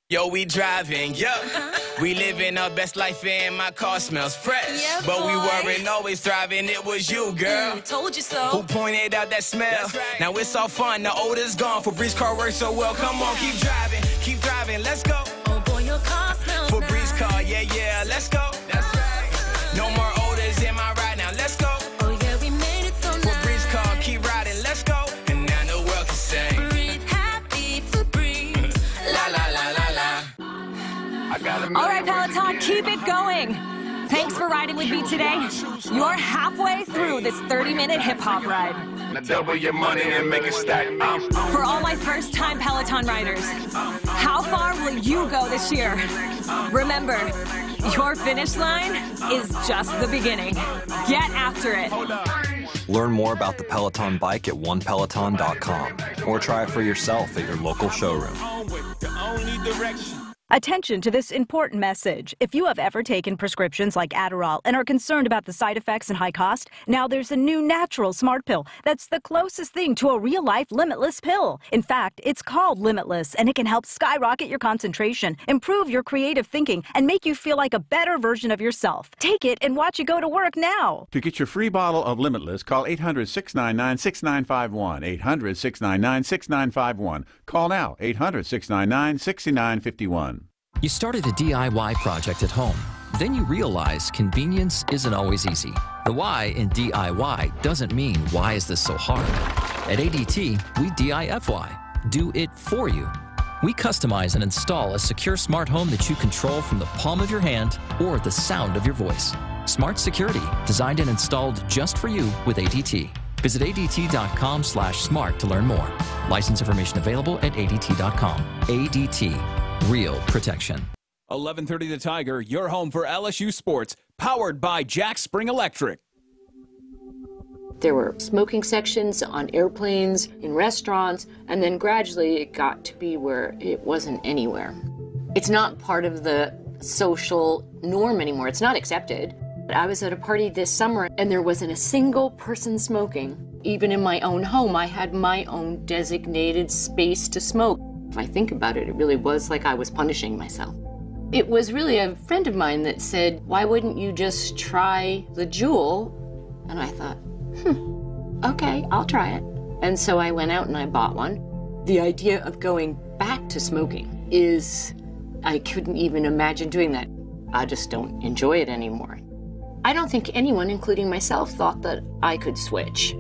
Yo, we driving, yo. We living our best life and my car smells fresh. Yeah, but we boy. weren't always thriving, it was you, girl. Told you so. Who pointed out that smell? Right. Now it's all fun, the odor's gone. Febreze car works so well, come on, keep driving, let's go. Oh boy, your car smells Febreze nice. car, yeah, let's go. That's right. No more odors in my ride, now let's go. Oh yeah, we made it so nice. Febreze car, keep riding, let's go. And now the world can say, Breathe happy Febreze. la la la la la. All right, Peloton, keep it going. Thanks for riding with me today. You're halfway through this 30-minute hip-hop ride. Now double your money and make it stack. For all my first-time Peloton riders, how far will you go this year? Remember, your finish line is just the beginning. Get after it. Learn more about the Peloton bike at onepeloton.com or try it for yourself at your local showroom. Attention to this important message. If you have ever taken prescriptions like Adderall and are concerned about the side effects and high cost, now there's a new natural smart pill that's the closest thing to a real-life limitless pill. In fact, it's called Limitless, and it can help skyrocket your concentration, improve your creative thinking, and make you feel like a better version of yourself. Take it and watch it go to work now. To get your free bottle of Limitless, call 800-699-6951. 800-699-6951. Call now, 800-699-6951. You started a DIY project at home. Then you realize convenience isn't always easy. The why in DIY doesn't mean why is this so hard. At ADT, we DIFY, do it for you. We customize and install a secure smart home that you control from the palm of your hand or the sound of your voice. Smart security, designed and installed just for you with ADT. Visit ADT.com/smart to learn more. License information available at ADT.com. ADT. Real protection. 11:30 The Tiger, your home for LSU sports, powered by Jack Spring Electric. There were smoking sections on airplanes, in restaurants, and then gradually it got to be where it wasn't anywhere. It's not part of the social norm anymore. It's not accepted. I was at a party this summer and there wasn't a single person smoking. Even in my own home, I had my own designated space to smoke. If I think about it, it really was like I was punishing myself. It was really a friend of mine that said, why wouldn't you just try the Juul? And I thought, okay, I'll try it. And so I went out and I bought one. The idea of going back to smoking is, I couldn't even imagine doing that. I just don't enjoy it anymore. I don't think anyone, including myself, thought that I could switch.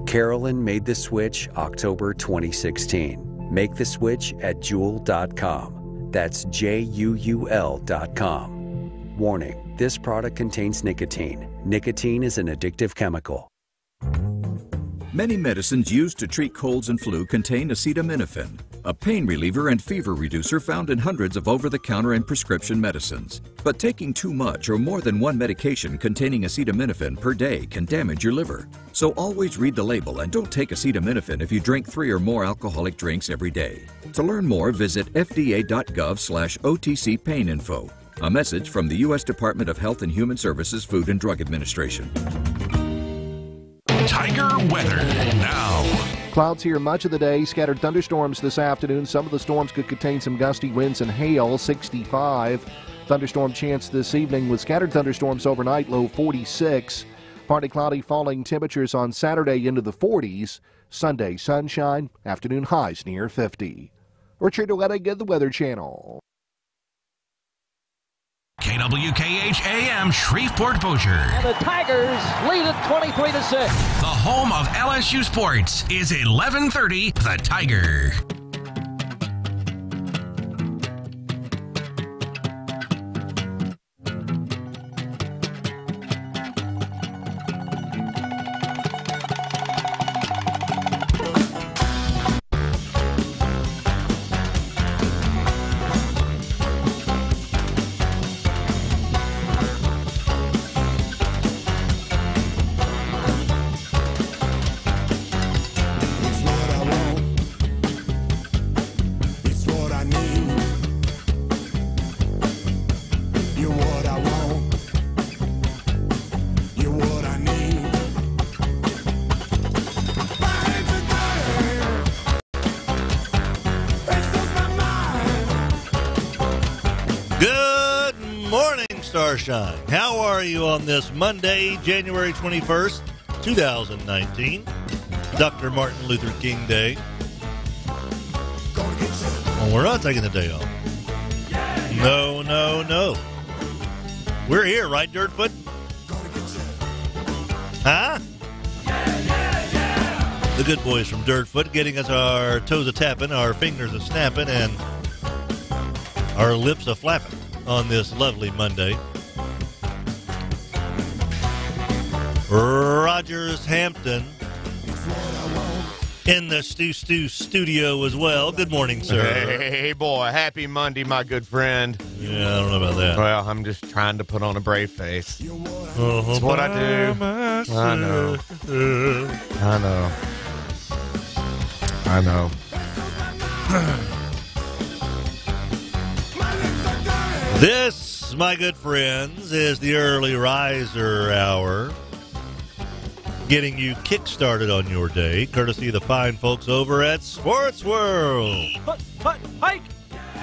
Carolyn made the switch October 2016. Make the switch at Juul.com. That's JUUL.com. Warning, this product contains nicotine. Nicotine is an addictive chemical. Many medicines used to treat colds and flu contain acetaminophen, a pain reliever and fever reducer found in hundreds of over-the-counter and prescription medicines. But taking too much or more than one medication containing acetaminophen per day can damage your liver. So always read the label and don't take acetaminophen if you drink 3 or more alcoholic drinks every day. To learn more, visit fda.gov/OTC pain info. A message from the U.S. Department of Health and Human Services Food and Drug Administration. Tiger weather now. Clouds here much of the day. Scattered thunderstorms this afternoon. Some of the storms could contain some gusty winds and hail. 65. Thunderstorm chance this evening with scattered thunderstorms overnight. Low 46. Partly cloudy, falling temperatures on Saturday into the 40s. Sunday sunshine. Afternoon highs near 50. Richard Oetting at the Weather Channel. KWKH AM Shreveport Bossier. And the Tigers lead it 23-6. The home of LSU sports is 1130 The Tiger. Starshine. How are you on this Monday, January 21st, 2019? Dr. Martin Luther King Day. Well, we're not taking the day off. No. We're here, right, Dirtfoot? Huh? The good boys from Dirtfoot getting us our toes a-tapping, our fingers a-snapping, and our lips a-flapping on this lovely Monday. Rogers Hampton in the Stu studio as well. Good morning, sir. Hey, boy. Happy Monday, my good friend. Yeah, I don't know about that. Well, I'm just trying to put on a brave face. It's what I do. I know. This, my good friends, is the early riser hour, getting you kick-started on your day, courtesy of the fine folks over at Sports World. Hike!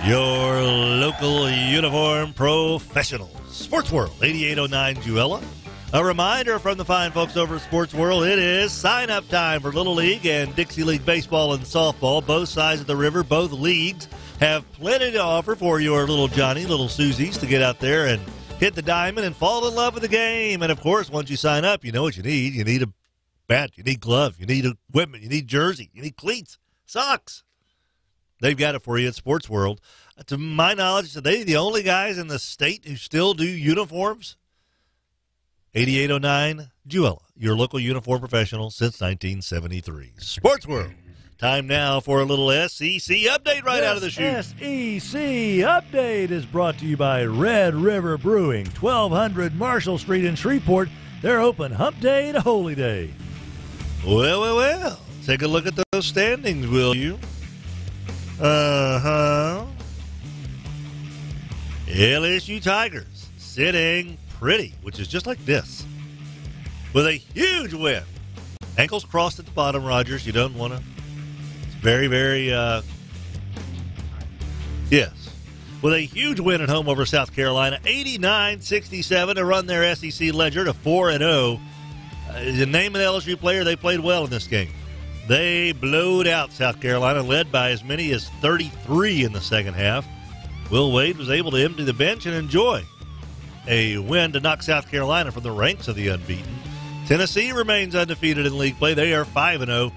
Your local uniform professionals. Sports World, 8809 Juella. A reminder from the fine folks over at Sports World, it is sign-up time for Little League and Dixie League baseball and softball. Both sides of the river, both leagues have plenty to offer for your little Johnny, little Susies to get out there and hit the diamond and fall in love with the game. And, of course, once you sign up, you know what you need. You need a bat, you need glove, you need equipment, you need jersey, you need cleats, socks. They've got it for you at Sports World. To my knowledge, are they the only guys in the state who still do uniforms? 8809 Juella, your local uniform professional since 1973. Sports World. Time now for a little SEC update right out of the chute. SEC Update is brought to you by Red River Brewing, 1200 Marshall Street in Shreveport. They're open hump day to holy day. Well. Take a look at those standings, will you? LSU Tigers sitting pretty, which is just like this, with a huge win. Ankles crossed at the bottom, Rogers. You don't want to. It's very, very, yes. With a huge win at home over South Carolina, 89-67 to run their SEC ledger to 4-0. The name of the LSU player, they played well in this game. They blowed out South Carolina, led by as many as 33 in the second half. Will Wade was able to empty the bench and enjoy a win to knock South Carolina from the ranks of the unbeaten. Tennessee remains undefeated in league play. They are 5-0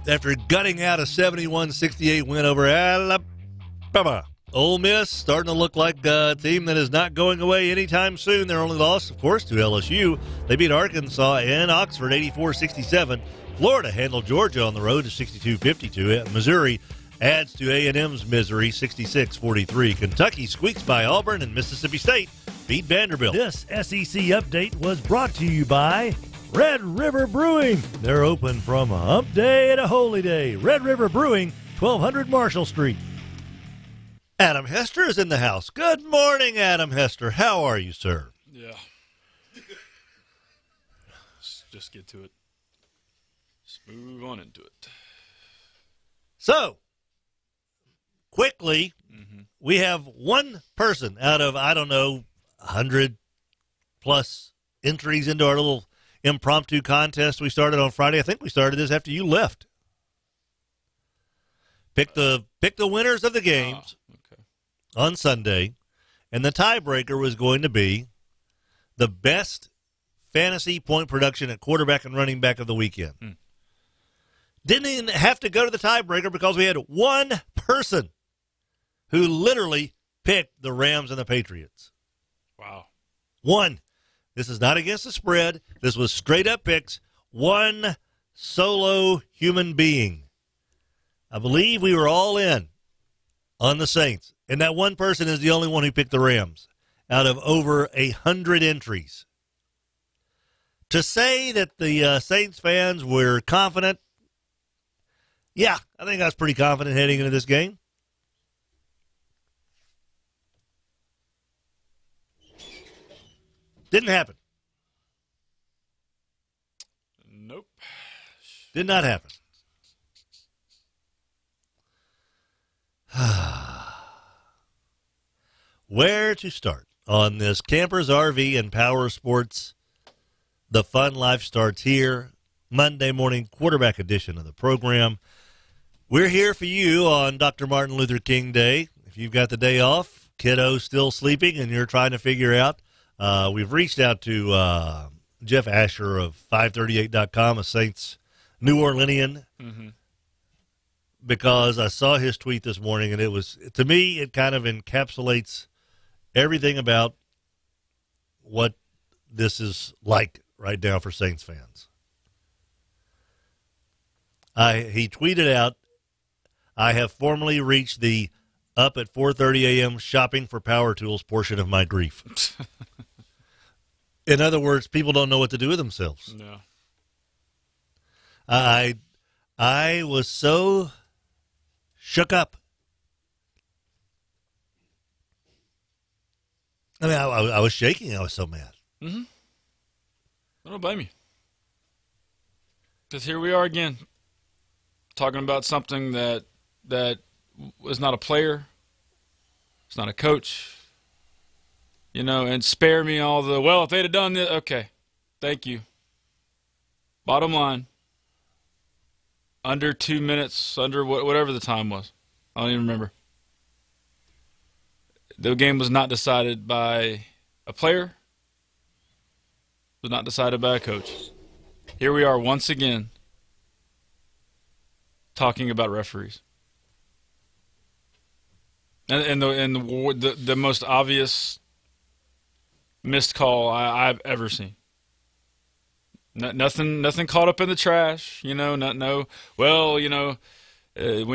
after gutting out a 71-68 win over Alabama. Ole Miss starting to look like a team that is not going away anytime soon. Their only loss, of course, to LSU. They beat Arkansas in Oxford 84-67. Florida handled Georgia on the road to 62-52. Missouri adds to A&M's misery 66-43. Kentucky squeaks by Auburn, and Mississippi State beat Vanderbilt. This SEC Update was brought to you by Red River Brewing. They're open from hump day to holy day. Red River Brewing, 1200 Marshall Street. Adam Hester is in the house. Good morning, Adam Hester. How are you, sir? Yeah. Let's just get to it. Let's move on into it. So, quickly, we have one person out of, 100-plus entries into our little impromptu contest we started on Friday. I think we started this after you left. Pick the winners of the games on Sunday, and the tiebreaker was going to be the best fantasy point production at quarterback and running back of the weekend. Didn't even have to go to the tiebreaker because we had one person who literally picked the Rams and the Patriots. Wow. One. This is not against the spread. This was straight up picks. One solo human being. I believe we were all in on the Saints. And that one person is the only one who picked the Rams out of over 100 entries. To say that the Saints fans were confident, yeah, I think I was pretty confident heading into this game. Didn't happen. Nope. Did not happen. Where to start on this Campers, RV, and Power Sports. The fun life starts here. Monday morning quarterback edition of the program. We're here for you on Dr. Martin Luther King Day. If you've got the day off, kiddo still sleeping, and you're trying to figure out, we've reached out to Jeff Asher of 538.com, a Saints New Orleanian, because I saw his tweet this morning, and it was, to me, it kind of encapsulates everything about what this is like right now for Saints fans. He tweeted out, I have formally reached the up at 4:30 a.m. shopping for power tools portion of my grief. In other words, people don't know what to do with themselves. No. I was so shook up. I mean, I was shaking. I was so mad. I don't blame you. Because here we are again, talking about something that was not a player, it's not a coach, and spare me all the, well, if they'd have done this, okay, thank you. Bottom line, under 2 minutes, under whatever the time was, I don't even remember. The game was not decided by a player, was not decided by a coach. Here we are once again talking about referees. And the most obvious missed call I've ever seen. Nothing caught up in the trash, when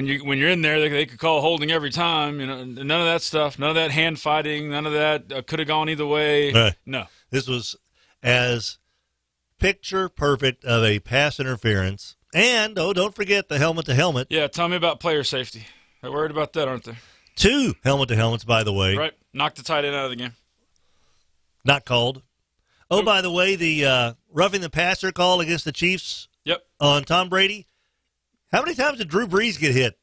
you're in there, they could call holding every time, none of that stuff, none of that hand fighting, none of that could have gone either way. Right. No. This was as picture perfect of a pass interference. And, don't forget the helmet to helmet. Yeah, tell me about player safety. They're worried about that, aren't they? 2 helmet to helmets, by the way. Right. Knocked the tight end out of the game. Not called. Oh, by the way, the roughing the passer call against the Chiefs on Tom Brady. How many times did Drew Brees get hit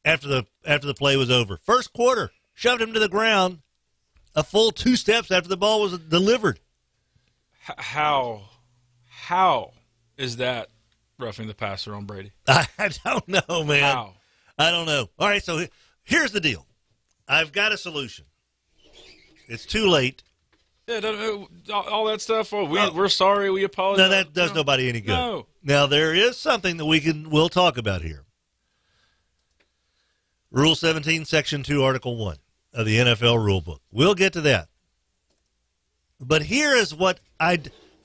after the play was over? First quarter, shoved him to the ground a full 2 steps after the ball was delivered. How is that roughing the passer on Brady? I don't know, man. How? I don't know. All right, so here's the deal. I've got a solution. It's too late. Yeah, all that stuff. Oh, we're sorry. We apologize. No, that does nobody any good. No. Now, there is something that we'll talk about here. Rule 17, Section 2, Article 1 of the NFL Rulebook. We'll get to that. But here is what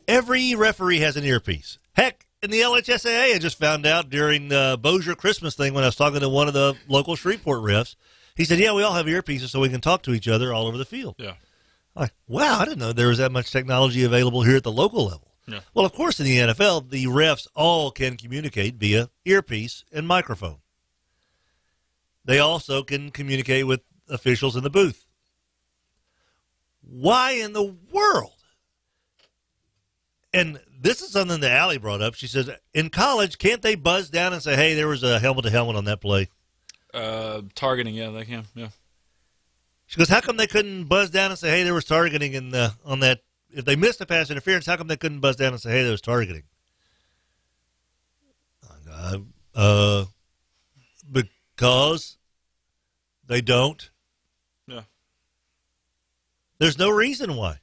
every referee has an earpiece. Heck, in the LHSAA, I just found out during the Bossier Christmas thing when I was talking to one of the local Shreveport refs. He said, yeah, we all have earpieces so we can talk to each other all over the field. Yeah. I'm like, wow, I didn't know there was that much technology available here at the local level. Yeah. Well, of course, in the NFL, the refs all can communicate via earpiece and microphone. They also can communicate with officials in the booth. Why in the world? And this is something that Allie brought up. She says, in college, can't they buzz down and say, hey, there was a helmet-to-helmet on that play? Targeting, yeah, they can, yeah. She goes, how come they couldn't buzz down and say, hey, there was targeting on that? If they missed a pass interference, how come they couldn't buzz down and say, hey, there was targeting? Because they don't. Yeah. There's no reason why.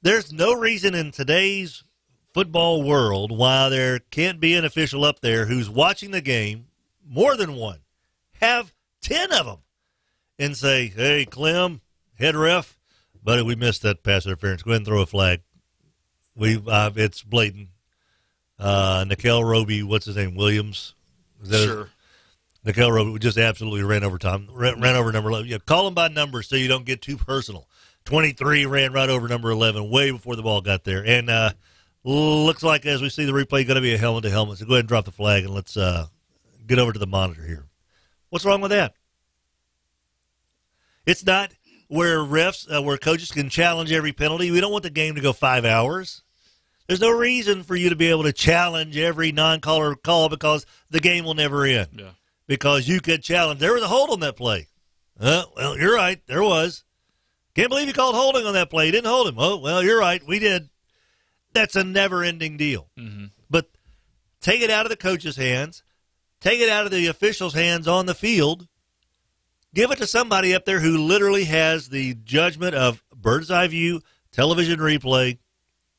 There's no reason in today's football world why there can't be an official up there who's watching the game, more than one, have 10 of them, and say, hey, Clem, head ref, buddy, we missed that pass interference. Go ahead and throw a flag. It's blatant. Nikel Roby, what's his name, Williams? Sure. Nikel Roby just absolutely ran over time. Ran over number 11. Yeah, call them by number so you don't get too personal. 23 ran right over number 11 way before the ball got there. And looks like, as we see the replay, going to be a helmet-to-helmet. So go ahead and drop the flag, and let's get over to the monitor here. What's wrong with that? It's not where refs, where coaches can challenge every penalty. We don't want the game to go 5 hours. There's no reason for you to be able to challenge every non-caller call because the game will never end. Yeah. Because you could challenge. There was a hold on that play. Well, you're right. There was. Can't believe you called holding on that play. You didn't hold him. Oh, well, you're right. We did. That's a never-ending deal. Mm-hmm. But take it out of the coach's hands. Take it out of the officials' hands on the field. Give it to somebody up there who literally has the judgment of bird's eye view, television replay,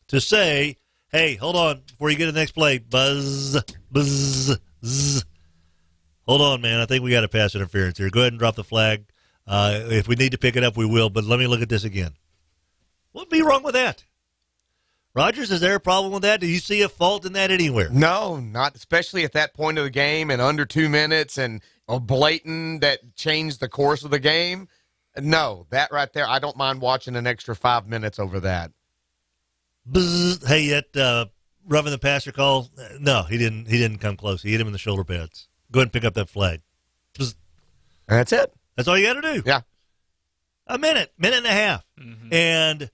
to say, hey, hold on, before you get to the next play, buzz, buzz, zzz. Hold on, man, I think we got a pass interference here. Go ahead and drop the flag. If we need to pick it up, we will, but let me look at this again. What'd be wrong with that? Rogers, is there a problem with that? Do you see a fault in that anywhere? No, not especially at that point of the game and under 2 minutes and a blatant that changed the course of the game. No, that right there, I don't mind watching an extra 5 minutes over that. Bzz, hey, that roughing the passer call, no, he didn't come close. He hit him in the shoulder pads. Go ahead and pick up that flag. Bzz. That's it. That's all you got to do. Yeah. A minute and a half. Mm-hmm. And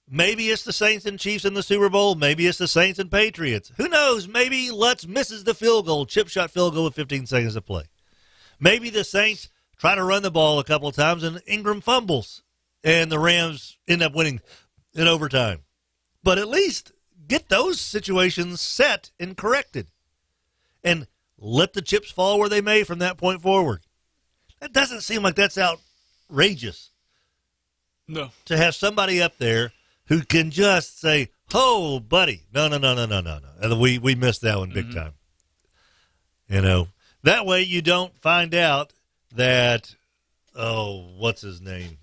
maybe it's the Saints and Chiefs in the Super Bowl. Maybe it's the Saints and Patriots. Who knows? Maybe Lutz misses the field goal, chip shot field goal with 15 seconds to play. Maybe the Saints try to run the ball a couple of times and Ingram fumbles, and the Rams end up winning in overtime. But at least get those situations set and corrected. And let the chips fall where they may from that point forward. That doesn't seem like that's outrageous. No. To have somebody up there who can just say, oh, buddy, no. And we missed that one big time. You know, that way you don't find out that, oh, what's his name?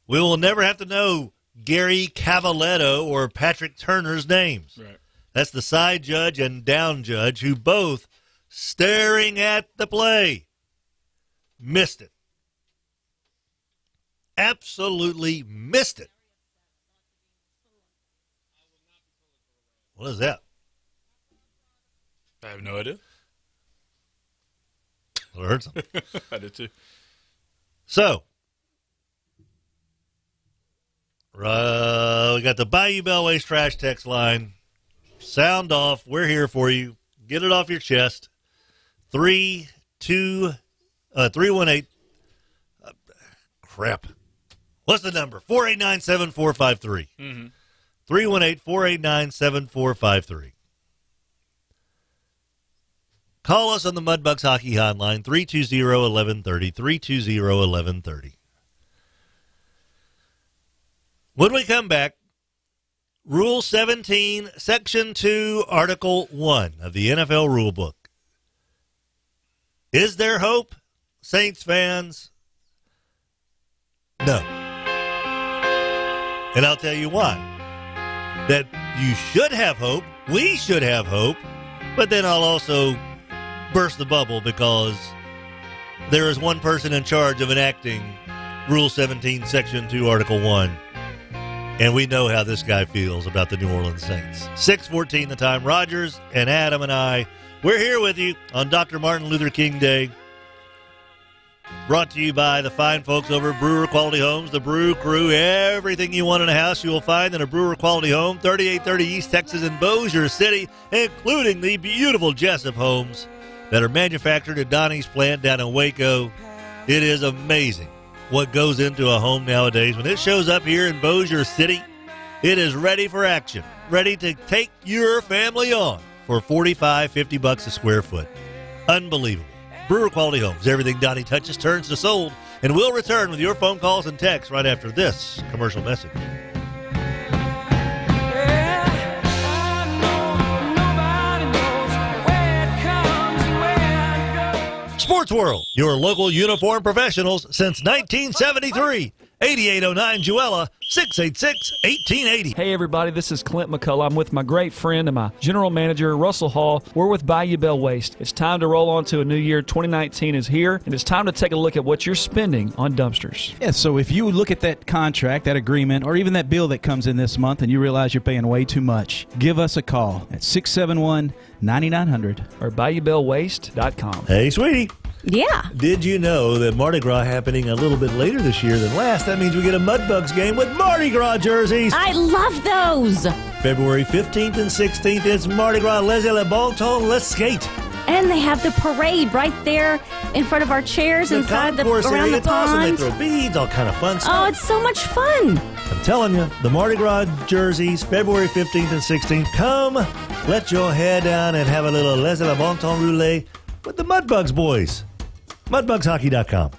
We will never have to know Gary Cavaletto or Patrick Turner's names. Right. That's the side judge and down judge who both, staring at the play, missed it. Absolutely missed it. What is that? I have no idea. I heard something. I did too. So, we got the Bayou Bellways trash text line. Sound off. We're here for you. Get it off your chest. 318. Crap. What's the number? 489-7453. 318-489-7453. Call us on the Mudbugs Hockey Hotline, 320-1130, 320-1130. When we come back, Rule 17, Section 2, Article 1 of the NFL Rulebook. Is there hope, Saints fans? No. And I'll tell you why. That you should have hope, we should have hope, but then I'll also burst the bubble because there is one person in charge of enacting Rule 17, Section 2, Article 1. And we know how this guy feels about the New Orleans Saints. 6:14 the time. Rogers and Adam and I, we're here with you on Dr. Martin Luther King Day. Brought to you by the fine folks over at Brewer Quality Homes, the Brew Crew. Everything you want in a house you will find in a Brewer Quality Home, 3830 East Texas in Bossier City, including the beautiful Jessup homes that are manufactured at Donnie's plant down in Waco. It is amazing what goes into a home nowadays. When it shows up here in Bossier City, it is ready for action, ready to take your family on for $45-50 a square foot. Unbelievable. Brewer Quality Homes. Everything Donnie touches turns to sold, and we'll return with your phone calls and texts right after this commercial message. Sports World, your local uniform professionals since 1973. 8809 Jewella, 686-1880. Hey everybody, this is Clint McCullough. I'm with my great friend and my general manager, Russell Hall. We're with Bayou Bell Waste. It's time to roll on to a new year. 2019 is here, and it's time to take a look at what you're spending on dumpsters. Yeah, so if you look at that contract, that agreement, or even that bill that comes in this month and you realize you're paying way too much, give us a call at 671-9900 or BayouBellWaste.com. Hey, sweetie. Yeah. Did you know that Mardi Gras happening a little bit later this year than last? That means we get a Mudbugs game with Mardi Gras jerseys. I love those. February 15th and 16th, it's Mardi Gras. Les le bon temps, let's skate. And they have the parade right there in front of our chairs inside concourse around area, the it's awesome. pond. They throw beads, all kind of fun stuff. Oh, it's so much fun. I'm telling you, the Mardi Gras jerseys, February 15th and 16th. Come, let your hair down and have a little les a la bon temps roulé with the Mudbugs boys. MudbugsHockey.com.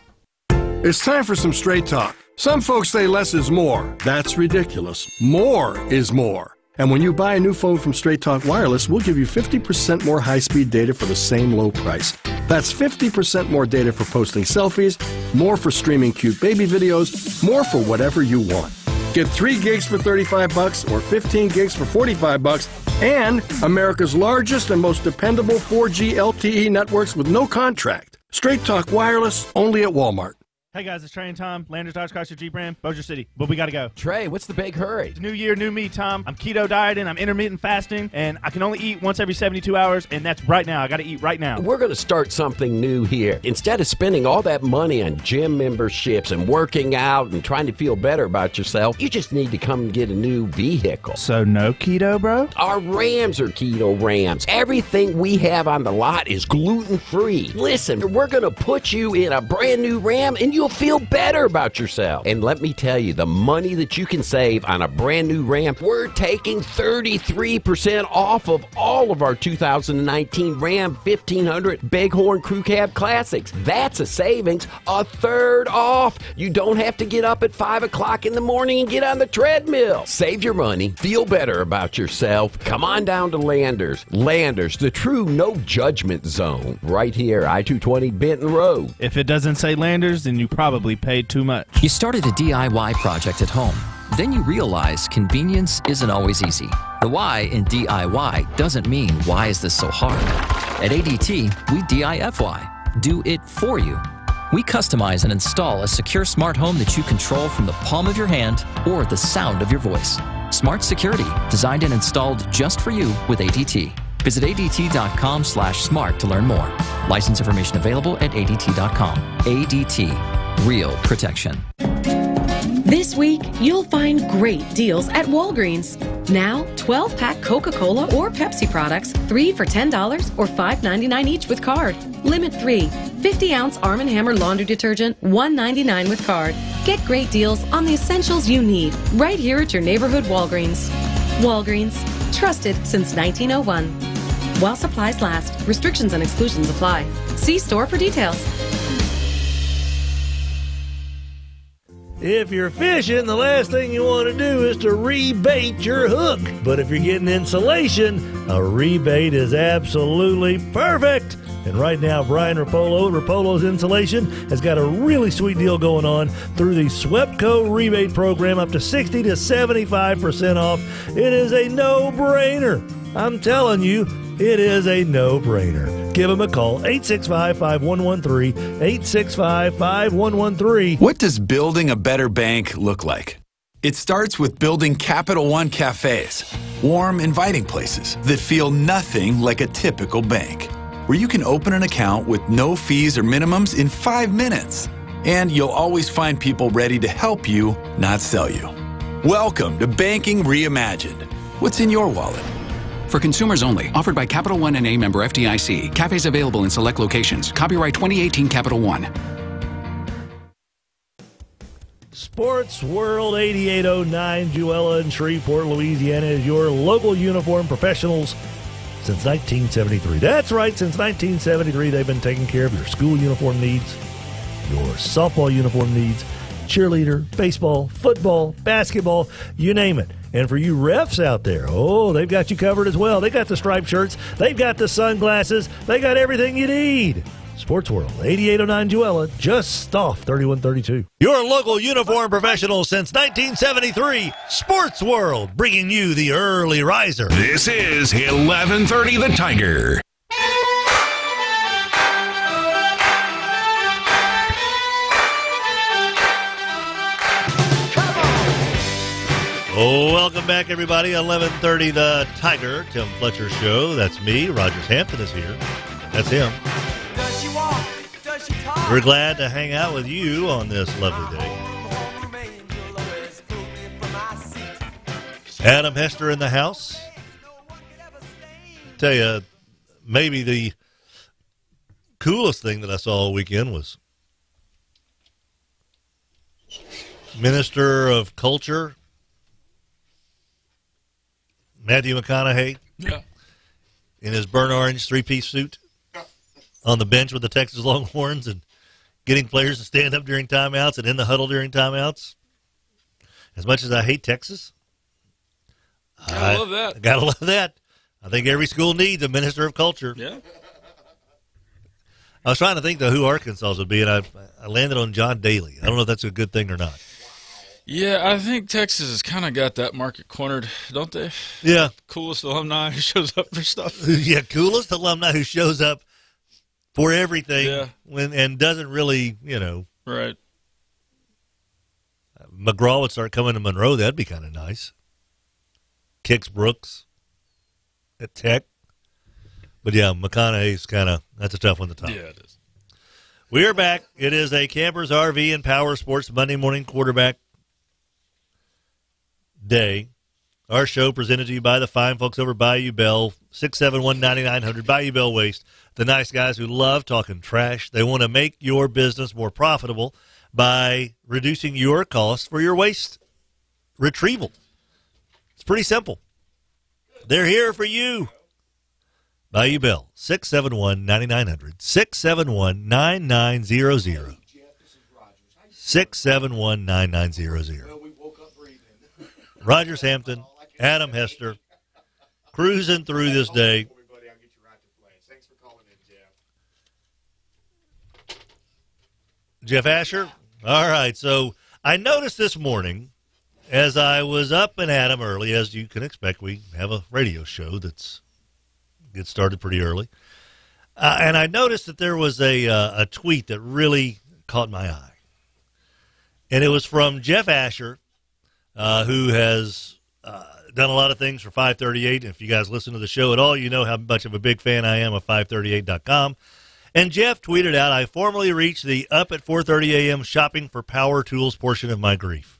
It's time for some straight talk. Some folks say less is more. That's ridiculous. More is more. And when you buy a new phone from Straight Talk Wireless, we'll give you 50% more high-speed data for the same low price. That's 50% more data for posting selfies, more for streaming cute baby videos, more for whatever you want. Get 3 gigs for $35 or 15 gigs for $45 and America's largest and most dependable 4G LTE networks with no contract. Straight Talk Wireless, only at Walmart. Hey guys, it's Trey and Tom, Landers Dodge Chrysler Jeep Ram, Bossier City, but we gotta go. Trey, what's the big hurry? It's new year, new me, Tom. I'm keto dieting, I'm intermittent fasting, and I can only eat once every 72 hours, and that's right now. I gotta eat right now. We're gonna start something new here. Instead of spending all that money on gym memberships and working out and trying to feel better about yourself, you just need to come and get a new vehicle. So no keto, bro? Our Rams are keto Rams. Everything we have on the lot is gluten-free. Listen, we're gonna put you in a brand new Ram, and you'll feel better about yourself. And let me tell you, the money that you can save on a brand new Ram, we're taking 33% off of all of our 2019 Ram 1500 Bighorn Crew Cab Classics. That's a savings, a third off. You don't have to get up at 5 o'clock in the morning and get on the treadmill. Save your money, feel better about yourself. Come on down to Landers. Landers, the true no judgment zone, right here, I-220 Benton Road. If it doesn't say Landers, then you probably paid too much. You started a DIY project at home. Then you realize convenience isn't always easy. The why in DIY doesn't mean why is this so hard. At ADT, we DIFY, do it for you. We customize and install a secure smart home that you control from the palm of your hand or the sound of your voice. Smart security, designed and installed just for you with ADT. Visit ADT.com/smart to learn more. License information available at ADT.com. ADT. Real protection. This week, you'll find great deals at Walgreens. Now, 12-pack Coca-Cola or Pepsi products, 3 for $10 or $5.99 each with card. Limit 3, 50-ounce Arm & Hammer laundry detergent, $1.99 with card. Get great deals on the essentials you need right here at your neighborhood Walgreens. Walgreens, trusted since 1901. While supplies last, restrictions and exclusions apply. See store for details. If you're fishing, the last thing you want to do is to rebait your hook. But if you're getting insulation, a rebait is absolutely perfect. And right now, Brian Rapolo, Rapolo's Insulation, has got a really sweet deal going on through the SWEPCO rebate program, up to 60 to 75% off. It is a no-brainer. I'm telling you, it is a no-brainer. Give them a call, 865-5113, 865-5113. What does building a better bank look like? It starts with building Capital One cafes, warm, inviting places that feel nothing like a typical bank, where you can open an account with no fees or minimums in 5 minutes. And you'll always find people ready to help you, not sell you. Welcome to Banking Reimagined. What's in your wallet? For consumers only. Offered by Capital One and a member FDIC. Cafes available in select locations. Copyright 2018 Capital One. Sports World 8809, Jewella in Shreveport, Louisiana, is your local uniform professionals since 1973. That's right, since 1973, they've been taking care of your school uniform needs, your softball uniform needs, cheerleader, baseball, football, basketball, you name it. And for you refs out there, oh, they've got you covered as well. They got the striped shirts. They've got the sunglasses. They got everything you need. Sports World, 8809 Jewella, just off 3132. Your local uniform professional since 1973. Sports World, bringing you the early riser. This is 1130 The Tiger. Oh, welcome back, everybody. 11:30, The Tiger, Tim Fletcher Show. That's me. Rogers Hampton is here. That's him. We're glad to hang out with you on this lovely day. Adam Hester in the house. Tell you, maybe the coolest thing that I saw all weekend was Minister of Culture, Matthew McConaughey, in his burnt orange three-piece suit on the bench with the Texas Longhorns and getting players to stand up during timeouts and in the huddle during timeouts. As much as I hate Texas, I love that. Gotta love that. I think every school needs a minister of culture. Yeah. I was trying to think, though, who Arkansas would be, and I landed on John Daly. I don't know if that's a good thing or not. Yeah, I think Texas has kind of got that market cornered, don't they? Yeah. Coolest alumni who shows up for stuff. Yeah, coolest alumni who shows up for everything and doesn't really, Right. McGraw would start coming to Monroe. That'd be kind of nice. Kicks Brooks at Tech. But, yeah, McConaughey's that's a tough one to top. Yeah, it is. We are back. It is a Campers, RV, and Power Sports Monday morning quarterback day. Our show presented to you by the fine folks over Bayou Bell, 671-9900, Bayou Bell Waste. The nice guys who love talking trash. They want to make your business more profitable by reducing your costs for your waste retrieval. It's pretty simple. They're here for you. Bayou Bell, 671-9900, 671-9900, 671-9900. Rogers Hampton, Adam Hester, cruising through this day. Jeff Asher. All right, so I noticed this morning as I was up and at 'em early, as you can expect, we have a radio show that's gets started pretty early. And I noticed that there was a tweet that really caught my eye. And it was from Jeff Asher, who has done a lot of things for 538. If you guys listen to the show at all, you know how much of a big fan I am of 538.com. And Jeff tweeted out, I formally reached the up at 4:30 a.m. shopping for power tools portion of my grief.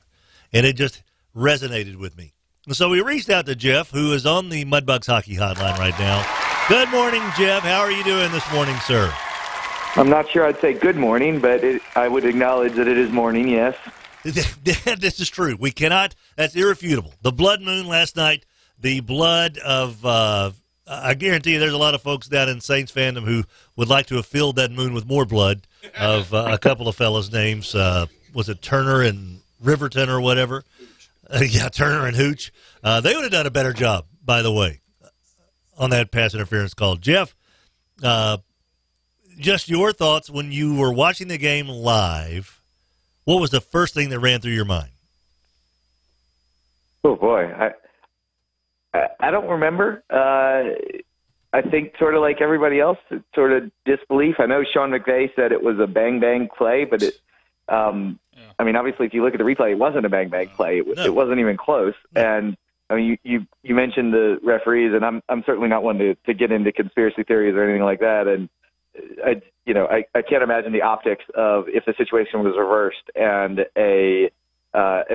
And it just resonated with me. And so we reached out to Jeff, who is on the Mudbugs hockey hotline right now. Good morning, Jeff. How are you doing this morning, sir? I'm not sure I'd say good morning, but I would acknowledge that it is morning, yes. This is true. We cannot, that's irrefutable. The blood moon last night, the blood of, I guarantee you there's a lot of folks down in Saints fandom who would like to have filled that moon with more blood of a couple of fellas' names. Was it Turner and Riverton or whatever? Yeah, Turner and Hooch. They would have done a better job, by the way, on that pass interference call. Jeff, just your thoughts when you were watching the game live. What was the first thing that ran through your mind? Oh, boy. I don't remember. I think sort of like everybody else, it's sort of disbelief. I know Sean McVay said it was a bang-bang play, but I mean, obviously, if you look at the replay, it wasn't a bang-bang play. It wasn't even close. And I mean, you mentioned the referees, and I'm certainly not one to get into conspiracy theories or anything like that. And I can't imagine the optics of if the situation was reversed and an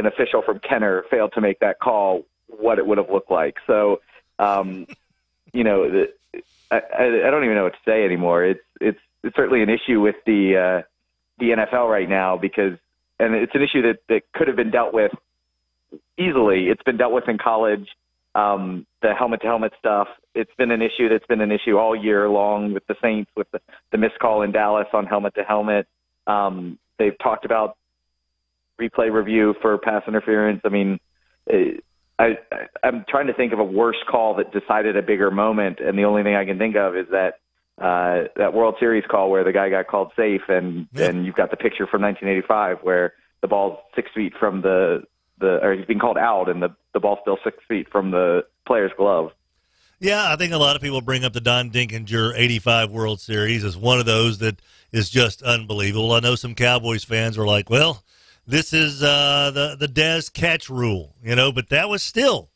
official from Kenner failed to make that call, what it would have looked like. So, I don't even know what to say anymore. It's certainly an issue with the NFL right now and it's an issue that could have been dealt with easily. It's been dealt with in college. The helmet-to-helmet stuff, it's been an issue that's been an issue all year long with the Saints, with the missed call in Dallas on helmet-to-helmet. They've talked about replay review for pass interference. I mean, I'm trying to think of a worse call that decided a bigger moment, and the only thing I can think of is that World Series call where the guy got called safe, and you've got the picture from 1985 where the ball's 6 feet from or he's being called out, and the ball's still 6 feet from the player's glove. Yeah, I think a lot of people bring up the Don Dinkinger 85 World Series as one of those that is just unbelievable. I know some Cowboys fans were like, well, this is the Dez catch rule, but that was still,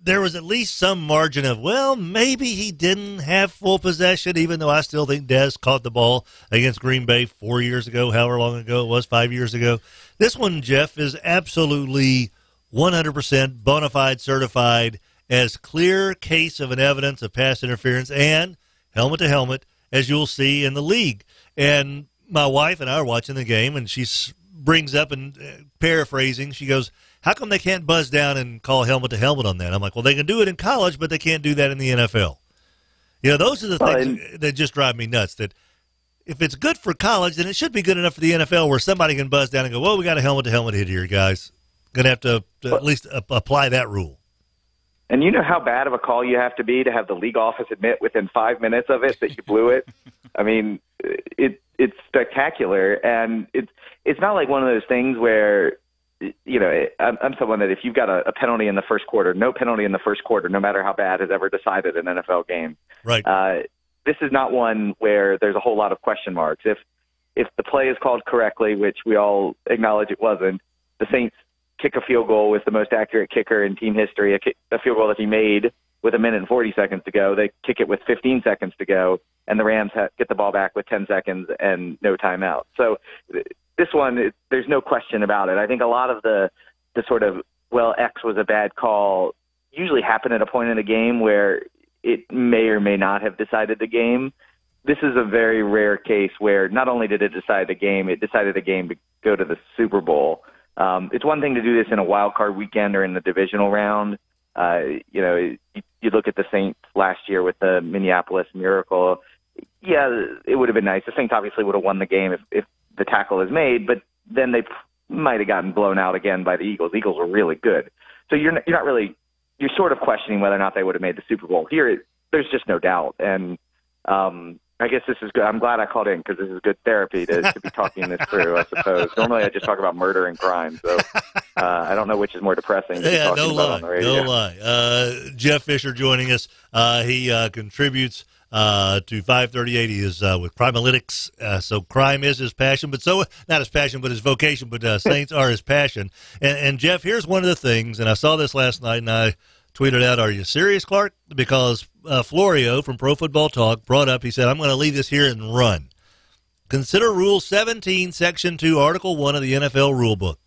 there was at least some margin of, well, maybe he didn't have full possession, even though I still think Dez caught the ball against Green Bay 4 years ago, however long ago it was, 5 years ago. This one, Jeff, is absolutely 100% bona fide certified as clear case of an evidence of pass interference and helmet-to-helmet as you'll see in the league. And my wife and I are watching the game, and she brings up, and paraphrasing, she goes, how come they can't buzz down and call helmet to helmet on that? I'm like, well, they can do it in college, but they can't do that in the NFL. You know, those are the things that just drive me nuts, that if it's good for college, then it should be good enough for the NFL where somebody can buzz down and go, well, we got a helmet to helmet hit here, guys. Going to have to at least apply that rule. And you know how bad of a call you have to have the league office admit within 5 minutes of it that you blew it? I mean, it's spectacular. And it's not like one of those things where, you know, I'm someone that if you've got a penalty in the first quarter, no penalty in the first quarter, no matter how bad, has ever decided an NFL game. Right. This is not one where there's a whole lot of question marks. If the play is called correctly, which we all acknowledge it wasn't, the Saints kick a field goal with the most accurate kicker in team history, a field goal that he made with 1 minute and 40 seconds to go. They kick it with 15 seconds to go, and the Rams get the ball back with 10 seconds and no timeout. So this one, there's no question about it. I think a lot of the sort of, well, X was a bad call usually happen at a point in a game where it may or may not have decided the game. This is a very rare case where not only did it decide the game, it decided the game to go to the Super Bowl. It's one thing to do this in a wild card weekend or in the divisional round. You know, you look at the Saints last year with the Minneapolis Miracle. Yeah, it would have been nice. The Saints obviously would have won the game if the tackle is made, but then they might have gotten blown out again by the Eagles. The Eagles were really good. So you're not really, you're sort of questioning whether or not they would have made the Super Bowl. Here, there's just no doubt. And I guess this is good. I'm glad I called in because this is good therapy to be talking this through, I suppose. Normally I just talk about murder and crime, so I don't know which is more depressing to be talking about on the radio. No lie. Jeff Fisher joining us. He contributes to 538. He is with Crimealytics. So crime is his passion, but so not his passion, but his vocation, but Saints are his passion. And Jeff, here's one of the things, and I saw this last night, and I tweeted out, are you serious, Clark? Because Florio from Pro Football Talk brought up, he said, I'm going to leave this here and run. Consider Rule 17, Section 2, Article 1 of the NFL Rulebook.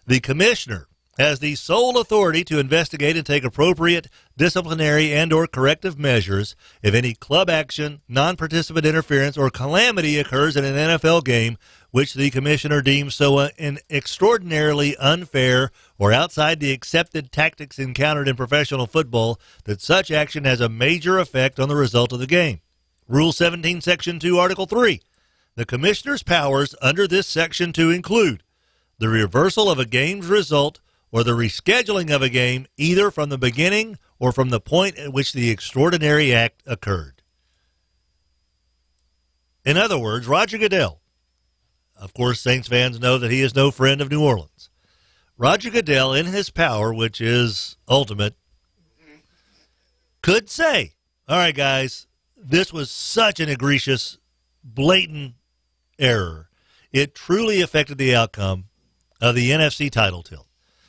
The commissioner has the sole authority to investigate and take appropriate disciplinary and or corrective measures if any club action, non-participant interference, or calamity occurs in an NFL game which the commissioner deems so extraordinarily unfair or outside the accepted tactics encountered in professional football that such action has a major effect on the result of the game. Rule 17, Section 2, Article 3. The commissioner's powers under this Section 2 include the reversal of a game's result or the rescheduling of a game either from the beginning or from the point at which the extraordinary act occurred. In other words, Roger Goodell, of course, Saints fans know that he is no friend of New Orleans. Roger Goodell, in his power, which is ultimate, could say, all right, guys, this was such an egregious, blatant error. It truly affected the outcome of the NFC title tilt.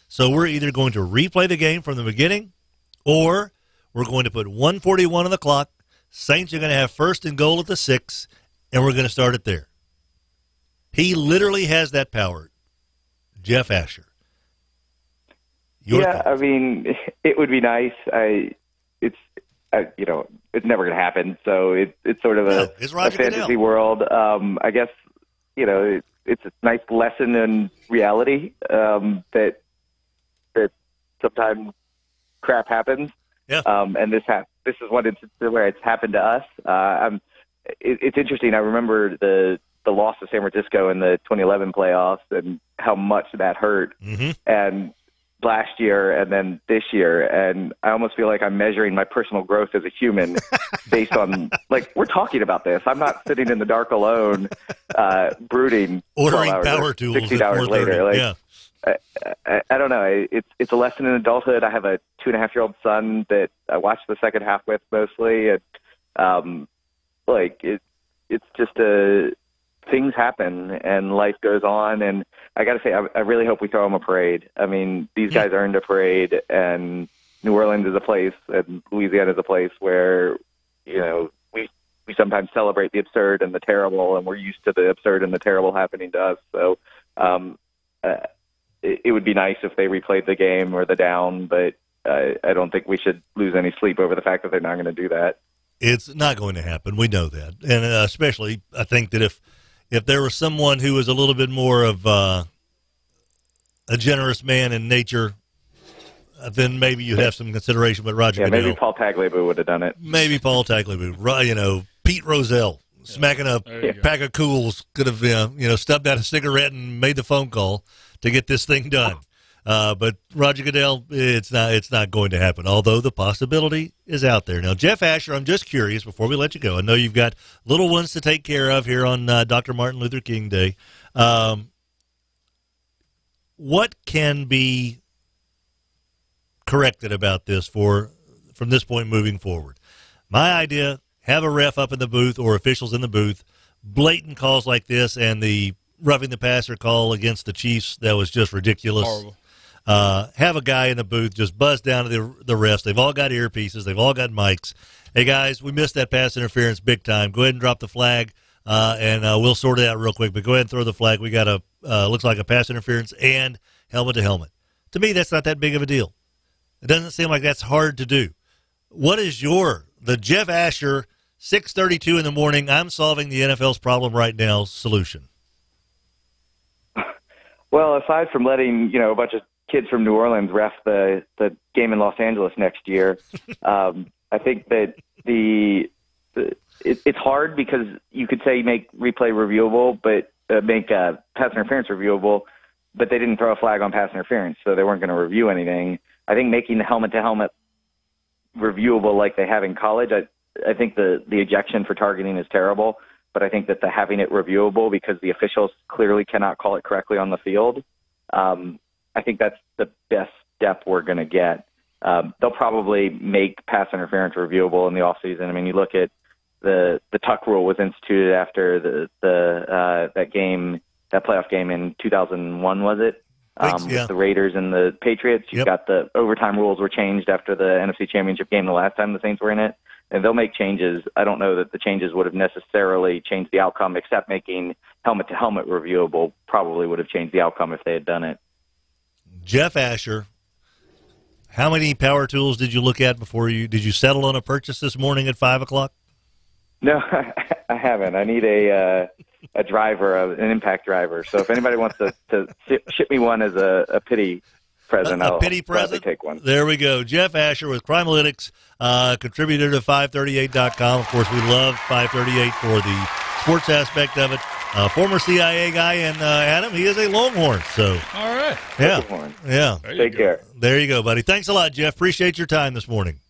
So we're either going to replay the game from the beginning or we're going to put 1:41 on the clock. Saints are going to have first and goal at the 6, and we're going to start it there. He literally has that power. Jeff Asher. I mean, it would be nice. It's never going to happen. So it's sort of a fantasy world. I guess, it's a nice lesson in reality that sometimes crap happens. Yeah. And this is one instance where it's happened to us. It's interesting. I remember the loss to San Francisco in the 2011 playoffs and how much that hurt. Mm-hmm. And last year and then this year, and I almost feel like I'm measuring my personal growth as a human based on, like, we're talking about this. I'm not sitting in the dark alone, brooding, ordering power tools 16 hours later. Like, yeah. I don't know. It's a lesson in adulthood. I have a 2.5-year-old son that I watch the second half with mostly, and it's just things happen and life goes on. And I got to say, I really hope we throw them a parade. I mean, these guys earned a parade, and New Orleans is a place, and Louisiana is a place where, we sometimes celebrate the absurd and the terrible, and we're used to the absurd and the terrible happening to us. So it would be nice if they replayed the game or the down, but I don't think we should lose any sleep over the fact that they're not going to do that. It's not going to happen. We know that. And especially, I think that if there was someone who was a little bit more of a generous man in nature, then maybe you'd have some consideration. But Roger Goodell, maybe Paul Tagliabue would have done it. Maybe Paul Tagliabue, Pete Rozelle, smacking a pack of Cools, could have, stubbed out a cigarette and made the phone call to get this thing done. But Roger Goodell, it's not going to happen, although the possibility is out there. Now, Jeff Asher, I'm just curious, before we let you go, I know you've got little ones to take care of here on Dr. Martin Luther King Day. What can be corrected about this from this point moving forward? My idea, have a ref up in the booth or officials in the booth, blatant calls like this, and the roughing the passer call against the Chiefs, that was just ridiculous. Horrible. Have a guy in the booth just buzz down to the refs. They've all got earpieces. They've all got mics. Hey, guys, we missed that pass interference big time. Go ahead and drop the flag, and we'll sort it out real quick. But go ahead and throw the flag. We got looks like a pass interference and helmet to helmet. To me, that's not that big of a deal. It doesn't seem like that's hard to do. What is the Jeff Asher, 6:32 in the morning, I'm solving the NFL's problem right now solution? Well, aside from letting, a bunch of kids from New Orleans ref the game in Los Angeles next year, I think that it's hard because you could say make replay reviewable, but make pass interference reviewable, but they didn't throw a flag on pass interference, so they weren't going to review anything. I think making the helmet-to-helmet reviewable like they have in college, I think the ejection for targeting is terrible, but I think that having it reviewable because the officials clearly cannot call it correctly on the field, I think that's the best step we're going to get. They'll probably make pass interference reviewable in the offseason. I mean, you look at the tuck rule was instituted after that playoff game in 2001, was it? With the Raiders and the Patriots. You've got the overtime rules were changed after the NFC Championship game the last time the Saints were in it. And they'll make changes. I don't know that the changes would have necessarily changed the outcome, except making helmet-to-helmet reviewable probably would have changed the outcome if they had done it. Jeff Asher, how many power tools did you look at did you settle on a purchase this morning at 5 o'clock? No, I haven't. I need a driver, an impact driver. So if anybody wants to ship me one as a pity present, I'll gladly take one. There we go. Jeff Asher with Crimalytics, contributor to 538.com. Of course, we love 538 for the sports aspect of it. Former CIA guy, and Adam, he is a Longhorn. So, all right. Yeah. Longhorn. Yeah. Take care. There you go, buddy. Thanks a lot, Jeff. Appreciate your time this morning.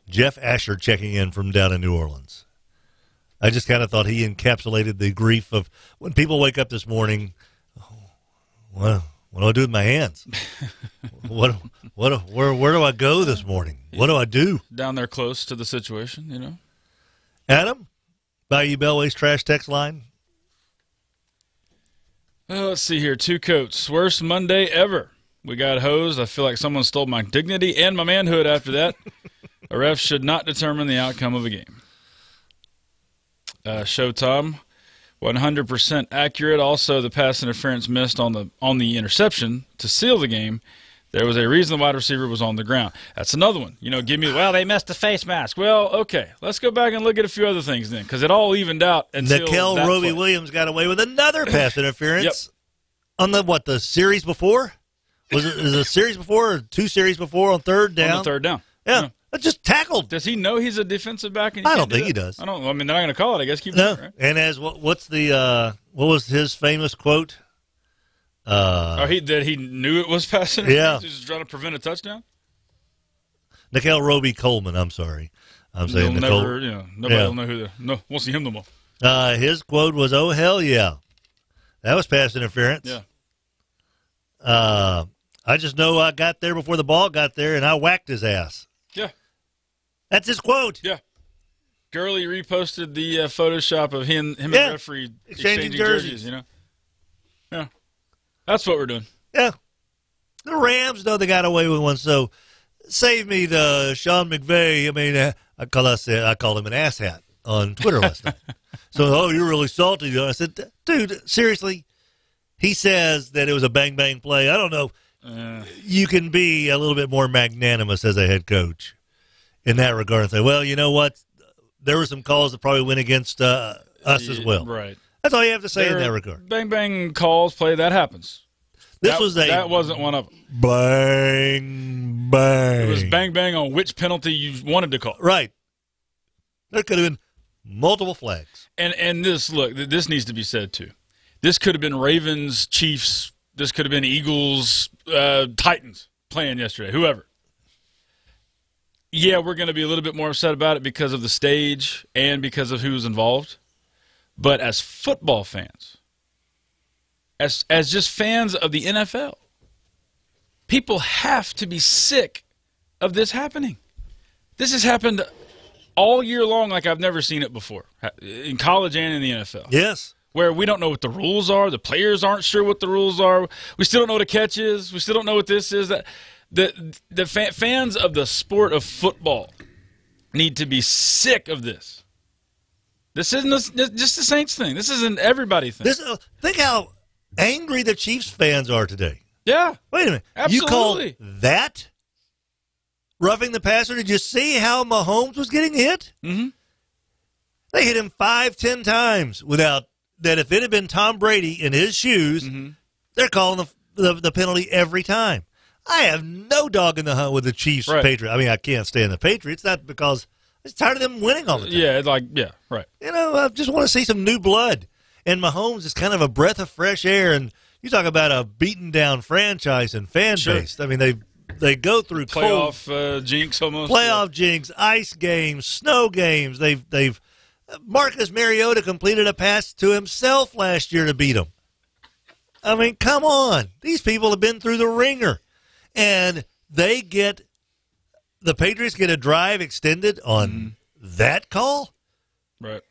Jeff Asher checking in from down in New Orleans. I just kind of thought he encapsulated the grief of when people wake up this morning, what do I do with my hands? Where do I go this morning? What do I do? Down there close to the situation, Adam, Bayou Bellway's trash text line. Let's see here. 2 coats. Worst Monday ever. We got hosed. I feel like someone stole my dignity and my manhood after that. A ref should not determine the outcome of a game. Showtime, 100% accurate. Also, the pass interference missed on the interception to seal the game. There was a reason the wide receiver was on the ground. That's another one. They missed the face mask. Well, okay. Let's go back and look at a few other things then, because it all evened out until Nickel Roby-Williams got away with another pass interference on the series before? Was it a series before or 2 series before on third down? On the third down. Yeah. Just tackled. Does he know he's a defensive back? And I don't think he does. I don't. I mean, they're not going to call it. I guess keep no. Going, right? And as what was his famous quote? He knew it was pass interference. Yeah, he was trying to prevent a touchdown. Nickel Roby-Coleman. I'm sorry, I'm saying nobody will know who. Won't see him no more. His quote was, "Oh hell yeah, that was pass interference." Yeah. I just know I got there before the ball got there, and I whacked his ass. Yeah. That's his quote. Yeah. Gurley reposted the Photoshop of him and the referee exchanging jerseys, Yeah. That's what we're doing. Yeah. The Rams know they got away with one, so save me the Sean McVay. I mean, I called him an asshat on Twitter last night. So, you're really salty. I said, dude, seriously? He says that it was a bang-bang play. I don't know. You can be a little bit more magnanimous as a head coach in that regard and say, well, you know what? there were some calls that probably went against us as well. Right. That's all you have to say in that regard. Bang bang calls play that happens. That wasn't one of them. Bang bang. It was bang bang on which penalty you wanted to call. Right. There could have been multiple flags. And this needs to be said too. This could have been Ravens, Chiefs. This could have been Eagles, Titans playing yesterday. Whoever. Yeah, we're going to be a little bit more upset about it because of the stage and because of who's involved. But as football fans, as just fans of the NFL, people have to be sick of this happening. This has happened all year long like I've never seen it before, in college and in the NFL. Yes. Where we don't know what the rules are. The players aren't sure what the rules are. We still don't know what a catch is. We still don't know what this is. Fans of the sport of football need to be sick of this. This isn't just the Saints thing. This isn't everybody thing. Think how angry the Chiefs fans are today. Yeah. Wait a minute. Absolutely. You called that roughing the passer? Did you see how Mahomes was getting hit? Mm-hmm. They hit him 5-10 times without that. If it had been Tom Brady in his shoes, they're calling the penalty every time. I have no dog in the hunt with the Chiefs. Right. Patriots. I mean, I can't stand the Patriots. Not because I'm tired of them winning all the time. Yeah, right. You know, I just want to see some new blood. And Mahomes is kind of a breath of fresh air. And you talk about a beaten down franchise and fan base. I mean, they go through playoff jinx almost. Playoff jinx, ice games, snow games. They've Marcus Mariota completed a pass to himself last year to beat them. I mean, come on. These people have been through the ringer. And the Patriots get a drive extended on that call? Right.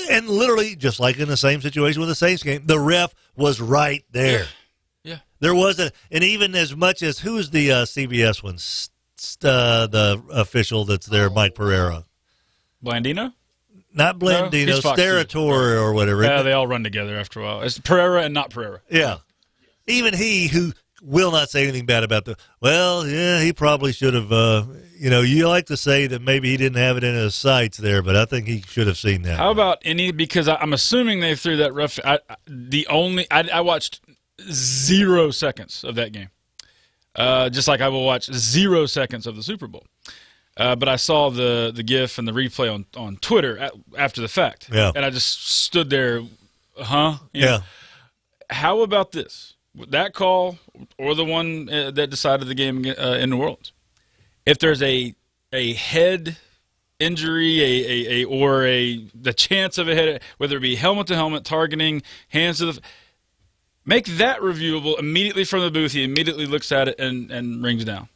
And literally, just like in the same situation with the Saints game, the ref was right there. Yeah. There wasn't, and even as much as, who's the CBS one? The official that's there, Mike Pereira. Blandino? Not Blandino, no, Steratore or whatever. Yeah, they all run together after a while. It's Pereira and not Pereira. Yeah. Even he, who will not say anything bad about he probably should have, you like to say that maybe he didn't have it in his sights there, but I think he should have seen that. How about because I'm assuming they threw that rough. I watched 0 seconds of that game, just like I will watch 0 seconds of the Super Bowl. But I saw the GIF and the replay on Twitter after the fact. Yeah. And I just stood there, Yeah. How about this? That call or the one that decided the game in New Orleans? If there's a head injury, the chance of a head, whether it be helmet to helmet, targeting, hands to the, make that reviewable immediately from the booth. He immediately looks at it and rings down.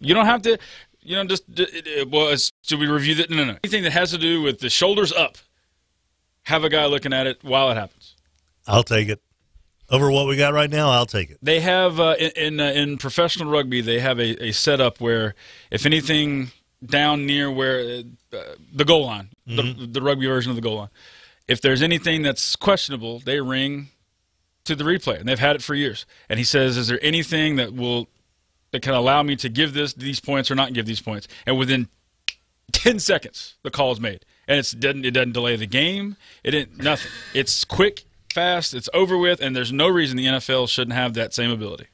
You don't have to. Should we review that? No. Anything that has to do with the shoulders up, have a guy looking at it while it happens. I'll take it. Over what we got right now, I'll take it. They have, in professional rugby, they have a setup where if anything down near where the goal line, the rugby version of the goal line, if there's anything that's questionable, they ring to the replay, and they've had it for years. And he says, is there anything that can allow me to give these points or not give these points? And within 10 seconds, the call is made. And it doesn't delay the game. Nothing. It's quick, fast, it's over with, and there's no reason the NFL shouldn't have that same ability.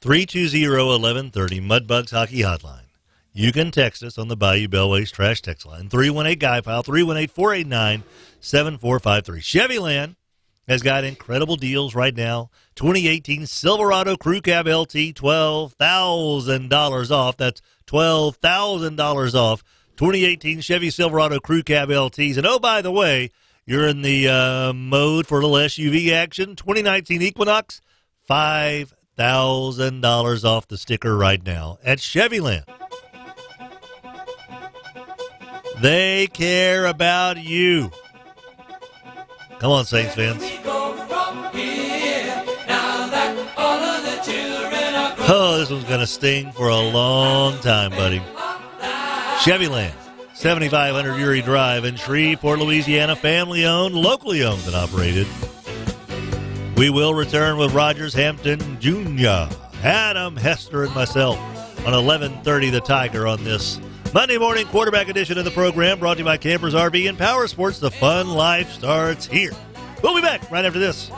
320-1130, Mudbugs Hockey Hotline. You can text us on the Bayou Bellways Trash Text Line, 318-GUY-PILE, 318-489-7453. Chevyland has got incredible deals right now. 2018 Silverado Crew Cab LT, $12,000 off. That's $12,000 off. 2018 Chevy Silverado Crew Cab LTs. And, oh, by the way, you're in the mode for a little SUV action. 2019 Equinox, $5,000 off the sticker right now at Chevyland. They care about you. Come on, Saints fans. Oh, this one's going to sting for a long time, buddy. Chevyland, 7500 Uri Drive in Shreveport, Louisiana. Family-owned, locally owned and operated. We will return with Rogers Hampton Jr., Adam Hester, and myself on 1130 The Tiger on this Monday morning quarterback edition of the program brought to you by Campers RV and Power Sports. The fun life starts here. We'll be back right after this.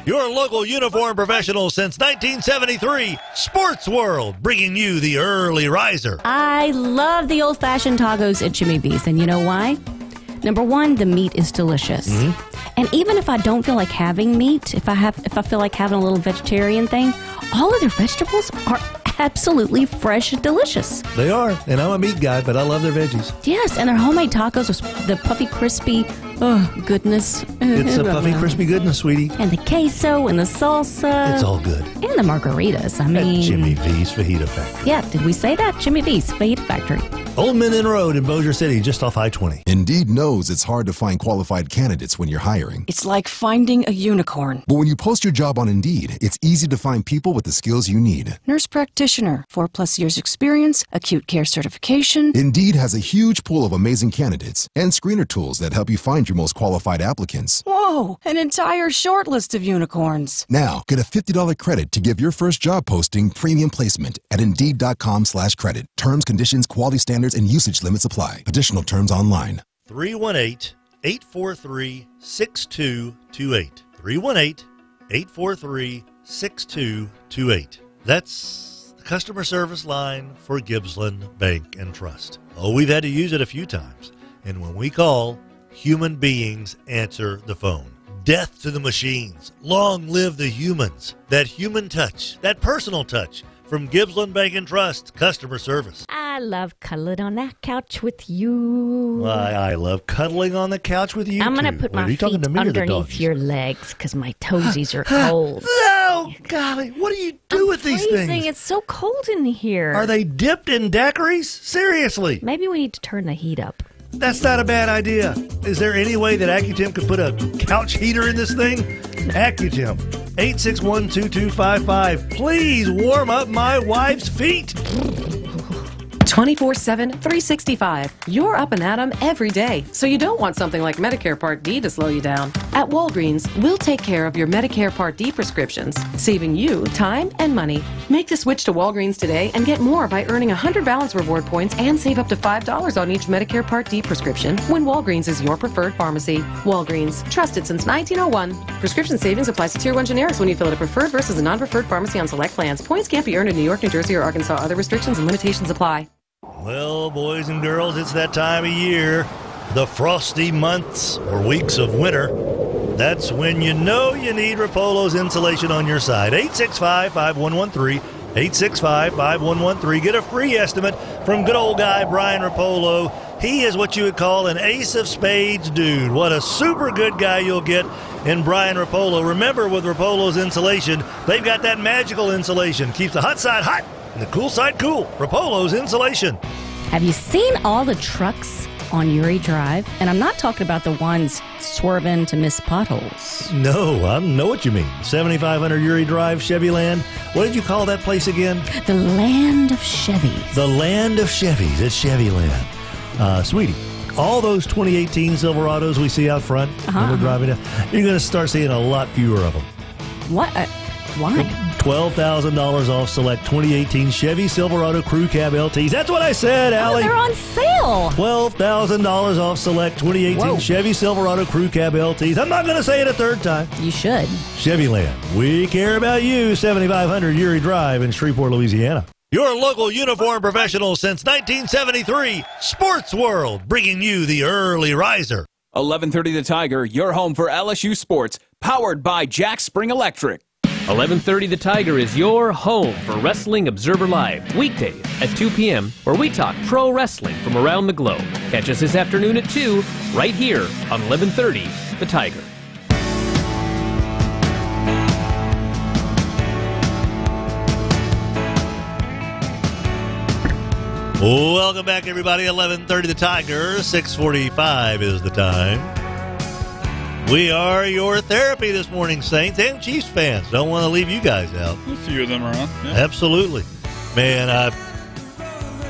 Your local uniform professional since 1973, Sports World, bringing you the early riser. I love the old-fashioned tacos at Jimmy V's, and you know why? Number one, the meat is delicious. And even if I don't feel like having meat, if I feel like having a little vegetarian thing, all of their vegetables are absolutely fresh and delicious. They are, and I'm a meat guy, but I love their veggies. Yes, and their homemade tacos with the puffy, crispy, goodness. It's a puffy, crispy goodness, sweetie. And the queso and the salsa. It's all good. And the margaritas. I mean, at Jimmy V's Fajita Factory. Yeah, did we say that? Jimmy V's Fajita Factory. Old Minden Road in Bossier City, just off I-20. Indeed knows it's hard to find qualified candidates when you're hiring. It's like finding a unicorn. But when you post your job on Indeed, it's easy to find people with the skills you need. Nurse practitioner, 4+ years experience, acute care certification. Indeed has a huge pool of amazing candidates and screener tools that help you find your most qualified applicants. Whoa, an entire short list of unicorns. Now, get a $50 credit to give your first job posting premium placement at Indeed.com/credit. Terms, conditions, quality standards, and usage limits apply. Additional terms online. 318-843-6228. 318-843-6228. That's the customer service line for Gibbsland Bank and Trust. Oh, we've had to use it a few times. And when we call, human beings answer the phone. Death to the machines. Long live the humans. That human touch, that personal touch from Gibbsland Bank and Trust customer service. I love cuddling on that couch with you. I love cuddling on the couch with you, I'm going to too. put Wait, my are you talking feet to me or the underneath doggies? your legs because my toesies are cold. Oh, golly. What do you do with these freezing. things? It's so cold in here. Are they dipped in daiquiris? Seriously. Maybe we need to turn the heat up. That's not a bad idea. Is there any way that Accutem could put a couch heater in this thing? Accutem, 861-2255. Please warm up my wife's feet. 24/7, 365. You're up and at 'em every day, so you don't want something like Medicare Part D to slow you down. At Walgreens, we'll take care of your Medicare Part D prescriptions, saving you time and money. Make the switch to Walgreens today and get more by earning 100 balance reward points and save up to $5 on each Medicare Part D prescription when Walgreens is your preferred pharmacy. Walgreens, trusted since 1901. Prescription savings applies to Tier 1 generics when you fill at a preferred versus a non-preferred pharmacy on select plans. Points can't be earned in New York, New Jersey, or Arkansas. Other restrictions and limitations apply. Well, boys and girls, it's that time of year, the frosty months or weeks of winter. That's when you know you need Rapolo's insulation on your side. 865-5113, 865-5113. Get a free estimate from good old guy Brian Rapolo. He is what you would call an ace of spades dude. What a super good guy you'll get in Brian Rapolo. Remember, with Rapolo's insulation, they've got that magical insulation. Keeps the hot side hot and the cool side cool. Rapolo's insulation. Have you seen all the trucks on Uri Drive? And I'm not talking about the ones swerving to miss potholes. No, I know what you mean. 7500 Uri Drive, Chevy Land. What did you call that place again? The Land of Chevys. The Land of Chevys at Chevy Land. Sweetie, all those 2018 Silverados we see out front when we're driving down, you're going to start seeing a lot fewer of them. What? Why? $12,000 off select 2018 Chevy Silverado Crew Cab LTs. That's what I said, Allie. They're on sale. $12,000 off select 2018 Chevy Silverado Crew Cab LTs. I'm not going to say it a third time. You should. Chevy Land. We care about you. 7500 Uri Drive in Shreveport, Louisiana. Your local uniform professional since 1973. Sports World, bringing you the early riser. 1130 The Tiger, your home for LSU sports, powered by Jack Spring Electric. 1130 The Tiger is your home for Wrestling Observer Live, weekdays at 2 p.m., where we talk pro wrestling from around the globe. Catch us this afternoon at 2, right here on 1130 The Tiger. Welcome back, everybody. 1130 The Tiger, 6:45 is the time. We are your therapy this morning, Saints and Chiefs fans. Don't want to leave you guys out. A few of them around. Yeah. Absolutely. Man,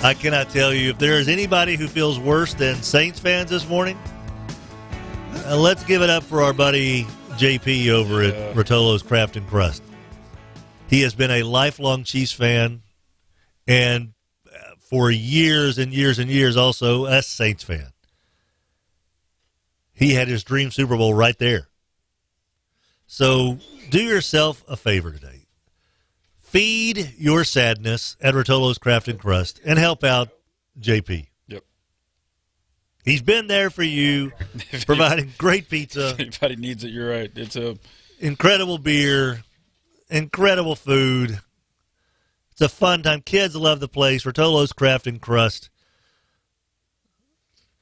I cannot tell you, if there is anybody who feels worse than Saints fans this morning, let's give it up for our buddy JP over at Rotolo's Craft and Crust. He has been a lifelong Chiefs fan, and for years and years and years also a Saints fan. He had his dream Super Bowl right there. So do yourself a favor today. Feed your sadness at Rotolo's Craft and Crust and help out JP. Yep. He's been there for you, providing great pizza. If anybody needs it, you're right. It's incredible beer, incredible food. It's a fun time. Kids love the place. Rotolo's Craft and Crust.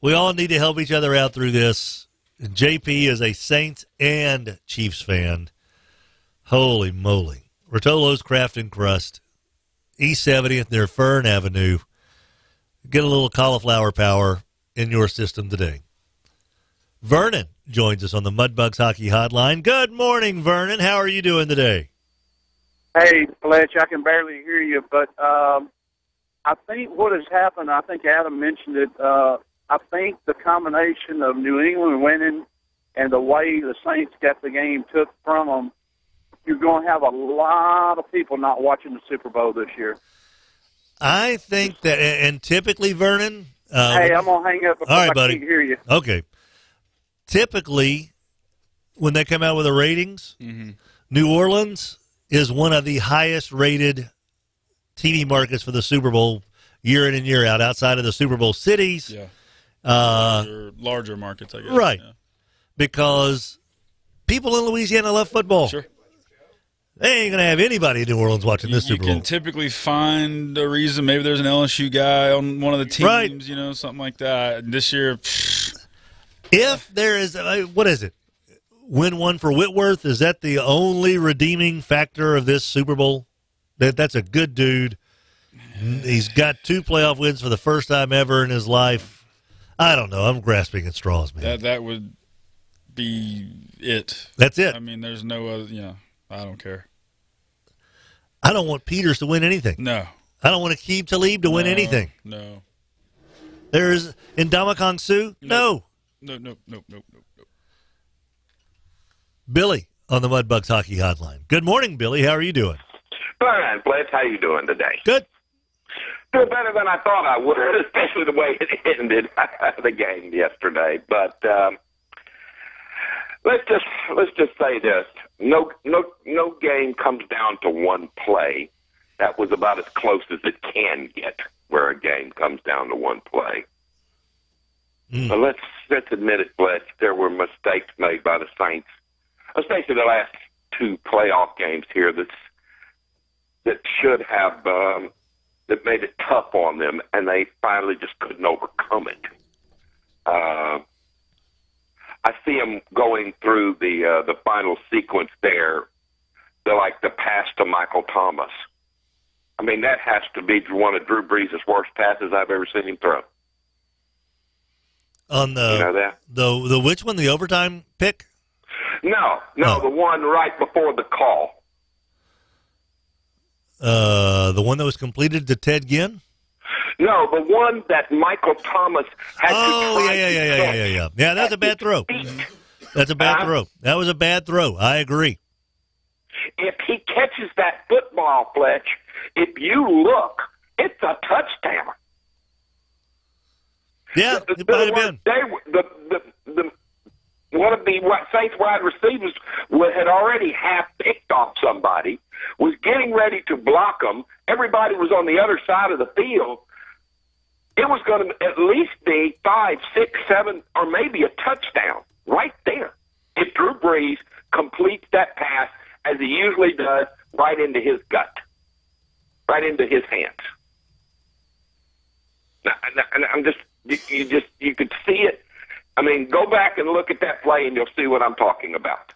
We all need to help each other out through this. And JP is a Saints and Chiefs fan. Holy moly. Rotolo's Craft and Crust. East 70th near Fern Avenue. Get a little cauliflower power in your system today. Vernon joins us on the Mudbugs Hockey Hotline. Good morning, Vernon. How are you doing today? Hey, Fletch, I can barely hear you, but I think what has happened, I think Adam mentioned it, I think the combination of New England winning and the way the Saints got the game took from them, you're going to have a lot of people not watching the Super Bowl this year. I think that, and typically, Vernon... hey, I'm going to hang up because all right, I buddy. can't hear you. Okay. Typically, when they come out with the ratings, New Orleans is one of the highest-rated TV markets for the Super Bowl year in and year out, outside of the Super Bowl cities. Yeah. Larger markets, I guess. Right. Yeah. Because people in Louisiana love football. Sure. They ain't going to have anybody in New Orleans watching this Super Bowl. You can typically find a reason. Maybe there's an LSU guy on one of the teams, right. Something like that. This year, if there is, what is it? Win one for Whitworth? Is that the only redeeming factor of this Super Bowl? That's a good dude. He's got 2 playoff wins for the first time ever in his life. I don't know. I'm grasping at straws, man. That would be it. That's it. I mean, there's no other, I don't care. I don't want Peters to win anything. No. I don't want Aqib Talib to win anything. No. There's Ndamukong Suh? No. No. Billy on the Mudbugs Hockey Hotline. Good morning, Billy. How are you doing? Fine, Fletch. How you doing today? Good. Doing better than I thought I would, especially the way it ended the game yesterday. But let's just say this: no game comes down to one play. That was about as close as it can get, where a game comes down to one play. But let's admit it, Fletch. There were mistakes made by the Saints, especially the last 2 playoff games here. That should have that made it tough on them, and they finally just couldn't overcome it. I see them going through the final sequence there. They're like the pass to Michael Thomas. I mean, that has to be one of Drew Brees' worst passes I've ever seen him throw. On the, you know that? The which one? The overtime pick? No, the one right before the call. The one that was completed to Ted Ginn? No, the one that Michael Thomas had to try yeah. Yeah, that's a bad throw. That's a bad throw. That was a bad throw. I agree. If he catches that football, Fletch, if you look, it's a touchdown. Yeah, it might have been. One of the Saints wide receivers had already half picked off somebody, was getting ready to block them. Everybody was on the other side of the field. It was going to at least be 5, 6, 7, or maybe a touchdown right there if Drew Brees completes that pass, as he usually does, right into his gut, right into his hands. Now, and I'm you could see it. I mean, go back and look at that play, and you'll see what I'm talking about.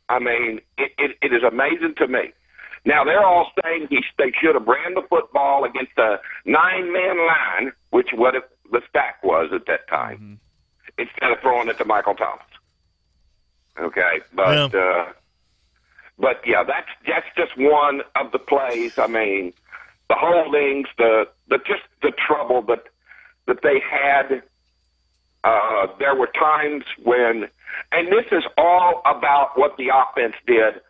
I mean, it is amazing to me. Now, they're all saying they should have ran the football against a 9-man line, which what the stack was at that time, instead of throwing it to Michael Thomas. Okay, but yeah, that's just one of the plays. I mean, the holdings, the trouble that they had There were times when, and this is all about what the offense did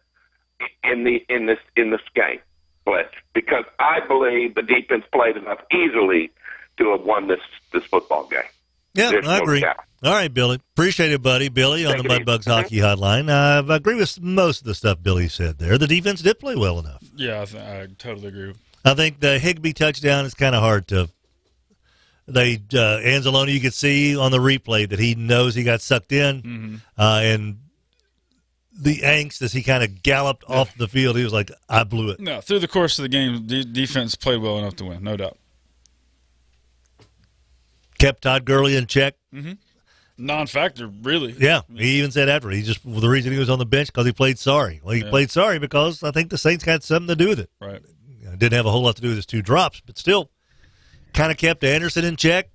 in this game, Blitz, because I believe the defense played enough easily to have won this football game. Yeah, There's I no agree. doubt. All right, Billy. Appreciate it, buddy. Billy on the Mudbugs Hockey Hotline. I agree with most of the stuff Billy said there. The defense did play well enough. Yeah, I totally agree. I think the Higbee touchdown is kind of hard to. Anzalone, you could see on the replay that he knows he got sucked in, and the angst as he kind of galloped off the field, he was like, I blew it. No, through the course of the game, defense played well enough to win, no doubt. Kept Todd Gurley in check. Non-factor, really. Yeah, he even said after the reason he was on the bench because he played sorry. Well, he played sorry because I think the Saints had something to do with it. Right. Didn't have a whole lot to do with his 2 drops, but still kind of kept Anderson in check.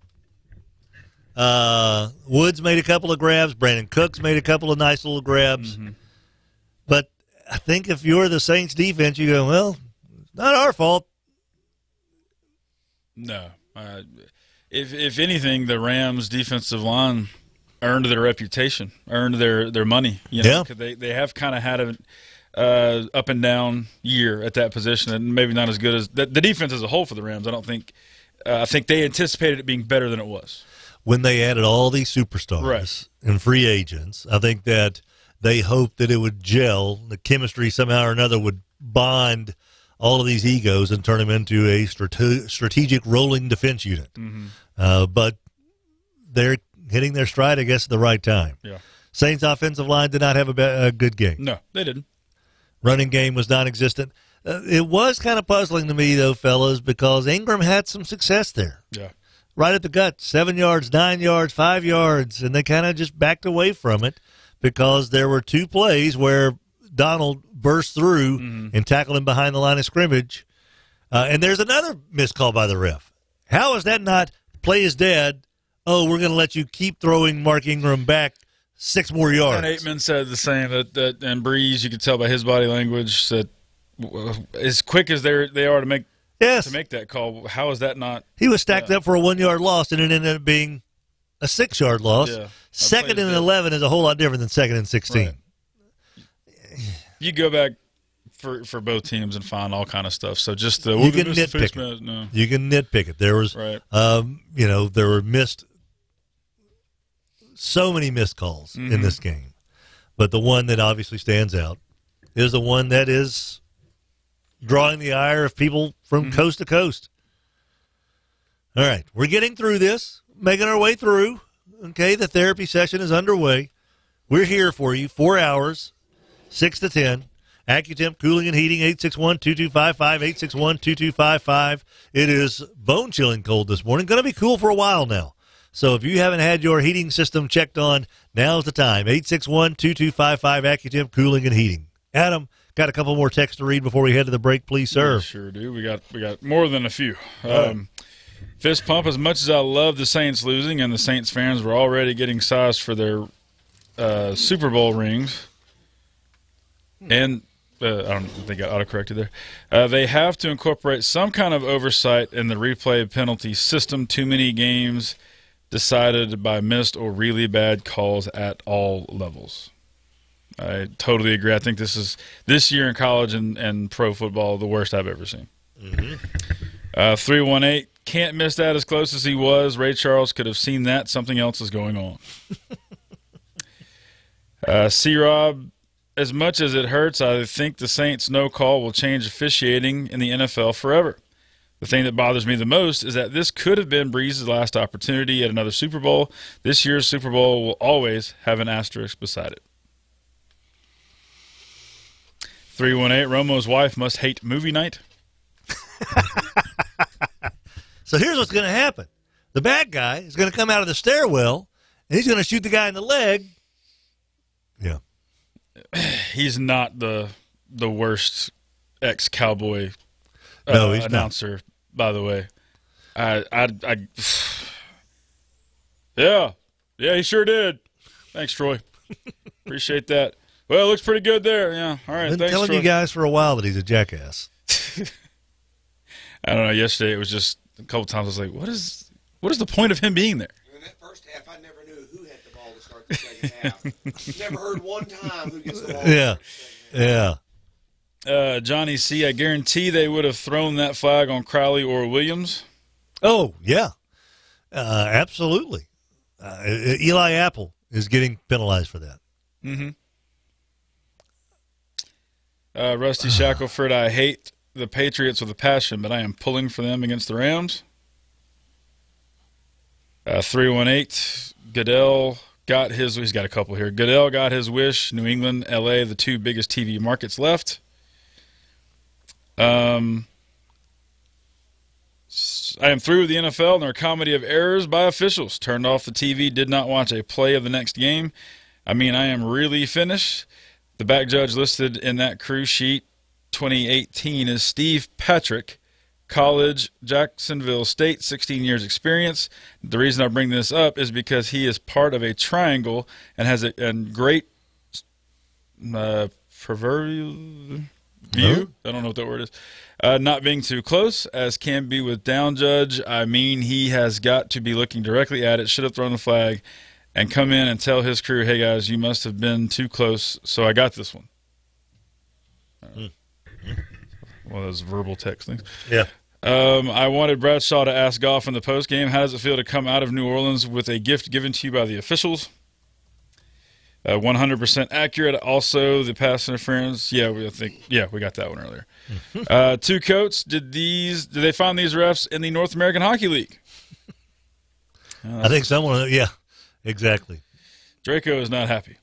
Woods made a couple of grabs. Brandon Cooks made a couple of nice little grabs. But I think if you're the Saints defense, you go, well, it's not our fault. No. If anything, the Rams' defensive line earned their reputation, earned their money. You know, 'cause they have kind of had an up and down year at that position, and maybe not as good as the defense as a whole for the Rams. I don't think. I think they anticipated it being better than it was when they added all these superstars and free agents. I think that they hoped that it would gel, the chemistry somehow or another would bond all of these egos and turn them into a strategic rolling defense unit. But they're hitting their stride, I guess, at the right time. Yeah. Saints' offensive line did not have a good game. No, they didn't. Running game was non-existent. It was kind of puzzling to me, though, fellas, because Ingram had some success there. Yeah. Right at the gut, 7 yards, 9 yards, 5 yards, and they kind of just backed away from it because there were 2 plays where Donald burst through and tackled him behind the line of scrimmage. And there's another missed call by the ref. How is that not play is dead? Oh, we're going to let you keep throwing Mark Ingram back 6 more yards. And Aitman said the same, that and Breeze, you could tell by his body language that as quick as they are to make that call, how is that not? He was stacked up for a 1 yard loss, and it ended up being a 6 yard loss. Yeah. Second and 11 is a whole lot different than second and 16. Right. You go back for both teams and find all kind of stuff. So just the you can nitpick it. No. You can nitpick it. There was, there were so many missed calls in this game, but the one that obviously stands out is the one that is drawing the ire of people from coast to coast. All right, we're getting through this, making our way through. Okay, the therapy session is underway. We're here for you, 4 hours, 6 to 10. AccuTemp Cooling and Heating, 861-2255, 861-2255. It is bone-chilling cold this morning. Going to be cool for a while now. So if you haven't had your heating system checked on, now's the time. 861-2255, AccuTemp Cooling and Heating. Adam, got a couple more texts to read before we head to the break, please, sir. Yeah, sure do. We got more than a few. Fist pump, as much as I love the Saints losing, and the Saints fans were already getting sized for their Super Bowl rings, and I don't think I autocorrected there. They have to incorporate some kind of oversight in the replay penalty system. Too many games decided by missed or really bad calls at all levels. I totally agree. I think this year in college and pro football, the worst I've ever seen. 318, can't miss that as close as he was. Ray Charles could have seen that. Something else is going on. C-Rob, as much as it hurts, I think the Saints' no call will change officiating in the NFL forever. The thing that bothers me the most is that this could have been Breeze's last opportunity at another Super Bowl. This year's Super Bowl will always have an asterisk beside it. 318, Romo's wife must hate movie night. So here's what's going to happen. The bad guy is going to come out of the stairwell, and he's going to shoot the guy in the leg. Yeah. He's not the worst ex-Cowboy no, he's announcer, not. By the way. Yeah, he sure did. Thanks, Troy. Appreciate that. Well, it looks pretty good there. Yeah, all right. I've been thanks, telling Troy. you guys for a while that he's a jackass. I don't know. Yesterday it was just a couple times I was like, what is the point of him being there? In that first half, I never knew start the second half. Never heard one time who gets the ball. Yeah. Johnny C., I guarantee they would have thrown that flag on Crowley or Williams. Oh, yeah. Absolutely. Eli Apple is getting penalized for that. Mm-hmm. Rusty Shackelford, I hate the Patriots with a passion, but I am pulling for them against the Rams. 318, Goodell got his, he's got a couple here. Goodell got his wish. New England, L.A., the two biggest TV markets left. I am through with the NFL and their comedy of errors by officials. Turned off the TV, did not watch a play of the next game. I mean, I am really finished. The back judge listed in that crew sheet 2018 is Steve Patrick, college, Jacksonville State, 16 years experience. The reason I bring this up is because he is part of a triangle and has a great proverbial view. I don't know what that word is. Not being too close, as can be with down judge. I mean, he has got to be looking directly at it, should have thrown the flag, and come in and tell his crew, hey, guys, you must have been too close, so I got this one. One of those verbal text things. Yeah. I wanted Bradshaw to ask Goff in the postgame, how does it feel to come out of New Orleans with a gift given to you by the officials? 100% accurate. Also, the pass interference. Yeah, we got that one earlier. Two Coats. Did they find these refs in the North American Hockey League? I think someone. Yeah, exactly. Draco is not happy.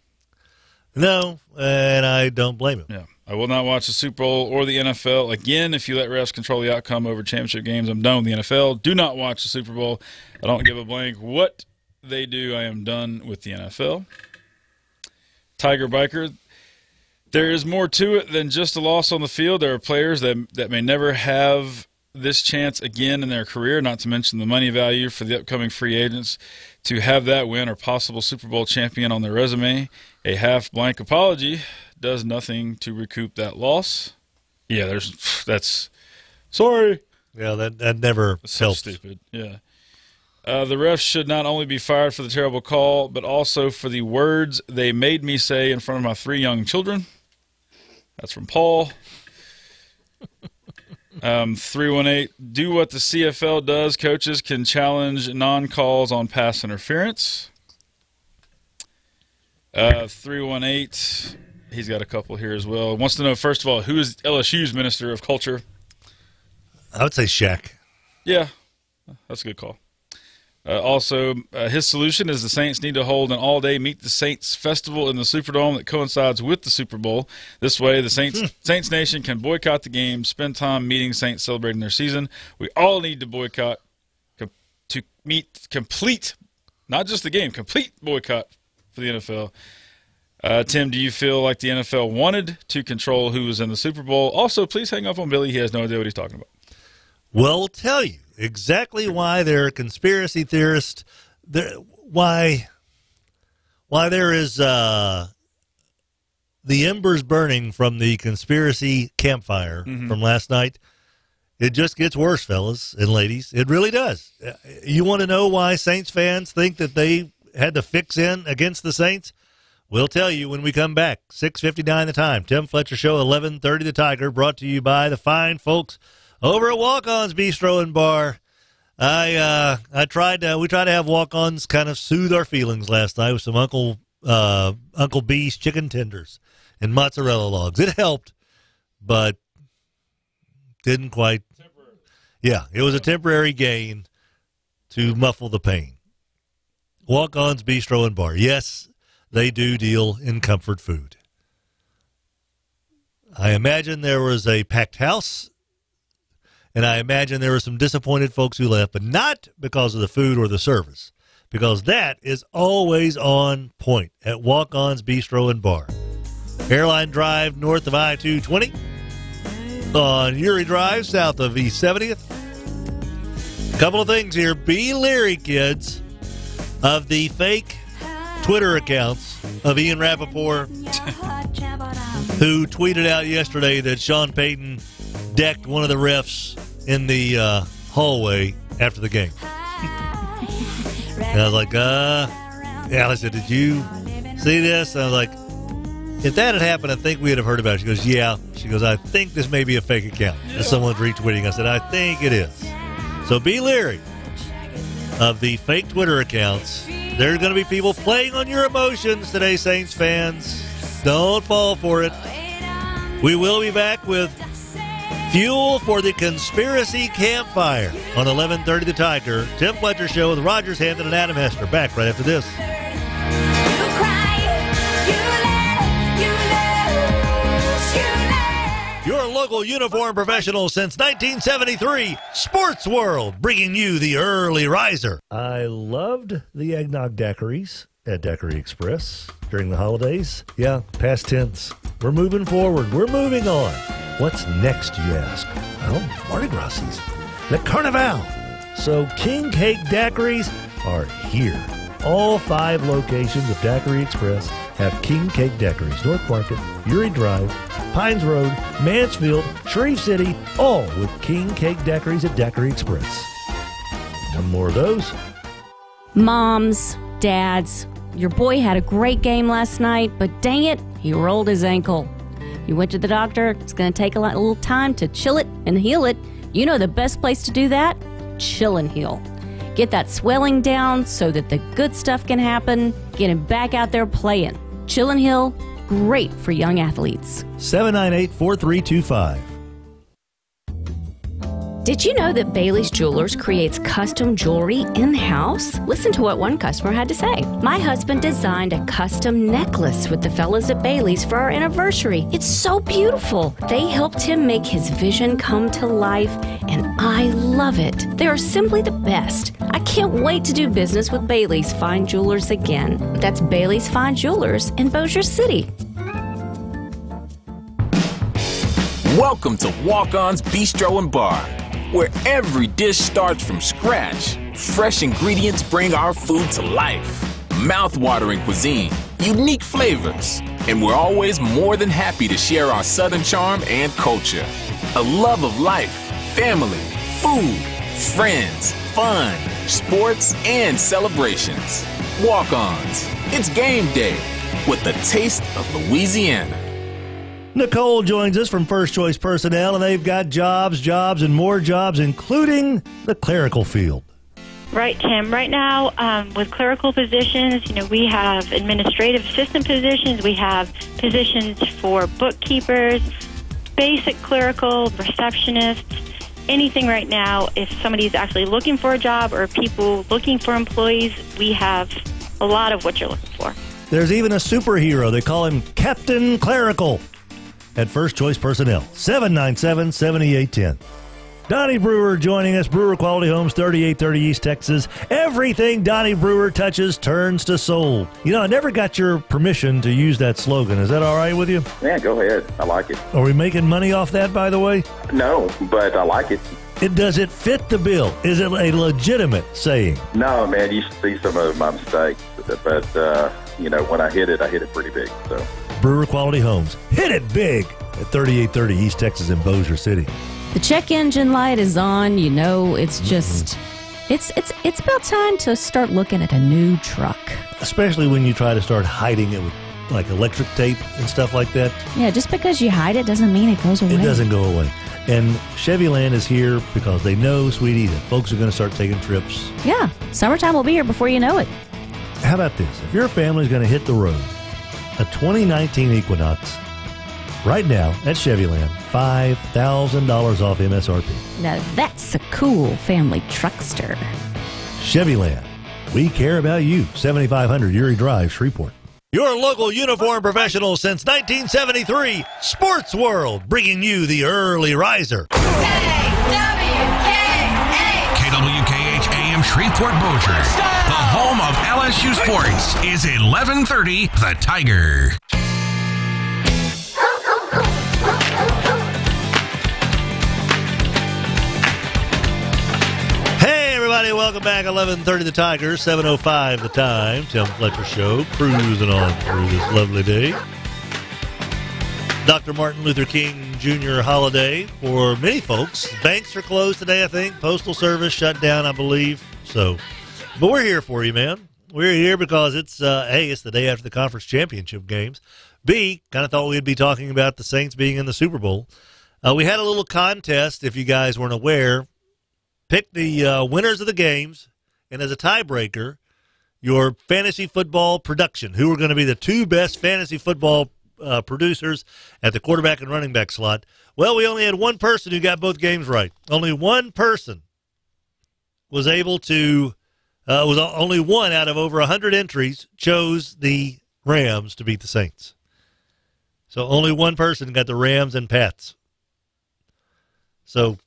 No, and I don't blame him. Yeah, I will not watch the Super Bowl or the NFL again. If you let refs control the outcome over championship games, I'm done with the NFL. Do not watch the Super Bowl. I don't give a blank what they do. I am done with the NFL. Tiger Biker, there is more to it than just a loss on the field. There are players that may never have this chance again in their career, not to mention the money value for the upcoming free agents to have that win or possible Super Bowl champion on their resume. A half-blank apology does nothing to recoup that loss. Yeah, that's sorry. Yeah, that never that's so helps. Stupid. Yeah. The refs should not only be fired for the terrible call, but also for the words they made me say in front of my 3 young children. That's from Paul. 318, do what the CFL does. Coaches can challenge non-calls on pass interference. 318, he's got a couple here as well. Wants to know, first of all, who is LSU's Minister of Culture? I would say Shaq. Yeah, that's a good call. Also, his solution is the Saints need to hold an all-day Meet the Saints festival in the Superdome that coincides with the Super Bowl. This way, the Saints Nation can boycott the game, spend time meeting Saints celebrating their season. We all need to boycott to complete, not just the game, complete boycott for the NFL. Tim, do you feel like the NFL wanted to control who was in the Super Bowl? Also, please hang up on Billy. He has no idea what he's talking about. Well, we'll tell you exactly why they're conspiracy theorists. Why there is the embers burning from the conspiracy campfire from last night. It just gets worse, fellas and ladies. It really does. You want to know why Saints fans think that they had to fix in against the Saints? We'll tell you when we come back. 6:59 the time. Tim Fletcher Show, 11:30 the Tiger, brought to you by the fine folks over at Walk-On's Bistro and Bar. We tried to have Walk-Ons kind of soothe our feelings last night with some Uncle B's chicken tenders and mozzarella logs. It helped, but didn't quite. Yeah, it was a temporary gain to muffle the pain. Walk-On's Bistro and Bar. Yes, they do deal in comfort food. I imagine there was a packed house. And I imagine there were some disappointed folks who left, but not because of the food or the service, because that is always on point at Walk-On's Bistro and Bar. Airline Drive north of I-220, on Uri Drive south of East 70th. A couple of things here. Be leery, kids, of the fake Twitter accounts of Ian Rappaport, who tweeted out yesterday that Sean Payton decked one of the refs in the hallway after the game. And I was like, Allie said, did you see this? And I was like, if that had happened, I think we would have heard about it. She goes, yeah. She goes, I think this may be a fake account. And someone's retweeting. I said, I think it is. So be leery of the fake Twitter accounts. There's going to be people playing on your emotions today, Saints fans. Don't fall for it. We will be back with fuel for the conspiracy campfire on 11:30 The Tiger. Tim Fletcher Show with Rogers Hampton and Adam Hester. Back right after this. Your local uniform professional since 1973, Sports World, bringing you the early riser. I loved the eggnog daiquiris at Daiquiri Express during the holidays. Yeah, past tense. We're moving forward. We're moving on. What's next, you ask? Well, Mardi Gras season. Le Carnival. So King Cake Daiquiris are here. All 5 locations of Daiquiri Express have King Cake Daiquiris. North Market, Erie Drive, Pines Road, Mansfield, Shreve City, all with King Cake Daiquiris at Daiquiri Express. One more of those. Moms, dads, your boy had a great game last night, but dang it, he rolled his ankle. You went to the doctor. It's going to take a little time to chill it and heal it. You know the best place to do that? Chill and heal. Get that swelling down so that the good stuff can happen. Get him back out there playing. Chill and heal, great for young athletes. 798-4325. Did you know that Bailey's Jewelers creates custom jewelry in-house? Listen to what one customer had to say. My husband designed a custom necklace with the fellas at Bailey's for our anniversary. It's so beautiful. They helped him make his vision come to life, and I love it. They are simply the best. I can't wait to do business with Bailey's Fine Jewelers again. That's Bailey's Fine Jewelers in Bossier City. Welcome to Walk-On's Bistro and Bar, where every dish starts from scratch. Fresh ingredients bring our food to life. Mouth-watering cuisine, unique flavors, and we're always more than happy to share our Southern charm and culture. A love of life, family, food, friends, fun, sports, and celebrations. Walk-Ons. It's game day with the taste of Louisiana. Nicole joins us from First Choice Personnel, and they've got jobs, and more jobs, including the clerical field. Right, Tim. Right now, with clerical positions, we have administrative assistant positions. We have positions for bookkeepers, basic clerical, receptionists, anything right now. If somebody's actually looking for a job or people looking for employees, we have a lot of what you're looking for. There's even a superhero. They call him Captain Clerical at First Choice Personnel, 797-7810. Donnie Brewer joining us, Brewer Quality Homes, 3830 East Texas. Everything Donnie Brewer touches turns to sold. I never got your permission to use that slogan. Is that all right with you? Yeah, go ahead. I like it. Are we making money off that, by the way? No, but I like it. Does it fit the bill? Is it a legitimate saying? No, man, you should see some of my mistakes. But, when I hit it pretty big. So Brewer Quality Homes. Hit it big at 3830 East Texas in Bossier City. The check engine light is on. It's just, it's about time to start looking at a new truck. Especially when you try to start hiding it with like electric tape and stuff like that. Yeah, just because you hide it doesn't mean it goes away. It doesn't go away. And Chevyland is here because they know, sweetie, that folks are going to start taking trips. Yeah, summertime will be here before you know it. How about this? If your family's going to hit the road, a 2019 Equinox, right now at Chevyland, $5,000 off MSRP. Now that's a cool family truckster. Chevyland, we care about you. 7500 Erie Drive, Shreveport. Your local uniform professional since 1973, Sports World, bringing you the early riser. KWKH AM Shreveport Bossier, the home of LSU sports, is 1130 The Tiger. Hey, everybody, welcome back. 11:30 The Tiger, 7:05 the time. Tim Fletcher Show, cruising on through this lovely day. Dr. Martin Luther King Jr. holiday for many folks. Banks are closed today, I think. Postal service shut down, I believe. But we're here for you, man. we're here because it's A, it's the day after the conference championship games. B, kind of thought we'd be talking about the Saints being in the Super Bowl. We had a little contest, if you guys weren't aware. Pick the winners of the games, and as a tiebreaker, your fantasy football production. Who are going to be the two best fantasy football producers at the quarterback and running back slot? Well, we only had one person who got both games right. Only one person was able to, only one out of over 100 entries chose the Rams to beat the Saints. So only one person got the Rams and Pats. So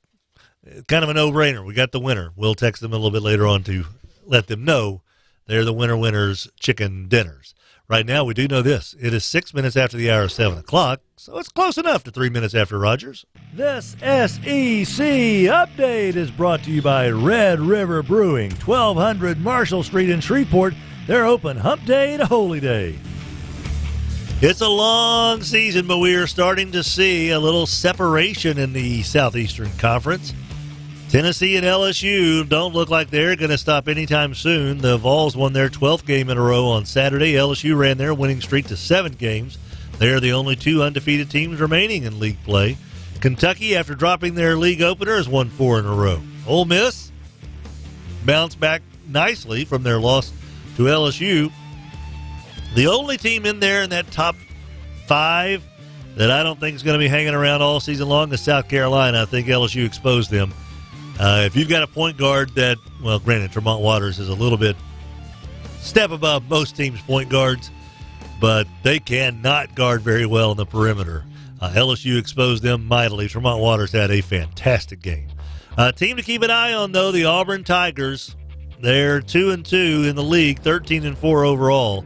kind of a no-brainer. We got the winner. We'll text them a little bit later on to let them know they're the winners chicken dinners. Right now, we do know this. It is 6 minutes after the hour of 7 o'clock, so it's close enough to 3 minutes after Rogers. This SEC update is brought to you by Red River Brewing, 1200 Marshall Street in Shreveport. They're open hump day to holy day. It's a long season, but we are starting to see a little separation in the Southeastern Conference. Tennessee and LSU don't look like they're going to stop anytime soon. The Vols won their 12th game in a row on Saturday. LSU ran their winning streak to 7 games. They are the only 2 undefeated teams remaining in league play. Kentucky, after dropping their league opener, has won 4 in a row. Ole Miss bounced back nicely from their loss to LSU. The only team in there in that top 5 that I don't think is going to be hanging around all season long is South Carolina. I think LSU exposed them. If you've got a point guard that, well, granted, Tremont Waters is a little bit step above most teams' point guards, but they cannot guard very well in the perimeter. LSU exposed them mightily. Tremont Waters had a fantastic game. Team to keep an eye on, though, the Auburn Tigers. They're 2-2 in the league, 13-4 overall.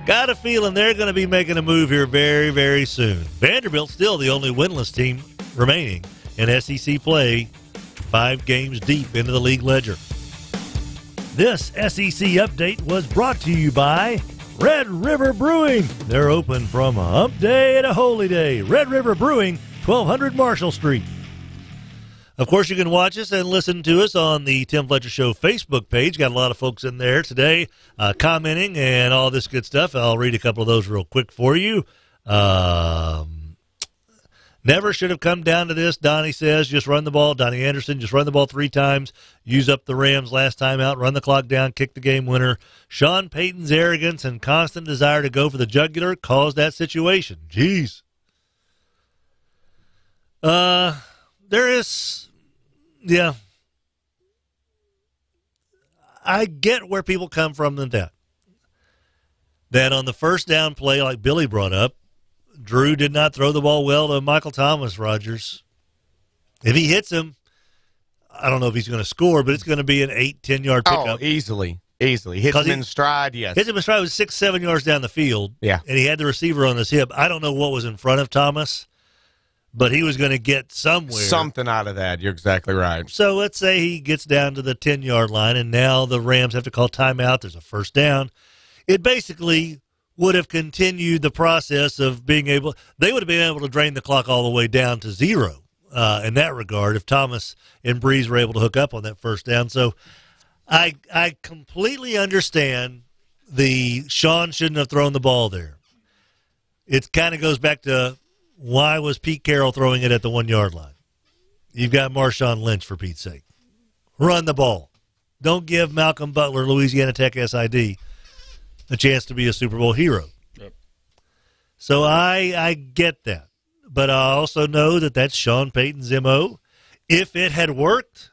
Got a feeling they're going to be making a move here very, very soon. Vanderbilt's still the only winless team remaining in SEC play, 5 games deep into the league ledger. This SEC update was brought to you by Red River Brewing. They're open from hump day to holy day. Red River Brewing, 1200 Marshall Street. Of course, you can watch us and listen to us on the Tim Fletcher Show Facebook page. Got a lot of folks in there today commenting and all this good stuff. I'll read a couple of those real quick for you. Never should have come down to this. Donnie says, just run the ball. Donnie Anderson, just run the ball 3 times. Use up the Rams last time out. Run the clock down. Kick the game winner. Sean Payton's arrogance and constant desire to go for the jugular caused that situation. Jeez. There is, yeah. I get where people come from in that. That on the first down play, like Billy brought up, Drew did not throw the ball well to Michael Thomas, Rogers. If he hits him, I don't know if he's going to score, but it's going to be an 8-10 yard pickup. Oh, easily. Hits him in stride, yes. Hits him in stride. It was 6-7 yards down the field. Yeah. And he had the receiver on his hip. I don't know what was in front of Thomas, but he was going to get something out of that. You're exactly right. So let's say he gets down to the 10-yard line, and now the Rams have to call timeout. There's a first down. It basically would have continued the process of being able – they would have been able to drain the clock all the way down to 0 in that regard if Thomas and Breeze were able to hook up on that first down. So I completely understand the Sean shouldn't have thrown the ball there. It kind of goes back to why was Pete Carroll throwing it at the 1-yard line? You've got Marshawn Lynch, for Pete's sake. Run the ball. Don't give Malcolm Butler, Louisiana Tech SID, a chance to be a Super Bowl hero. Yep. So I get that. But I also know that that's Sean Payton's MO. If it had worked,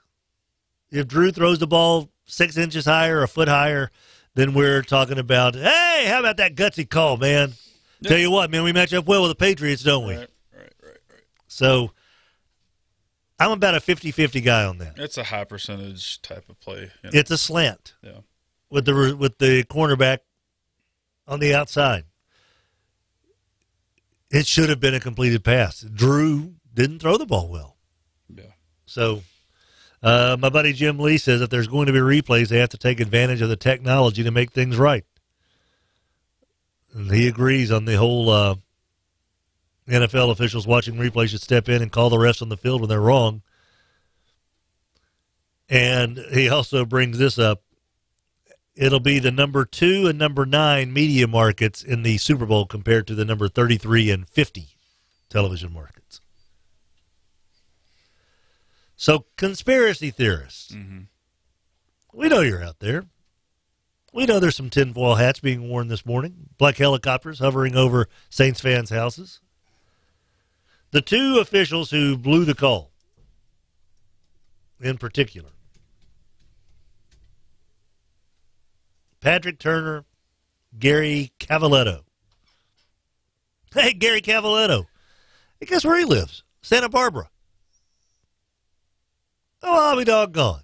if Drew throws the ball 6 inches higher, a foot higher, then we're talking about, hey, how about that gutsy call, man? Yep. Tell you what, man, we match up well with the Patriots, don't we? Right. So I'm about a 50-50 guy on that. It's a high percentage type of play. You know? It's a slant. Yeah. With the cornerback on the outside. It should have been a completed pass. Drew didn't throw the ball well. Yeah. So my buddy Jim Lee says if there's going to be replays, they have to take advantage of the technology to make things right. And he agrees on the whole NFL officials watching replays should step in and call the refs on the field when they're wrong. And he also brings this up. it'll be the number 2 and number 9 media markets in the Super Bowl compared to the number 33 and 50 television markets. So, conspiracy theorists, we know you're out there. We know there's some tinfoil hats being worn this morning, black helicopters hovering over Saints fans' houses. The 2 officials who blew the call, in particular, Patrick Turner, Gary Cavaletto. Hey, Gary Cavaletto. Hey, guess where he lives? Santa Barbara. Oh, I'll be doggone.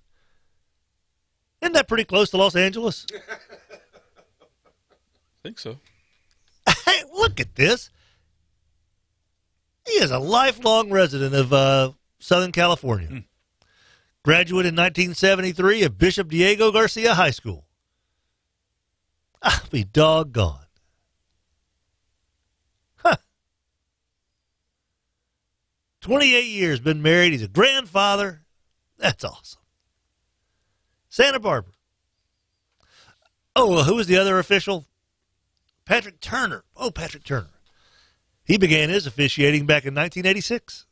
Isn't that pretty close to Los Angeles? I think so. Hey, look at this. He is a lifelong resident of Southern California. Graduate in 1973 of Bishop Diego Garcia High School. I'll be doggone. 28 years, been married. He's a grandfather. That's awesome. Santa Barbara. Oh, who was the other official? Patrick Turner. Oh, Patrick Turner. He began his officiating back in 1986.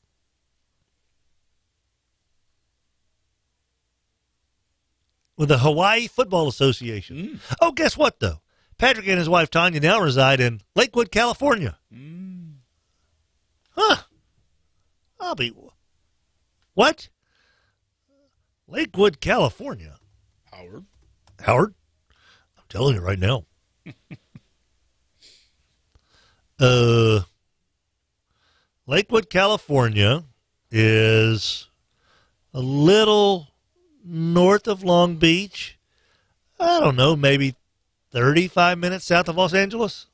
With the Hawaii Football Association. Oh, guess what, though? Patrick and his wife, Tanya, now reside in Lakewood, California. Huh. I'll be... What? Lakewood, California. Howard? I'm telling you right now. Lakewood, California is a little north of Long Beach. I don't know, maybe 35 minutes south of Los Angeles.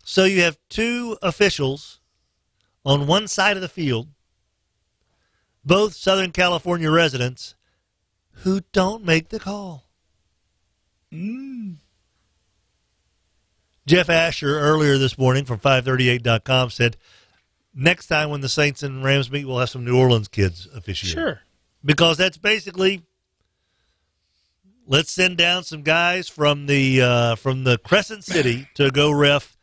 So you have 2 officials on one side of the field, both Southern California residents, who don't make the call. Jeff Asher earlier this morning from 538.com said, next time when the Saints and Rams meet, we'll have some New Orleans kids officiate. Sure. Because that's basically, let's send down some guys from the Crescent City to go ref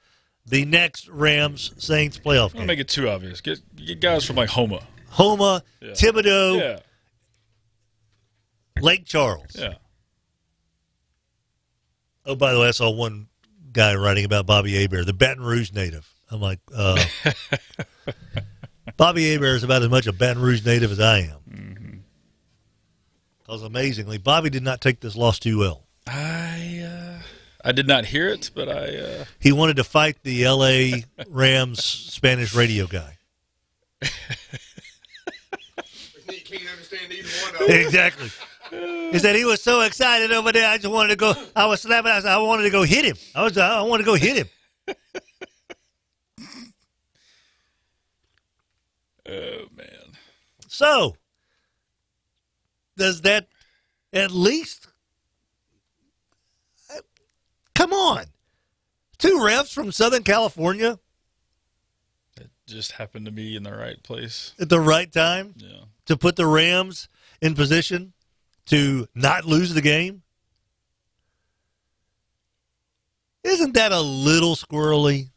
the next Rams-Saints playoff game. Don't make it too obvious. Get guys from like Homa, Thibodeau, Lake Charles. Yeah. Oh, by the way, I saw one guy writing about Bobby Hebert, the Baton Rouge native. I'm like, Bobby Hebert is about as much a Baton Rouge native as I am. Because amazingly, Bobby did not take this loss too well. I did not hear it, but He wanted to fight the L.A. Rams Spanish radio guy. You can't understand either one of them. Exactly. He said he was so excited over there. I just wanted to go. I was slapping. I wanted to go hit him. I wanted to go hit him. Oh man. So, does that at least? Come on, 2 refs from Southern California. It just happened to be in the right place at the right time. Yeah. To put the Rams in position to not lose the game. Isn't that a little squirrely?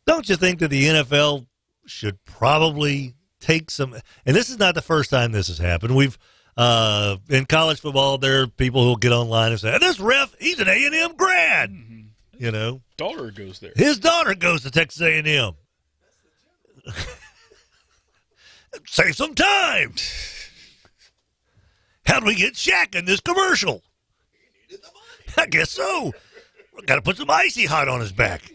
Don't you think that the NFL should probably take some, and this is not the first time this has happened. We've, in college football, there are people who will get online and say, this ref, he's an A&M grad. You know. Daughter goes there. His daughter goes to Texas A&M. Save some time. How do we get Shaq in this commercial? I guess so. We've got to put some icy hot on his back.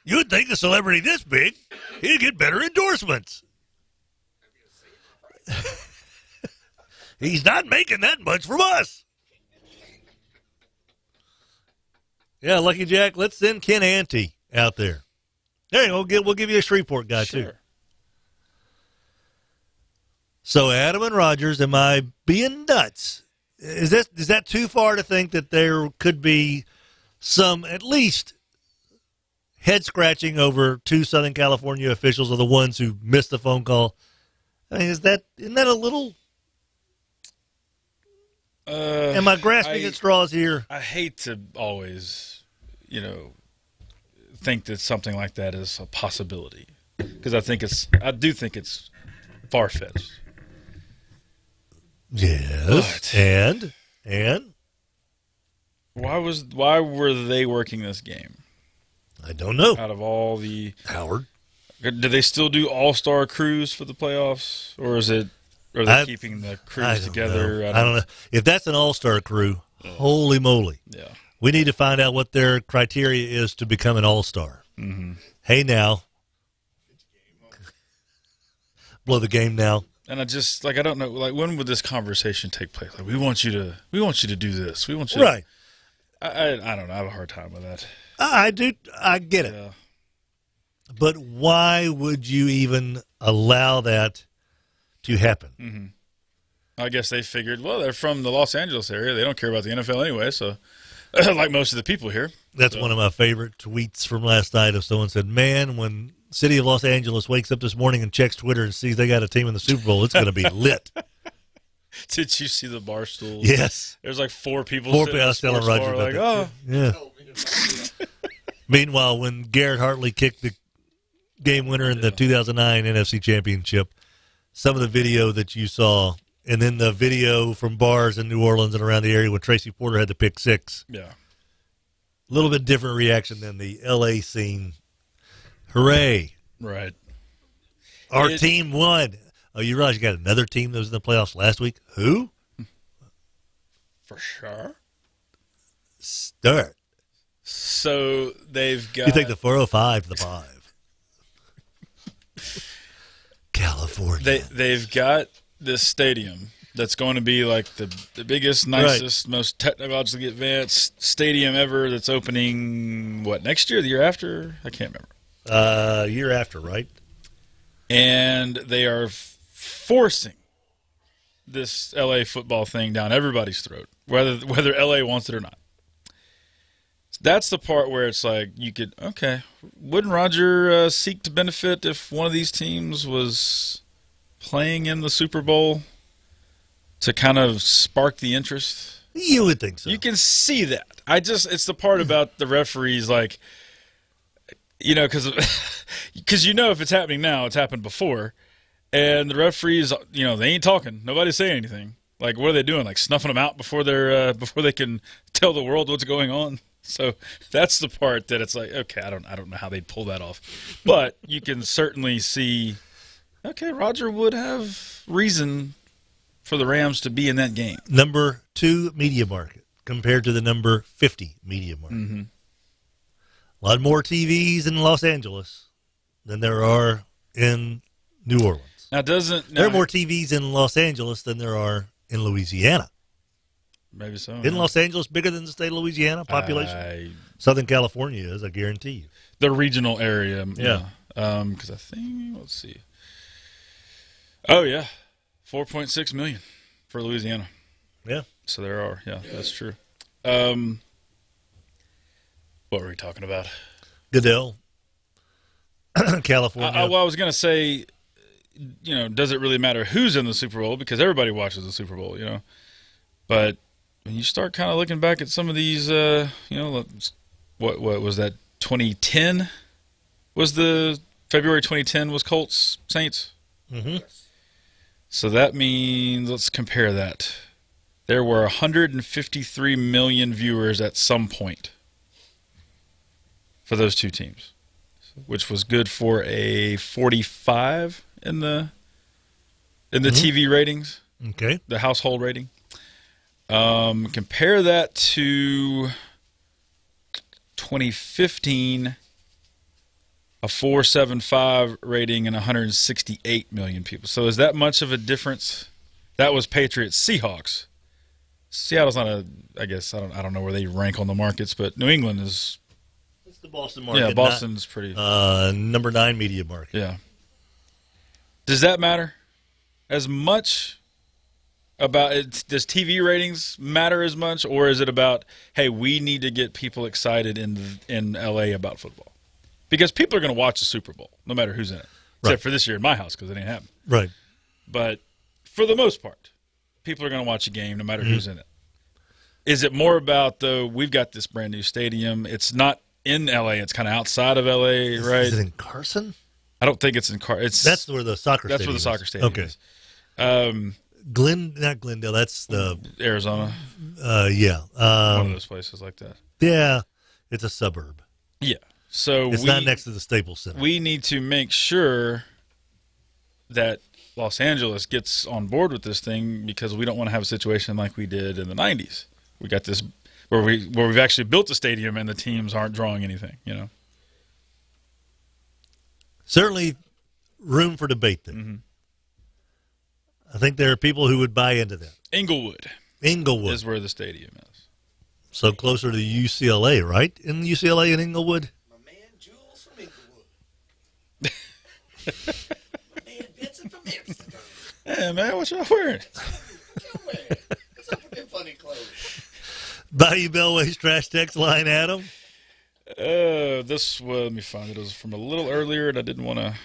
You'd think a celebrity this big, he'd get better endorsements. He's not making that much from us. Yeah, Lucky Jack, let's send Ken Ante out there. There you go. We'll give you a Shreveport guy, too. So, Adam and Rogers, am I being nuts? Is that too far to think that there could be some, at least, head-scratching over 2 Southern California officials are the ones who missed the phone call? I mean, isn't that a little Am I grasping at straws here? I hate to always, think that something like that is a possibility because I do think it's far-fetched. Yes. But and why were they working this game? I don't know. Out of all the Howard, do they still do all-star crews for the playoffs, or are they keeping the crews together? I don't know. If that's an all-star crew, holy moly! Yeah, we need to find out what their criteria is to become an all-star. Mm-hmm. Hey, now, blow the game now. And I just I don't know. When would this conversation take place? We want you to do this. We want you right. I don't know. I have a hard time with that. I do. I get it. Yeah. But why would you even allow that to happen? Mm-hmm. I guess they figured, well, they're from the Los Angeles area. They don't care about the NFL anyway, so like most of the people here. That's one of my favorite tweets from last night of someone said, man, when city of Los Angeles wakes up this morning and checks Twitter and sees they got a team in the Super Bowl, it's going to be lit. Did you see the bar stools? Yes. There's like four people I was telling Roger about that. Yeah. Meanwhile, when Garrett Hartley kicked the game winner in the 2009 NFC Championship, some of the video that you saw, and then the video from bars in New Orleans and around the area when Tracy Porter had the pick six. Yeah. A little bit different reaction than the L.A. scene. Hooray. Right. Our team won. Oh, you realize you got another team that was in the playoffs last week? Who? For sure. Start. So they've got. You think the 405 to the 5. California. They've got this stadium that's going to be like the biggest, nicest, most technologically advanced stadium ever that's opening, next year, the year after? I can't remember. Year after, right? And they are forcing this L.A. football thing down everybody's throat, whether L.A. wants it or not. That's the part where it's like wouldn't Roger seek to benefit if one of these teams was playing in the Super Bowl to kind of spark the interest? You would think so. You can see that. It's the part about the referees, because if it's happening now, it's happened before, and the referees, they ain't talking. Nobody's saying anything. What are they doing? Snuffing them out before they can tell the world what's going on. So that's the part that it's okay, I don't know how they'd pull that off. But you can certainly see, Roger would have reason for the Rams to be in that game. Number 2 media market compared to the number 50 media market. Mm-hmm. A lot more TVs in Los Angeles than there are in New Orleans. There are more TVs in Los Angeles than there are in Louisiana. Maybe so. Isn't Los Angeles bigger than the state of Louisiana population? Southern California is, I guarantee you. The regional area. Yeah. Because I think, let's see. Oh, yeah. 4.6 million for Louisiana. Yeah. So there are. Yeah, that's true. What were we talking about? Goodell. California. I was going to say, does it really matter who's in the Super Bowl? Because everybody watches the Super Bowl, But when you start kind of looking back at some of these, what was that? 2010 was the February 2010 was Colts Saints. Mm-hmm. So that means let's compare that. There were 153 million viewers at some point for those two teams, which was good for a 45 in the TV ratings. Okay, the household rating. Compare that to 2015, a 475 rating and 168 million people. So is that much of a difference? That was Patriots Seahawks. Seattle's not I don't know where they rank on the markets, but New England is. It's the Boston market. Yeah, Boston's pretty. Number 9 media market. Yeah. Does that matter as much? About it, does TV ratings matter as much, or is it about, hey, we need to get people excited in LA about football? Because people are going to watch the Super Bowl, no matter who's in it. Right. Except for this year in my house, because it ain't happening. Right. But for the most part, people are going to watch a game no matter who's in it. Is it more about, though, we've got this brand new stadium. It's not in L.A. It's kind of outside of L.A., right? Is it in Carson? I don't think it's in Carson. That's where the soccer stadium is. That's where the soccer stadium is. Not Glendale. That's the Arizona. Yeah. One of those places like that. Yeah. It's a suburb. Yeah. So it's not next to the Staples Center. We need to make sure that Los Angeles gets on board with this thing, because we don't want to have a situation like we did in the 90s. We got this where we've actually built a stadium and the teams aren't drawing anything, Certainly room for debate there. Mm-hmm. I think there are people who would buy into that. Inglewood is where the stadium is. So closer to UCLA, right? In UCLA and Inglewood? My man Jules from Inglewood. My man Vincent from Amsterdam. Hey, man, what y'all wearing? What's up with them funny clothes? Bayou Bellway's trash text line, Adam? This was, let me find it. It was from a little earlier, and I didn't want to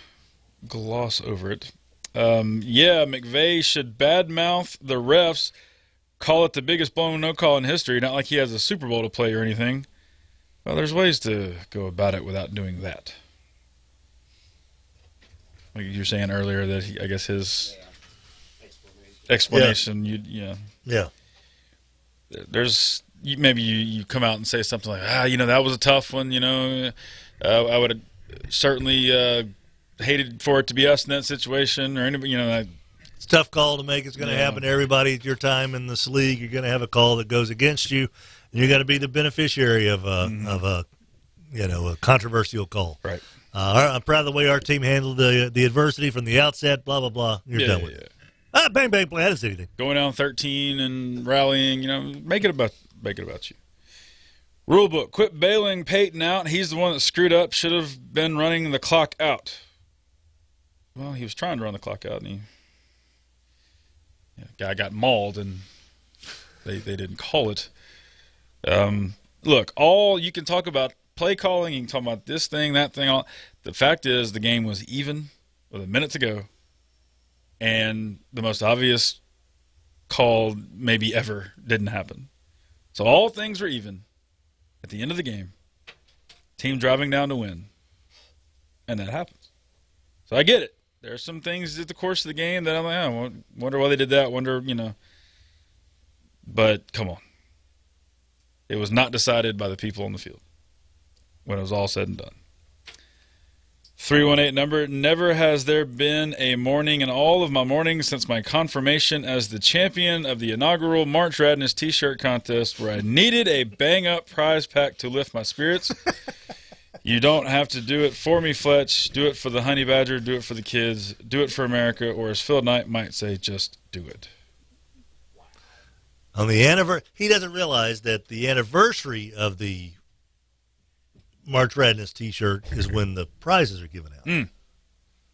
gloss over it. McVay should badmouth the refs, call it the biggest blown no call in history, not like he has a Super Bowl to play or anything. Well, there's ways to go about it without doing that. Like you were saying earlier that I guess his explanation, Yeah. There's maybe you come out and say something like, that was a tough one, I would have certainly hated for it to be us in that situation, or anybody, It's a tough call to make. It's going to happen to everybody at your time in this league. You're going to have a call that goes against you, and you're going to be the beneficiary of a controversial call. Right. I'm proud of the way our team handled the adversity from the outset. Blah blah blah. You're done with it. Bang bang play. I didn't say anything. Going down 13 and rallying, make it about you. Rule book: quit bailing Peyton out. He's the one that screwed up. Should have been running the clock out. Well, he was trying to run the clock out, and guy got mauled, and they didn't call it. Look, all you can talk about play calling, you can talk about this thing, that thing. All. The fact is, the game was even with a minute to go, and the most obvious call maybe ever didn't happen. So all things were even at the end of the game. Team driving down to win, and that happens. So I get it. There are some things at the course of the game that I'm like, I wonder why they did that. But come on. It was not decided by the people on the field when it was all said and done. 318 number. Never has there been a morning in all of my mornings since my confirmation as the champion of the inaugural March Radness T-shirt contest where I needed a bang-up prize pack to lift my spirits. You don't have to do it for me, Fletch. Do it for the Honey Badger. Do it for the kids. Do it for America. Or as Phil Knight might say, just do it. On the anniversary, he doesn't realize that the anniversary of the March Radness T-shirt is when the prizes are given out.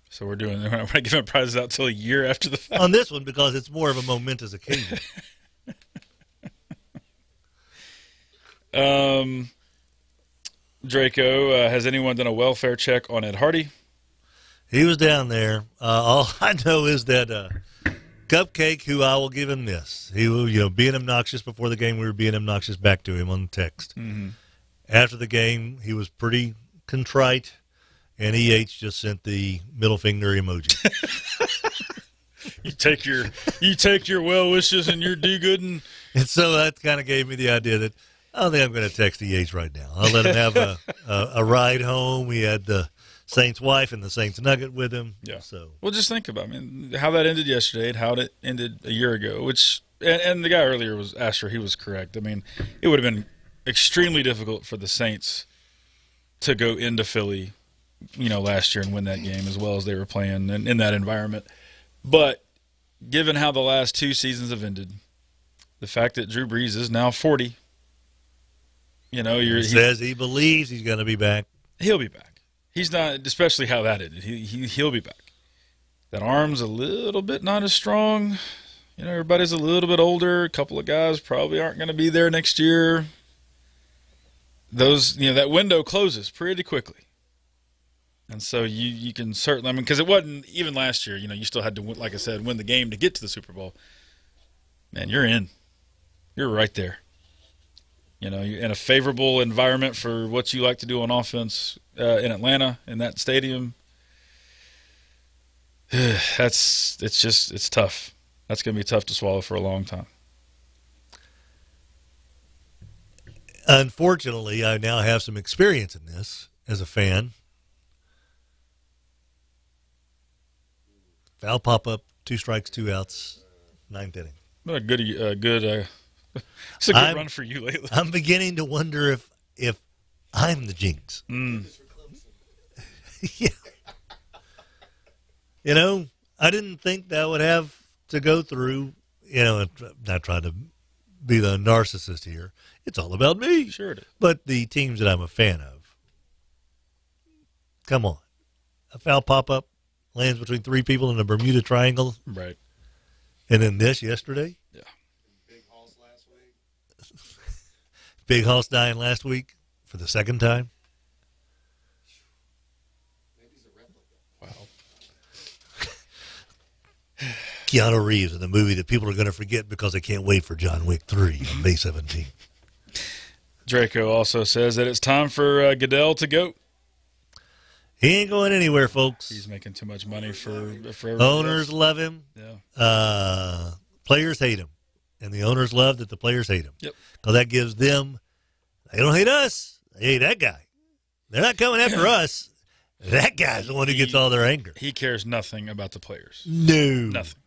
So we're not giving prizes out till a year after the fact. On this one, because it's more of a momentous occasion. Draco, has anyone done a welfare check on Ed Hardy? He was down there. All I know is that Cupcake, who I will give him this, he will, being obnoxious before the game, we were being obnoxious back to him on text. Mm-hmm. After the game, he was pretty contrite, and EH just sent the middle finger emoji. You take your well wishes and your do-gooding. And so that kind of gave me the idea that I don't think I'm going to text EH right now. I'll let him have a ride home. He had the Saints wife and the Saints nugget with him. Yeah. So well, just think about how that ended yesterday and how it ended a year ago. Which and the guy earlier was Asher. He was correct. I mean, it would have been extremely difficult for the Saints to go into Philly, last year and win that game as well as they were playing in that environment. But given how the last two seasons have ended, the fact that Drew Brees is now 40. He says he believes he's going to be back. He'll be back. He's not, especially how that ended. He'll be back. That arm's a little bit not as strong. Everybody's a little bit older. A couple of guys probably aren't going to be there next year. That window closes pretty quickly. And so you can certainly, because it wasn't even last year, you still had to, like I said, win the game to get to the Super Bowl. Man, you're in. You're right there. You know, you're in a favorable environment for what you like to do on offense in Atlanta, in that stadium. It's tough. That's going to be tough to swallow for a long time. Unfortunately, I now have some experience in this as a fan. Foul pop-up, 2 strikes, 2 outs, 9th inning. What a good it's a good run for you lately. I'm beginning to wonder if I'm the jinx. Yeah. You know, I didn't think that would have to go through, you know, not trying to be the narcissist here. It's all about me. Sure it is. But the teams that I'm a fan of, come on. A foul pop-up lands between 3 people in a Bermuda Triangle. Right. And then this yesterday. Yeah. Big Hoss dying last week for the second time. Wow. Keanu Reeves in the movie that people are going to forget because they can't wait for John Wick 3 on May 17th. Draco also says that it's time for Goodell to go. He ain't going anywhere, folks. He's making too much money for owners love him. Yeah. Players hate him. And the owners love that the players hate him. Yep. Because that gives them, they don't hate us. They hate that guy. They're not coming after us. That guy's the one who gets all their anger. He cares nothing about the players. No. Nothing.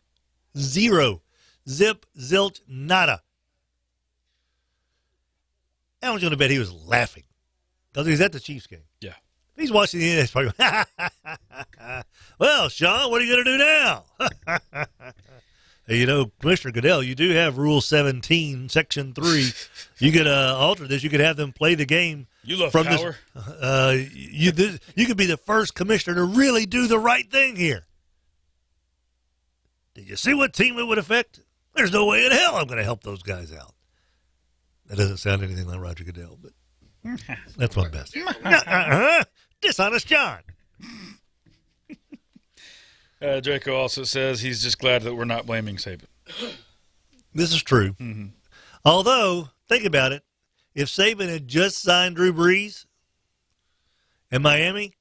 Zero. Zip, zilch, nada. I was going to bet he was laughing because he was at the Chiefs game. Yeah. He's watching the end. Probably, well, Sean, what are you going to do now? Hey, you know, Commissioner Goodell, you do have Rule 17, Section 3. You could alter this. You could have them play the game. You love from power. You could be the first commissioner to really do the right thing here. Did you see what team it would affect? There's no way in hell I'm going to help those guys out. That doesn't sound anything like Roger Goodell, but that's my best. Dishonest John. Draco also says he's just glad that we're not blaming Saban. This is true. Mm-hmm. Although, think about it. If Saban had just signed Drew Brees in Miami,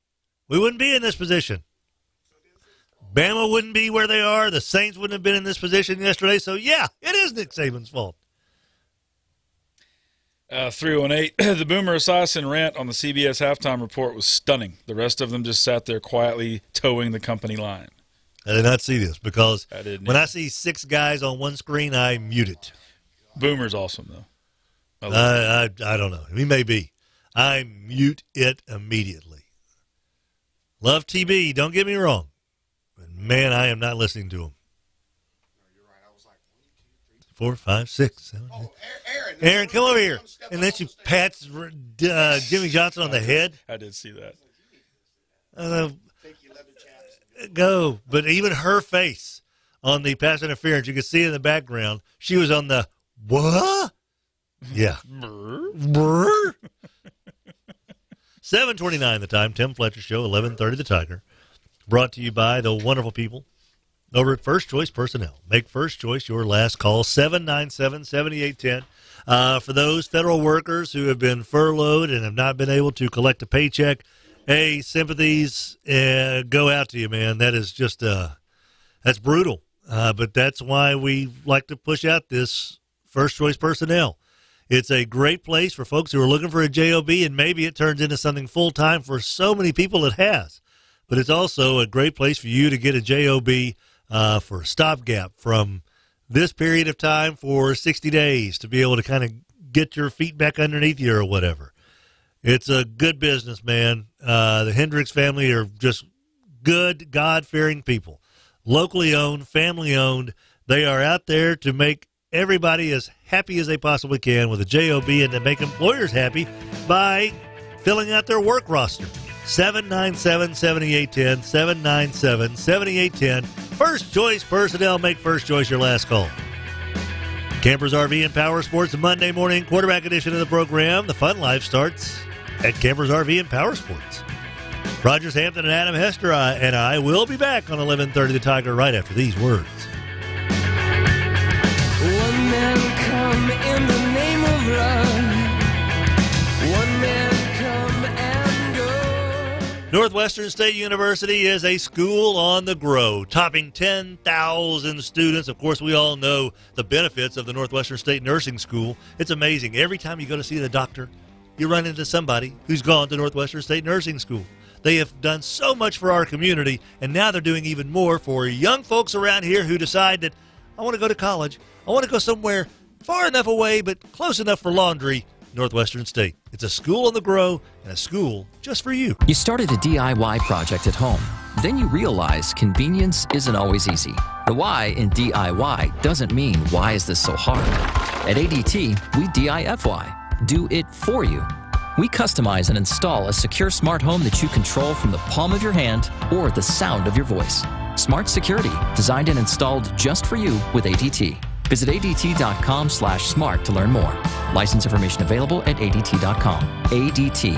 we wouldn't be in this position. Bama wouldn't be where they are. The Saints wouldn't have been in this position yesterday. So, yeah, it is Nick Saban's fault. 318, the Boomer Esiason rant on the CBS halftime report was stunning. The rest of them just sat there quietly towing the company line. I did not see this because when I either. see 6 guys on one screen, I mute it. Boomer's awesome, though. I don't know. He may be. I mute it immediately. Love TB, don't get me wrong. But, man, I am not listening to him. 4, 5, 6, 7, 8. Aaron, come over here. And then she pats Jimmy Johnson on the head. I did see that. Go. But even her face on the pass interference, you can see in the background, she was on the, what? Yeah. Brr. 7:29 the time. Tim Fletcher Show, 11:30 the Tiger. Brought to you by the wonderful people over at First Choice Personnel. Make First Choice your last call, 797-7810. For those federal workers who have been furloughed and have not been able to collect a paycheck, hey, sympathies go out to you, man. That is just, that's brutal. But that's why we like to push out this First Choice Personnel. It's a great place for folks who are looking for a job, and maybe it turns into something full-time for so many people it has. But it's also a great place for you to get a job for a stopgap from this period of time for 60 days to be able to kind of get your feet back underneath you or whatever. It's a good business, man. The Hendricks family are just good, God-fearing people. Locally owned, family owned. They are out there to make everybody as happy as they possibly can with a job and to make employers happy by filling out their work roster. 797-7810, 797-7810. First Choice Personnel, make First Choice your last call. Campers RV and Power Sports, the Monday morning quarterback edition of the program. The fun life starts at Campers RV and Power Sports. Rogers Hampton and Adam Hester and I will be back on 11:30 The Tiger right after these words. One man come in the name of love. Northwestern State University is a school on the grow, topping 10,000 students. Of course, we all know the benefits of the Northwestern State Nursing School. It's amazing. Every time you go to see the doctor, you run into somebody who's gone to Northwestern State Nursing School. They have done so much for our community, and now they're doing even more for young folks around here who decide that, I want to go to college. I want to go somewhere far enough away but close enough for laundry. Northwestern State. It's a school on the grow and a school just for you. You started a DIY project at home. Then you realize convenience isn't always easy. The why in DIY doesn't mean why is this so hard. At ADT, we DIFY. Do it for you. We customize and install a secure smart home that you control from the palm of your hand or the sound of your voice. Smart security, designed and installed just for you with ADT. Visit ADT.com/smart to learn more. License information available at ADT.com. ADT.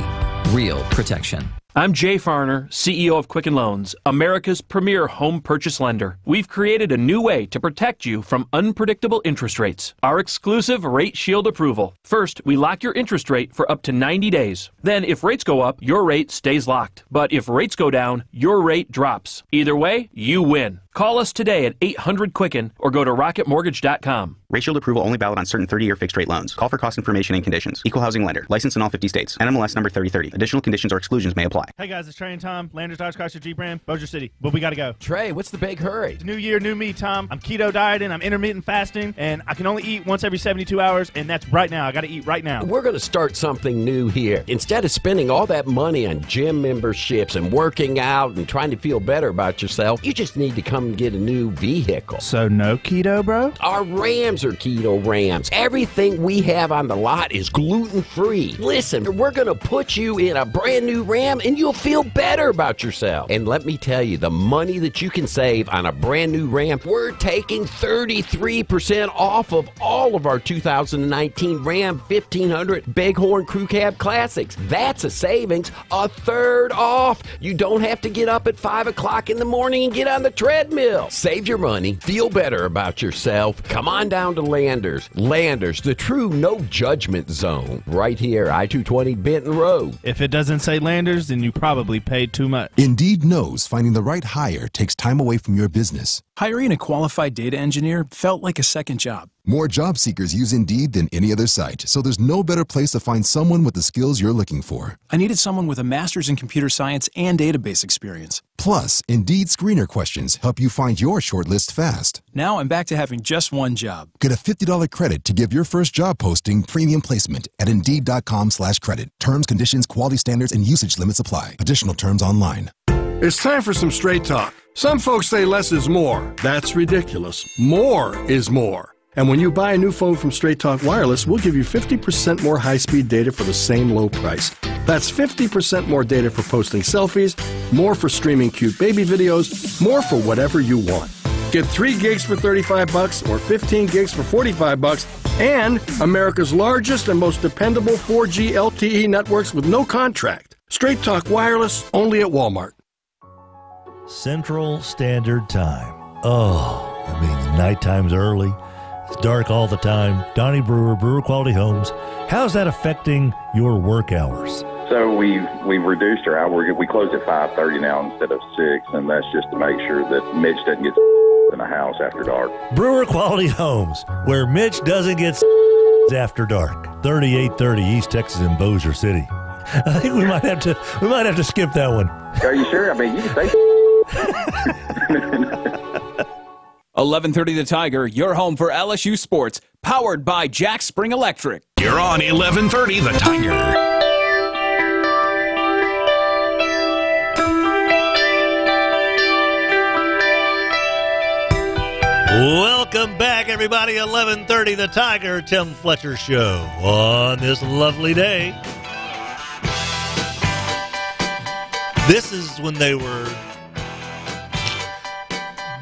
Real protection. I'm Jay Farner, CEO of Quicken Loans, America's premier home purchase lender. We've created a new way to protect you from unpredictable interest rates. Our exclusive Rate Shield approval. First, we lock your interest rate for up to 90 days. Then, if rates go up, your rate stays locked. But if rates go down, your rate drops. Either way, you win. Call us today at 800-QUICKEN or go to rocketmortgage.com. Rate Shield approval only valid on certain 30-year fixed-rate loans. Call for cost information and conditions. Equal housing lender. Licensed in all 50 states. NMLS number 3030. Additional conditions or exclusions may apply. Hey guys, it's Trey and Tom. Landers Dodge Chrysler Jeep Ram, Bossier City. But we got to go. Trey, what's the big hurry? It's new year, new me, Tom. I'm keto dieting. I'm intermittent fasting. And I can only eat once every 72 hours. And that's right now. I got to eat right now. We're going to start something new here. Instead of spending all that money on gym memberships and working out and trying to feel better about yourself, you just need to come and get a new vehicle. So no keto, bro? Our Rams are keto Rams. Everything we have on the lot is gluten-free. Listen, we're going to put you in a brand new Ram and you'll feel better about yourself. And let me tell you, the money that you can save on a brand new Ram, we're taking 33% off of all of our 2019 Ram 1500 Bighorn Crew Cab Classics. That's a savings, a third off. You don't have to get up at 5 o'clock in the morning and get on the treadmill. Save your money, feel better about yourself. Come on down to Landers. Landers, the true no judgment zone, right here, I-220 Benton Road. If it doesn't say Landers, then you probably paid too much. Indeed knows finding the right hire takes time away from your business. Hiring a qualified data engineer felt like a second job. More job seekers use Indeed than any other site, so there's no better place to find someone with the skills you're looking for. I needed someone with a master's in computer science and database experience. Plus, Indeed screener questions help you find your shortlist fast. Now I'm back to having just one job. Get a $50 credit to give your first job posting premium placement at Indeed.com/credit. Terms, conditions, quality standards, and usage limits apply. Additional terms online. It's time for some straight talk. Some folks say less is more. That's ridiculous. More is more. And when you buy a new phone from Straight Talk Wireless, we'll give you 50% more high-speed data for the same low price. That's 50% more data for posting selfies, more for streaming cute baby videos, more for whatever you want. Get 3 gigs for $35 or 15 gigs for $45 and America's largest and most dependable 4G LTE networks with no contract. Straight Talk Wireless, only at Walmart. Central Standard Time. Oh, that means nighttime's early. It's dark all the time. Donnie Brewer, Brewer Quality Homes. How's that affecting your work hours? So we've reduced our hour. We close at 5:30 now instead of 6, and that's just to make sure that Mitch doesn't get in the house after dark. Brewer Quality Homes, where Mitch doesn't get after dark. 3830 East Texas in Bossier City. I think we might have to skip that one. Are you sure? I mean, you can say 1130 The Tiger, your home for LSU sports, powered by Jack Spring Electric. You're on 1130 The Tiger. Welcome back, everybody. 1130 The Tiger, Tim Fletcher Show on this lovely day. This is when they were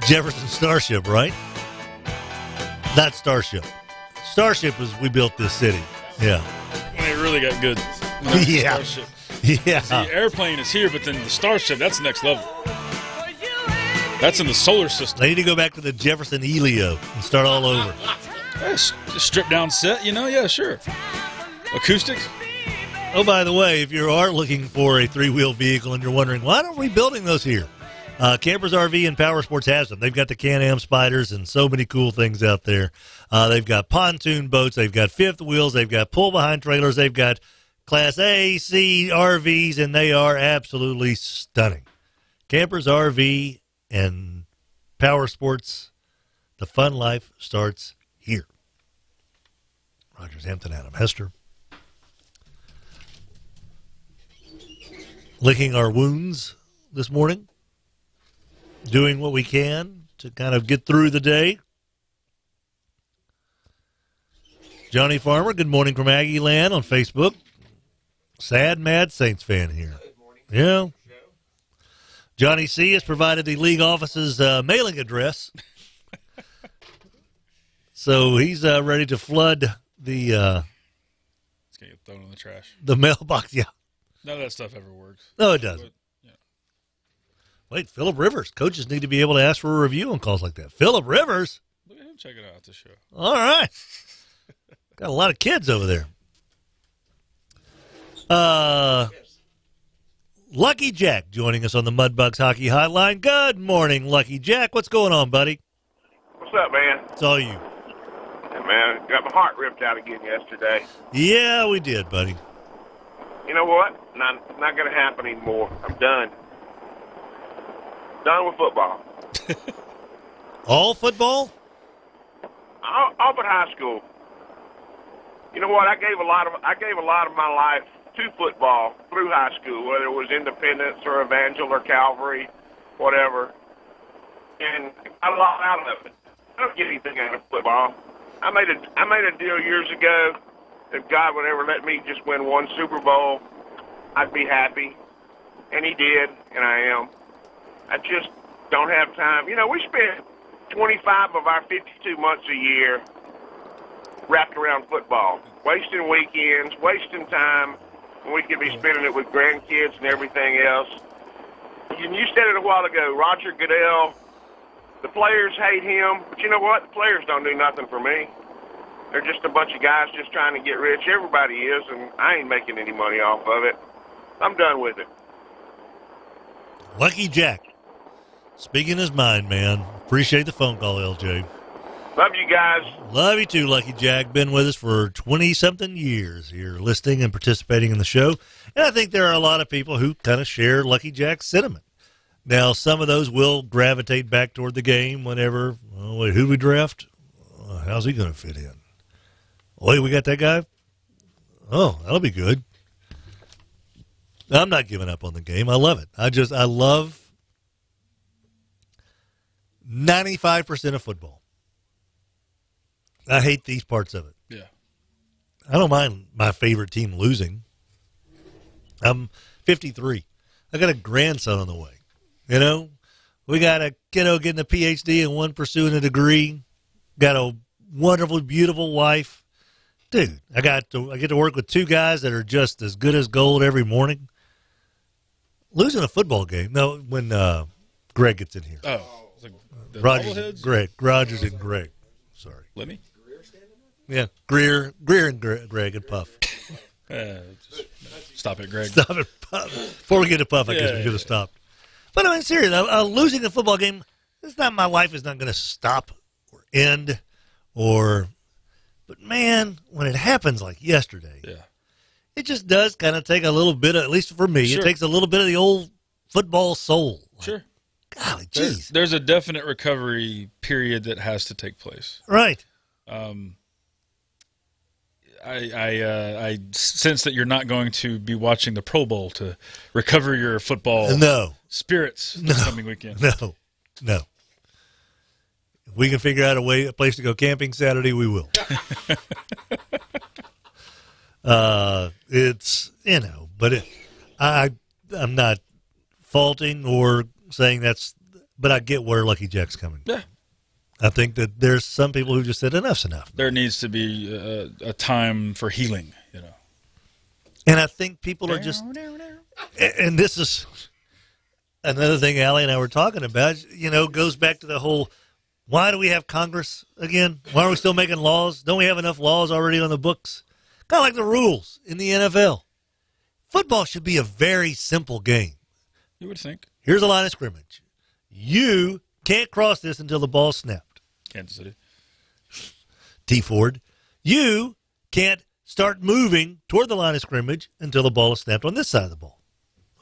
Jefferson Starship, right? Not Starship. Starship was we built this city. Yeah. When it really got good. Yeah. Starship. Yeah. See, airplane is here, but then the Starship, that's the next level. That's in the solar system. They need to go back to the Jefferson Helio and start all over. Just strip down set, yeah, sure. Acoustics. Oh, by the way, if you are looking for a three-wheel vehicle and you're wondering, why aren't we building those here? Campers RV and Power Sports has them. They've got the Can-Am Spiders and so many cool things out there. They've got pontoon boats. They've got fifth wheels. They've got pull-behind trailers. They've got Class A, C RVs, and they are absolutely stunning. Campers RV and Power Sports, the fun life starts here. Rogers Hampton, Adam Hester. Licking our wounds this morning. Doing what we can to kind of get through the day. Johnny Farmer, good morning from Aggie Land on Facebook. Sad, mad Saints fan here. Good morning. Yeah. Johnny C. has provided the league office's mailing address. So he's ready to flood the... It's going to get thrown in the trash. The mailbox, yeah. None of that stuff ever works. No, it doesn't. Wait, Phillip Rivers. Coaches need to be able to ask for a review on calls like that. Phillip Rivers? Look at him checking out the show. All right. Got a lot of kids over there. Lucky Jack joining us on the Mudbugs Hockey Hotline. Good morning, Lucky Jack. What's going on, buddy? What's up, man? It's all you. Hey, man, got my heart ripped out again yesterday. Yeah, we did, buddy. You know what? Not going to happen anymore. I'm done. Done with football. All football? All but high school. You know what? I gave a lot of my life to football through high school, whether it was Independence or Evangel or Calvary, whatever. And I got a lot out of it. I don't get anything out of football. I made a deal years ago. If God would ever let me just win one Super Bowl, I'd be happy. And he did, and I am. I just don't have time. You know, we spend 25 of our 52 months a year wrapped around football, wasting weekends, wasting time, when we could be spending it with grandkids and everything else. And you said it a while ago, Roger Goodell, the players hate him, but you know what? The players don't do nothing for me. They're just a bunch of guys just trying to get rich. Everybody is, and I ain't making any money off of it. I'm done with it. Lucky Jack. Speaking his mind, man. Appreciate the phone call, LJ. Love you guys. Love you too, Lucky Jack. Been with us for 20-something years here, listening and participating in the show. And I think there are a lot of people who kind of share Lucky Jack's sentiment. Now, some of those will gravitate back toward the game whenever, oh, wait, who do we draft? How's he going to fit in? Wait, we got that guy? Oh, that'll be good. I'm not giving up on the game. I love it. I love 95% of football. I hate these parts of it. Yeah. I don't mind my favorite team losing. I'm 53. I got a grandson on the way. You know, we got a kiddo getting a PhD and one pursuing a degree. Got a wonderful, beautiful wife. Dude, I get to work with two guys that are just as good as gold every morning. Losing a football game. No, when Greg gets in here. Oh. The Rogers and Greg. Sorry. Lemmy? Yeah. Greer and Greg and Puff. Stop it, Greg. Stop it, Puff. Before we get to Puff, I guess we could have stopped. But I mean, seriously, losing a football game, it's not, my life is not going to stop or end but man, when it happens like yesterday, it just does kind of take a little bit of, at least for me, it takes a little bit of the old football soul. Sure. Golly, jeez. There's a definite recovery period that has to take place. Right. I sense that you're not going to be watching the Pro Bowl to recover your football spirits this coming weekend. No. If we can figure out a place to go camping Saturday, we will. It's, but I'm not faulting or saying but I get where Lucky Jack's coming. Yeah. I think that there's some people who just said enough's enough. There needs to be a time for healing, And I think people are just, and this is another thing Allie and I were talking about, goes back to the whole, why do we have Congress again? Why are we still making laws? Don't we have enough laws already on the books? Kind of like the rules in the NFL. Football should be a very simple game. You would think. Here's a line of scrimmage. You can't cross this until the ball's snapped. Kansas City. T. Ford. You can't start moving toward the line of scrimmage until the ball is snapped on this side of the ball.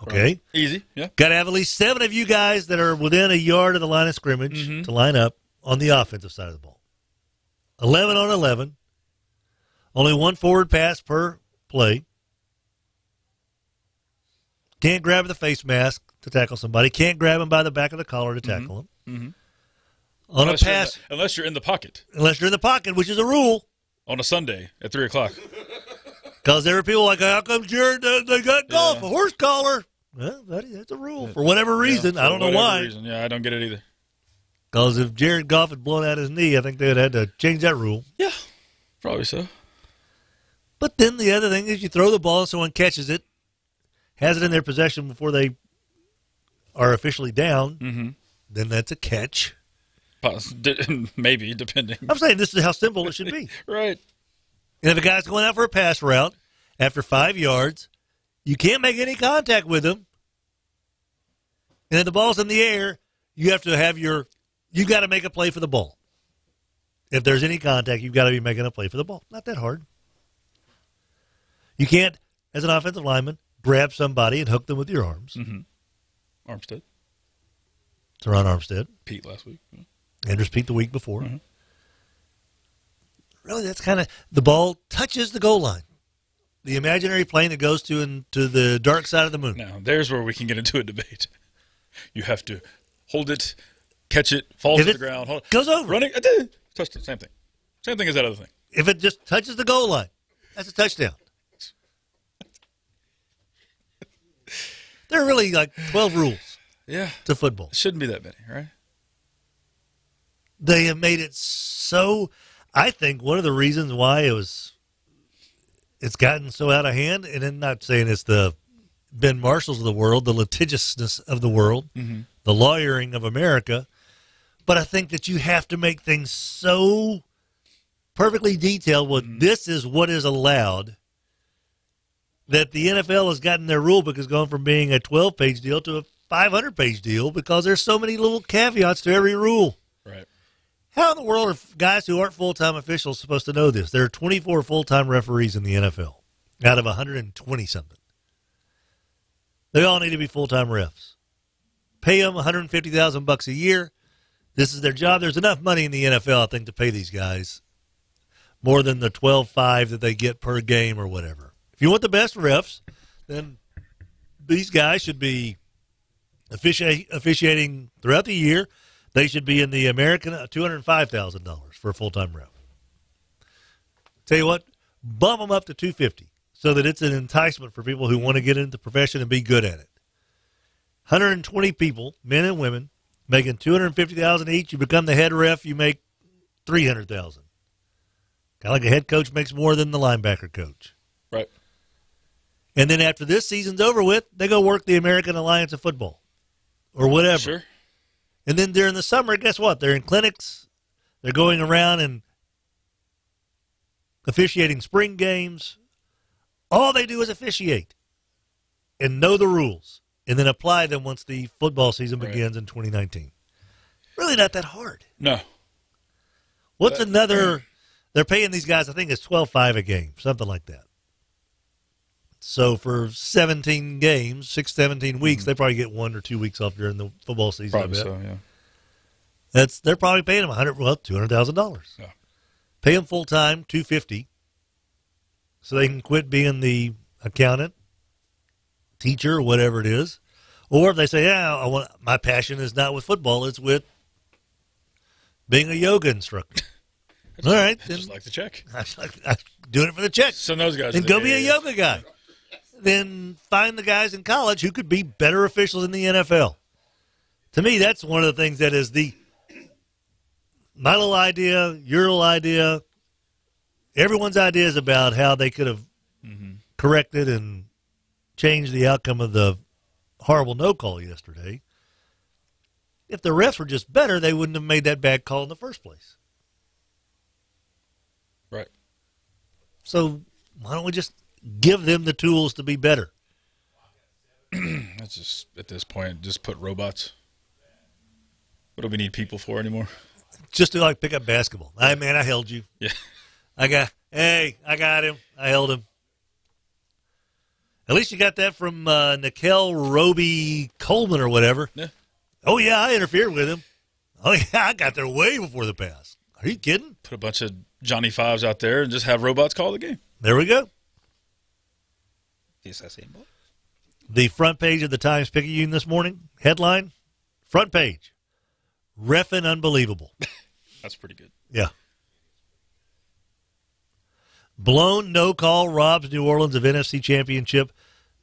Okay? Right. Easy, yeah. Got to have at least 7 of you guys that are within a yard of the line of scrimmage to line up on the offensive side of the ball. 11 on 11. Only one forward pass per play. Can't grab the face mask to tackle somebody. Can't grab him by the back of the collar to tackle him. On Unless a pass. Unless you're in the pocket. Unless you're in the pocket, which is a rule. On a Sunday at 3 o'clock. Because there are people like, how come Jared, they got golf, a horse collar? Well, that's a rule for whatever reason. I don't know why. Reason. Yeah, I don't get it either. Because if Jared Goff had blown out his knee, I think they would have had to change that rule. Yeah, probably so. But then the other thing is you throw the ball and someone catches it, has it in their possession before they are officially down, then that's a catch. Maybe, depending. I'm saying this is how simple it should be. Right. And if a guy's going out for a pass route after 5 yards, you can't make any contact with him. And if the ball's in the air, you have to have you got to make a play for the ball. If there's any contact, you've got to be making a play for the ball. Not that hard. You can't, as an offensive lineman, grab somebody and hook them with your arms. Armstead. Teron Armstead. Pete last week. Andrews Pete the week before. Really, that's kind of, the ball touches the goal line. The imaginary plane that goes to the dark side of the moon. Now, there's where we can get into a debate. You have to hold it, catch it, fall to the ground. Hold it. Goes over. Running, touchdown, same thing. Same thing as that other thing. If it just touches the goal line, that's a touchdown. There are really like 12 rules to football. Shouldn't be that many, right? They have made it so, I think one of the reasons why it's gotten so out of hand, and I'm not saying it's the Ben Marshalls of the world, the litigiousness of the world, the lawyering of America, but I think that you have to make things so perfectly detailed. Well, this is what is allowed, that the NFL has gotten their rule book has gone from being a 12-page deal to a 500-page deal because there's so many little caveats to every rule. Right. How in the world are guys who aren't full-time officials supposed to know this? There are 24 full-time referees in the NFL out of 120-something. They all need to be full-time refs. Pay them $150,000 a year. This is their job. There's enough money in the NFL, I think, to pay these guys more than the $12.5 that they get per game or whatever. If you want the best refs, then these guys should be officiating throughout the year. They should be in the American $205,000 for a full-time ref. Tell you what, bump them up to $250 so that it's an enticement for people who want to get into the profession and be good at it. 120 people, men and women, making $250,000 each. You become the head ref, you make $300,000. Kind of like a head coach makes more than the linebacker coach. Right. And then after this season's over with, they go work the American Alliance of Football or whatever. Sure. And then during the summer, guess what? They're in clinics. They're going around and officiating spring games. All they do is officiate and know the rules and then apply them once the football season begins in 2019. Really not that hard. No. What's another? They're paying these guys, I think it's $12.5 a game, something like that. So for 17 games, 17 weeks, they probably get 1 or 2 weeks off during the football season. Probably so, yeah. They're probably paying them $200,000. Yeah. Pay them full time, $250, so they can quit being the accountant, teacher, whatever it is. Or if they say, my passion is not with football, it's with being a yoga instructor. All right, then, just like the check. I'm doing it for the check. Send those guys. Then go be a yoga guy. Then find the guys in college who could be better officials in the NFL. To me, that's one of the things that is my little idea, your little idea, everyone's ideas about how they could have corrected and changed the outcome of the horrible no call yesterday. If the refs were just better, they wouldn't have made that bad call in the first place. Right. So why don't we just give them the tools to be better? That's just, at this point, just put robots. What do we need people for anymore? Just to pick up basketball. I held you. Yeah. I got him. I held him. At least you got that from Nickel Roby Coleman or whatever. Yeah. Oh, yeah, I interfered with him. Oh, yeah, I got there way before the pass. Are you kidding? Put a bunch of Johnny Fives out there and just have robots call the game. There we go. Yes, I see. The front page of the Times-Picayune this morning, headline, front page, reffing unbelievable. That's pretty good. Yeah. Blown no-call robs New Orleans of NFC Championship,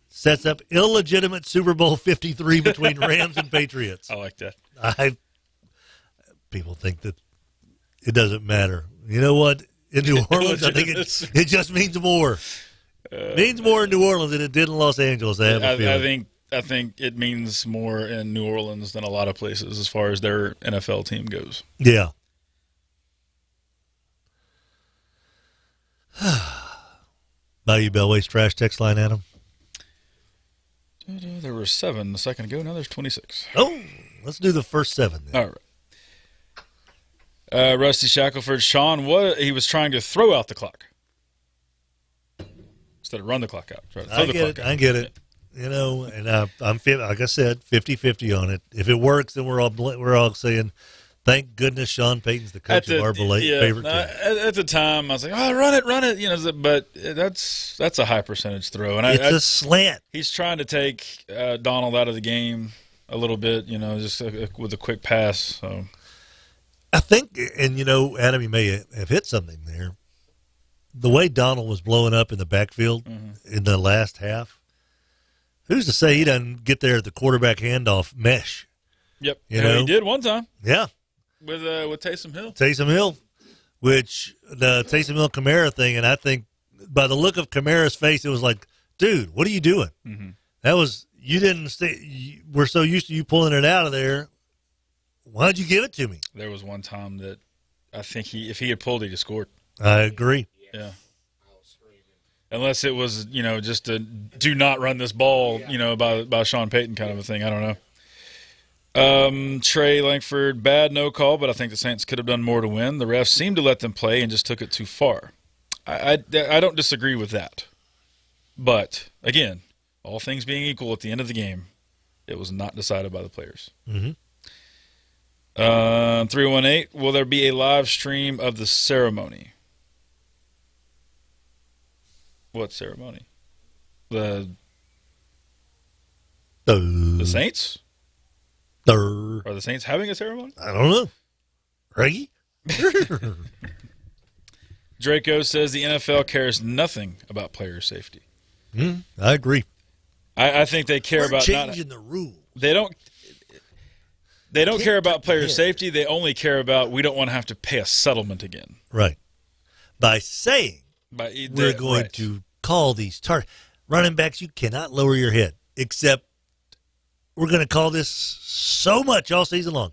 sets up illegitimate Super Bowl 53 between Rams and Patriots. I like that. People think that it doesn't matter. You know what? In New Orleans, I think it just means more. It means more in New Orleans than it did in Los Angeles. I think it means more in New Orleans than a lot of places as far as their NFL team goes. Yeah. Bayou Bellway's trash text line, Adam. There were 7 a second ago. Now there's 26. Oh, let's do the first 7 then. All right. Rusty Shackelford, Sean, he was trying to throw out the clock instead of run the clock out. I get it. You know, and I'm like I said, 50-50 on it. If it works, then we're all saying, thank goodness Sean Payton's the coach of our favorite team. At the time, I was like, oh, run it. You know, but that's a high percentage throw, and it's a slant. He's trying to take Donald out of the game a little bit. You know, just with a quick pass. So. I think, and you know, Adam, you may have hit something there. The way Donald was blowing up in the backfield in the last half, who's to say he doesn't get there at the quarterback handoff mesh? Yep, you know? He did one time. Yeah, with Taysom Hill. Taysom Hill, which the Taysom Hill Kamara thing, and I think by the look of Kamara's face, it was like, dude, what are you doing? Mm-hmm. That was you didn't stay. We're so used to you pulling it out of there. Why'd you give it to me? There was one time that I think if he had pulled, he'd have scored. I agree. Yeah. Unless it was, you know, just a do not run this ball, you know, by Sean Payton kind of a thing. I don't know. Trey Langford, bad no call, but I think the Saints could have done more to win. The refs seemed to let them play and just took it too far. I don't disagree with that. But, again, all things being equal at the end of the game, it was not decided by the players. Mm-hmm. 318, will there be a live stream of the ceremony? What ceremony? The Saints? Are the Saints having a ceremony? I don't know. Reggie? Draco says the NFL cares nothing about player safety. I agree. I think they care about changing the rules. They don't care about player safety. They only care about we don't want to have to pay a settlement again. Right. By saying we're going to call these running backs, you cannot lower your head, except we're going to call this so much all season long.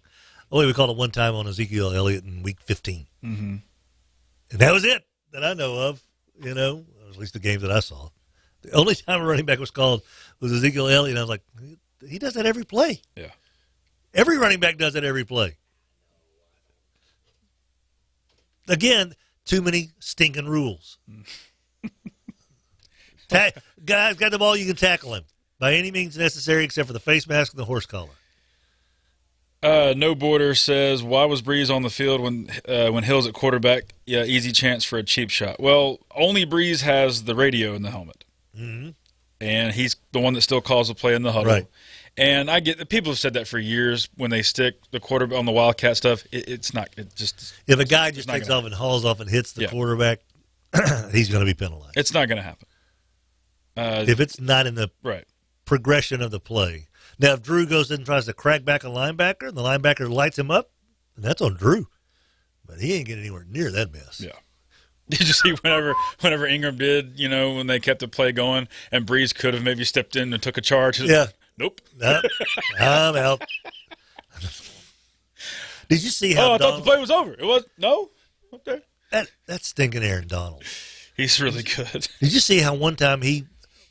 Oh, we called it one time on Ezekiel Elliott in week 15. Mm-hmm. And that was it that I know of, you know, at least the games that I saw. The only time a running back was called was Ezekiel Elliott, and I was like, he does that every play. Yeah. Every running back does that every play. Again, too many stinking rules. Guys got the ball, you can tackle him by any means necessary except for the face mask and the horse collar. No Border says, why was Breeze on the field when Hill's at quarterback? Yeah, easy chance for a cheap shot. Well, only Breeze has the radio in the helmet. Mm-hmm. And he's the one that still calls the play in the huddle. Right. And I get that people have said that for years when they stick the quarterback on the Wildcat stuff. It's not. It just if a guy just takes off and hauls off and hits the quarterback, he's going to be penalized. It's not going to happen. If it's not in the progression of the play. Now, if Drew goes in and tries to crack back a linebacker and the linebacker lights him up, then that's on Drew. But he ain't getting anywhere near that mess. Yeah. Did you see whenever Ingram did, you know, when they kept the play going and Breeze could have maybe stepped in and took a charge? Yeah. Nope. I'm out. Did you see how I thought the play was over. It was? No? Okay. That's stinking Aaron Donald. He's really good. Did you see how one time he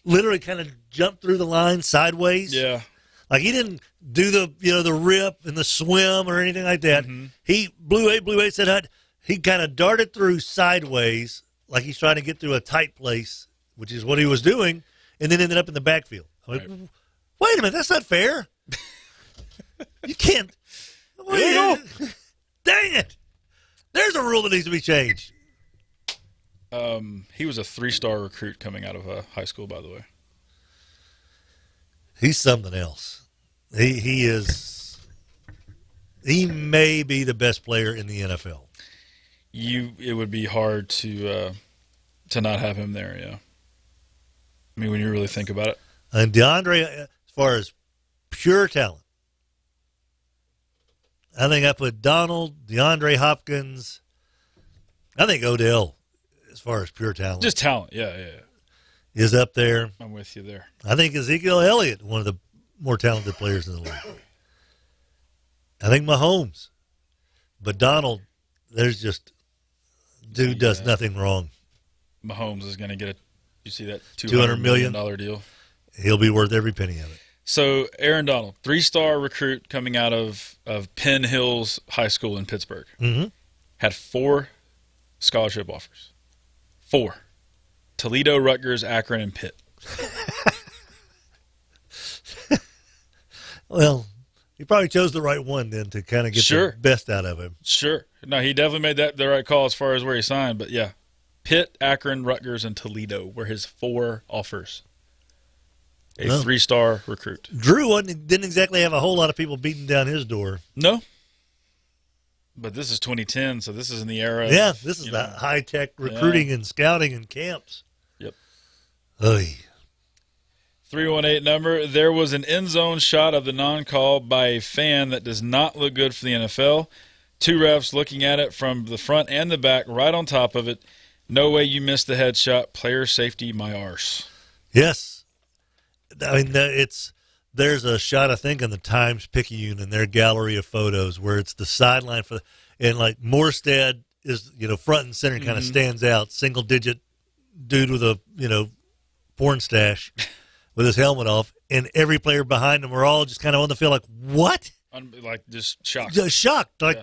literally kind of jumped through the line sideways. Yeah. Like he didn't do the rip and the swim or anything like that. Mm-hmm. He blew eight, said hut. He kind of darted through sideways like he's trying to get through a tight place, which is what he was doing, and then ended up in the backfield. I'm like, wait a minute, that's not fair. You can't. Dang it. There's a rule that needs to be changed. He was a 3-star recruit coming out of high school, by the way. He's something else. He is. He may be the best player in the NFL. It would be hard to not have him there. Yeah. I mean, when you really think about it. And DeAndre, as far as pure talent, I think I put Donald, DeAndre Hopkins. I think Odell, as far as pure talent. Just talent, yeah. Is up there. I'm with you there. I think Ezekiel Elliott, one of the more talented players in the league. I think Mahomes. But Donald, there's just, dude does nothing wrong. Mahomes is going to get you see that $200 million deal? He'll be worth every penny of it. So, Aaron Donald, 3-star recruit coming out of Penn Hills High School in Pittsburgh. Mm-hmm. Had 4 scholarship offers. 4. Toledo, Rutgers, Akron, and Pitt. Well, he probably chose the right one then to kind of get the best out of him. Sure. No, he definitely made the right call as far as where he signed. But, yeah, Pitt, Akron, Rutgers, and Toledo were his 4 offers. A 3-star recruit. Drew didn't exactly have a whole lot of people beating down his door. No. But this is 2010, so this is in the era. Yeah, this is the high-tech recruiting and scouting and camps. Yep. Oy. 318 number. There was an end zone shot of the non-call by a fan that does not look good for the NFL. 2 refs looking at it from the front and the back, right on top of it. No way you missed the headshot. Player safety, my arse. Yes. I mean, there's a shot, I think, in the Times-Picayune in their gallery of photos where it's the sideline and like Morstead is, front and center, kind of stands out, single-digit dude with a, porn stash with his helmet off, and every player behind him are all just kind of on the field like, what? Like just shocked. Just shocked. Like,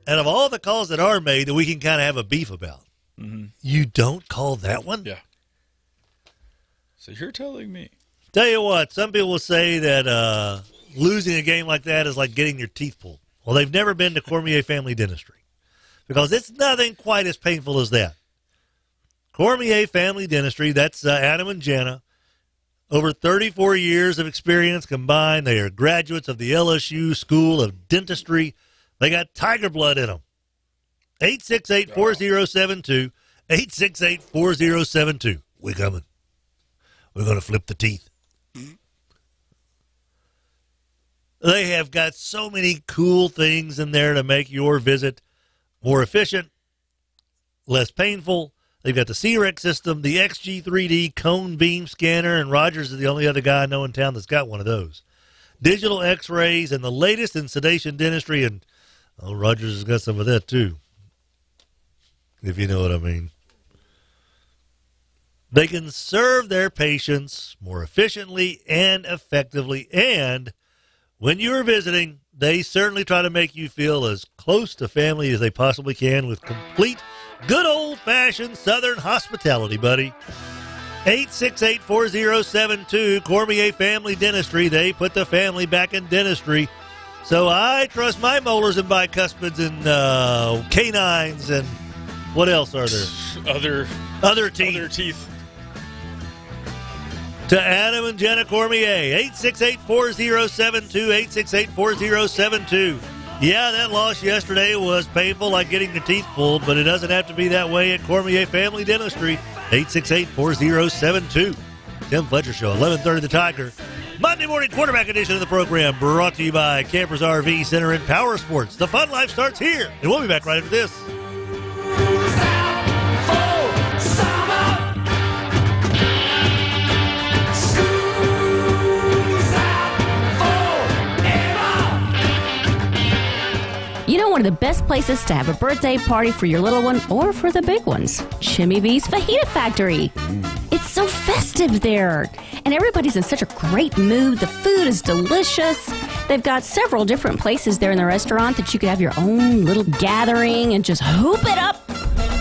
out of all the calls that are made that we can kind of have a beef about, you don't call that one? Yeah. So you're telling me. Tell you what, some people will say that losing a game like that is like getting your teeth pulled. Well, they've never been to Cormier Family Dentistry because it's nothing quite as painful as that. Cormier Family Dentistry, that's Adam and Jenna. Over 34 years of experience combined. They are graduates of the LSU School of Dentistry. They got tiger blood in them. 868-4072. 868-4072. We're coming. We're going to flip the teeth. They have got so many cool things in there to make your visit more efficient, less painful. They've got the C-Rex system, the XG3D cone beam scanner, and Rogers is the only other guy I know in town that's got one of those. Digital x-rays and the latest in sedation dentistry, and Rogers has got some of that too, if you know what I mean. They can serve their patients more efficiently and effectively, and when you are visiting, they certainly try to make you feel as close to family as they possibly can with complete, good old-fashioned Southern hospitality, buddy. 868-4072, Cormier Family Dentistry. They put the family back in dentistry. So I trust my molars and bicuspids and canines and what else are there? Other teeth. To Adam and Jenna Cormier, 868-4072, 868-4072. Yeah, that loss yesterday was painful, like getting your teeth pulled, but it doesn't have to be that way at Cormier Family Dentistry, 868-4072. Tim Fletcher Show, 1130 The Tiger. Monday morning quarterback edition of the program brought to you by Campers RV Center and Power Sports. The fun life starts here, and we'll be back right after this. You know, one of the best places to have a birthday party for your little one or for the big ones, Jimmy B's Fajita Factory. It's so so festive there. And everybody's in such a great mood. The food is delicious. They've got several different places there in the restaurant that you could have your own little gathering and just hoop it up.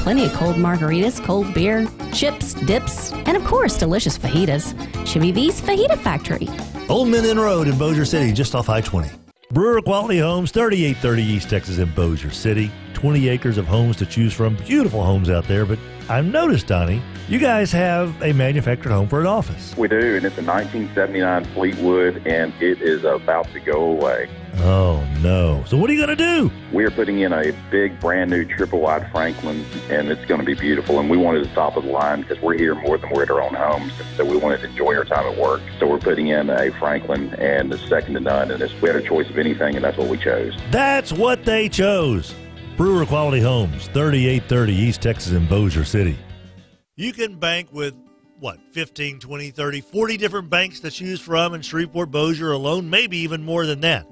Plenty of cold margaritas, cold beer, chips, dips, and of course, delicious fajitas. Chevy V's Fajita Factory. Old Mill Inn Road in Bossier City, just off I-20. Brewer Quality Homes, 3830 East Texas in Bossier City. 20 acres of homes to choose from. Beautiful homes out there, but I've noticed, Donnie, you guys have a manufactured home for an office. We do, and it's a 1979 Fleetwood, and it is about to go away. Oh, no. So what are you going to do? We are putting in a big, brand-new triple-wide Franklin, and it's going to be beautiful. And we wanted to top of the line because we're here more than we're at our own homes, so we wanted to enjoy our time at work. So we're putting in a Franklin, and it's second to none. And we had a choice of anything, and that's what we chose. That's what they chose. Brewer Quality Homes, 3830 East Texas in Bossier City. You can bank with, 15, 20, 30, 40 different banks to choose from in Shreveport, Bossier alone, maybe even more than that.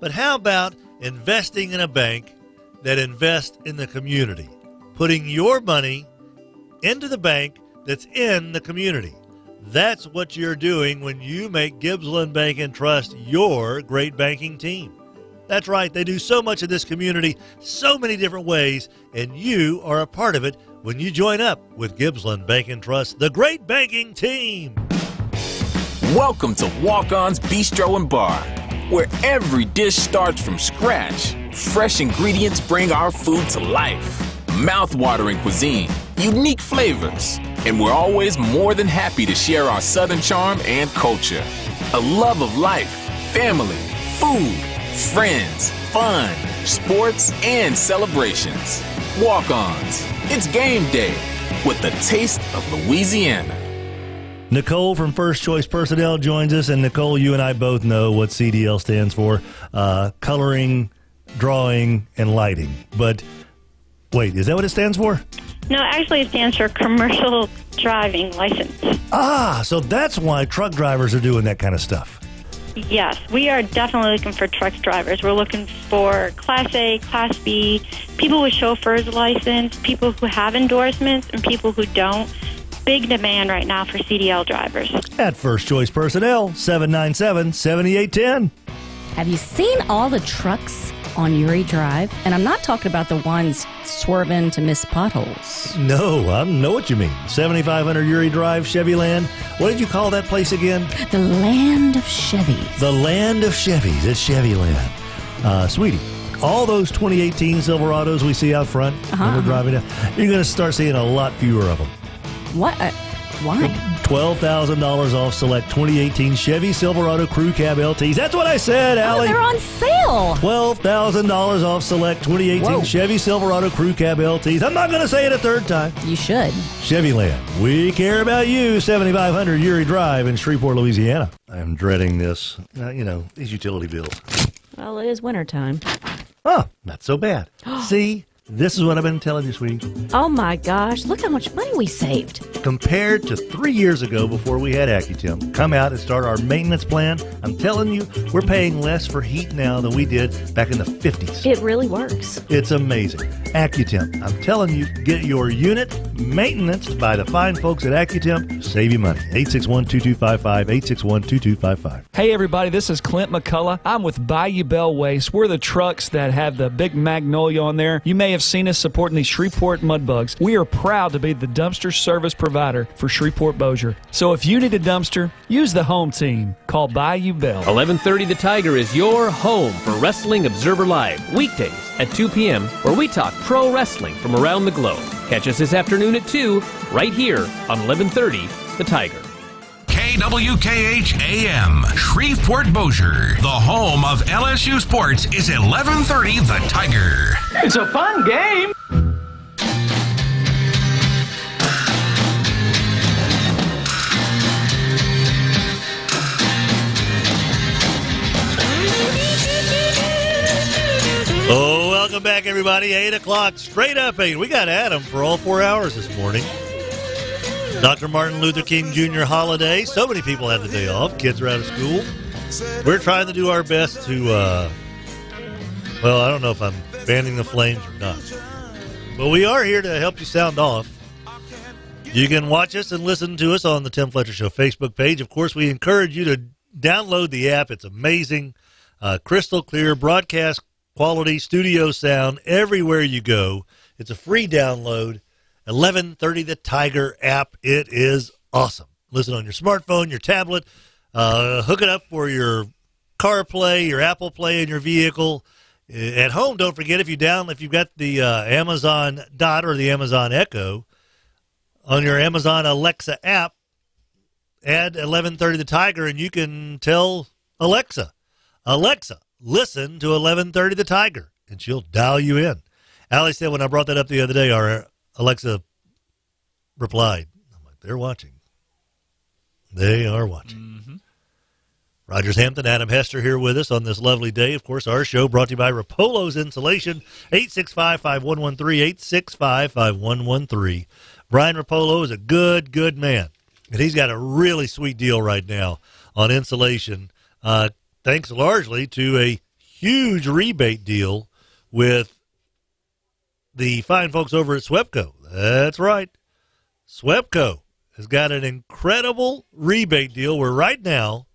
But how about investing in a bank that invests in the community? Putting your money into the bank that's in the community. That's what you're doing when you make Gibbsland Bank and Trust your great banking team. That's right, they do so much in this community, so many different ways, and you are a part of it when you join up with Gibbsland Bank and Trust, the great banking team. Welcome to Walk-On's Bistro and Bar, where every dish starts from scratch. Fresh ingredients bring our food to life. Mouth-watering cuisine, unique flavors, and we're always more than happy to share our Southern charm and culture. A love of life, family, food, friends, fun, sports, and celebrations. Walk-Ons. It's game day with the taste of Louisiana. Nicole from First Choice Personnel joins us, and Nicole, you and I both know what CDL stands for, coloring, drawing, and lighting. But wait, is that what it stands for? No, actually it stands for Commercial Driving License. Ah, so that's why truck drivers are doing that kind of stuff. Yes, we are definitely looking for truck drivers. We're looking for Class A, Class B, people with chauffeur's license, people who have endorsements, and people who don't. Big demand right now for CDL drivers. At First Choice Personnel, 797-7810. Have you seen all the trucks on Uri Drive? And I'm not talking about the ones swerving to miss potholes. No, I know what you mean. 7500 Uri Drive, Chevyland. What did you call that place again? The Land of Chevys. The Land of Chevys. It's Chevyland. Sweetie, all those 2018 Silverados we see out front when we're driving down, you're going to start seeing a lot fewer of them. What? Why? $12,000 off select 2018 Chevy Silverado Crew Cab LTs. That's what I said, Allie. Oh, they're on sale. $12,000 off select 2018 Chevy Silverado Crew Cab LTs. I'm not going to say it a third time. You should. Chevyland. We care about you. 7500 Uri Drive in Shreveport, Louisiana. I'm dreading this. These utility bills. Well, it is wintertime. Oh, not so bad. See? This is what I've been telling you, sweetie. Oh, my gosh. Look how much money we saved. Compared to 3 years ago before we had AccuTemp, come out and start our maintenance plan. I'm telling you, we're paying less for heat now than we did back in the 50s. It really works. It's amazing. AccuTemp. I'm telling you, get your unit maintenance by the fine folks at AccuTemp. Save you money. 861-2255, 861-2255. Hey, everybody, this is Clint McCullough. I'm with Bayou Bell Waste. We're the trucks that have the big magnolia on there. You may have seen us supporting these Shreveport Mudbugs. We are proud to be the dumpster service provider for Shreveport Bossier. So if you need a dumpster, use the home team. Call Bayou Bell. 1130 The Tiger is your home for Wrestling Observer Live, weekdays at 2 p.m., where we talk pro wrestling from around the globe. Catch us this afternoon at 2, right here on 1130 The Tiger. KWKH-AM, Shreveport Bossier. The home of LSU Sports is 1130 The Tiger. It's a fun game. Oh, welcome back, everybody. 8 o'clock, straight up 8. We got Adam for all 4 hours this morning. Dr. Martin Luther King Jr. holiday. So many people had the day off. Kids are out of school. We're trying to do our best to, well, I don't know if I'm fanning the flames or not. But we are here to help you sound off. You can watch us and listen to us on the Tim Fletcher Show Facebook page. Of course, we encourage you to download the app. It's amazing. Crystal clear, broadcast quality, studio sound everywhere you go. It's a free download. 1130 The Tiger app. It is awesome. Listen on your smartphone, your tablet. Hook it up for your CarPlay, your Apple Play in your vehicle. At home, don't forget, if you've got the Amazon Dot or the Amazon Echo, on your Amazon Alexa app, add 1130 The Tiger, and you can tell Alexa, listen to 1130 The Tiger, and she'll dial you in. Allie said when I brought that up the other day, our Alexa replied, I'm like, they're watching. They are watching. Mm-hmm. Rogers Hampton, Adam Hester here with us on this lovely day. Of course, our show brought to you by Rapolo's Insulation, 865-5113, 865-5113. Brian Rapolo is a good, good man, and he's got a really sweet deal right now on insulation, thanks largely to a huge rebate deal with the fine folks over at SWEPCO. That's right. SWEPCO has got an incredible rebate deal where right now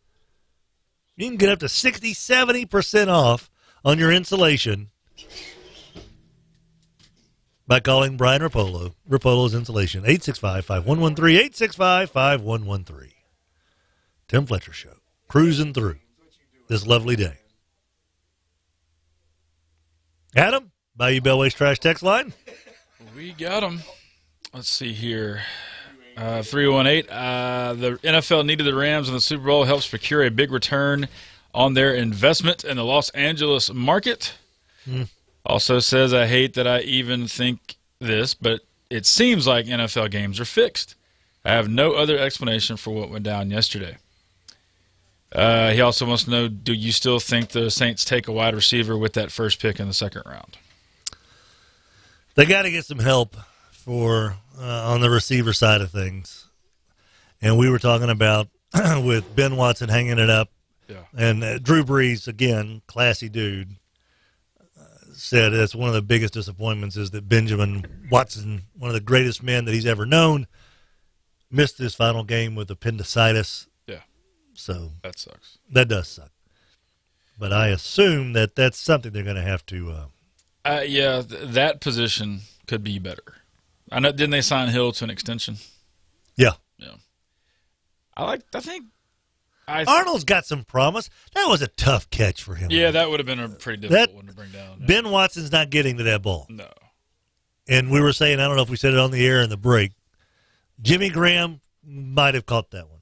you can get up to 60-70% off on your insulation by calling Brian Rapolo, Rapolo's Insulation, 865-5113, 865-5113. Tim Fletcher Show, cruising through this lovely day. Adam, Bayou Bellway's Trash Text Line. We got them. Let's see here. 318. The NFL needed the Rams in the Super Bowl. Helps procure a big return on their investment in the Los Angeles market. Also says, I hate that I even think this, but it seems like NFL games are fixed. I have no other explanation for what went down yesterday. He also wants to know, do you still think the Saints take a wide receiver with that first pick in the second round? They got to get some help for on the receiver side of things. And we were talking about with Ben Watson hanging it up. Yeah. And Drew Brees, again, classy dude, said that's one of the biggest disappointments is that Benjamin Watson, one of the greatest men that he's ever known, missed his final game with appendicitis. Yeah. So that sucks. That does suck. But I assume that that's something they're going to have to that position could be better. I know. Didn't they sign Hill to an extension? Yeah. Yeah. Arnold's got some promise. That was a tough catch for him. Yeah, that would have been a pretty difficult one to bring down. Yeah. Ben Watson's not getting to that ball. No. And we were saying, I don't know if we said it on the air in the break, Jimmy Graham might have caught that one.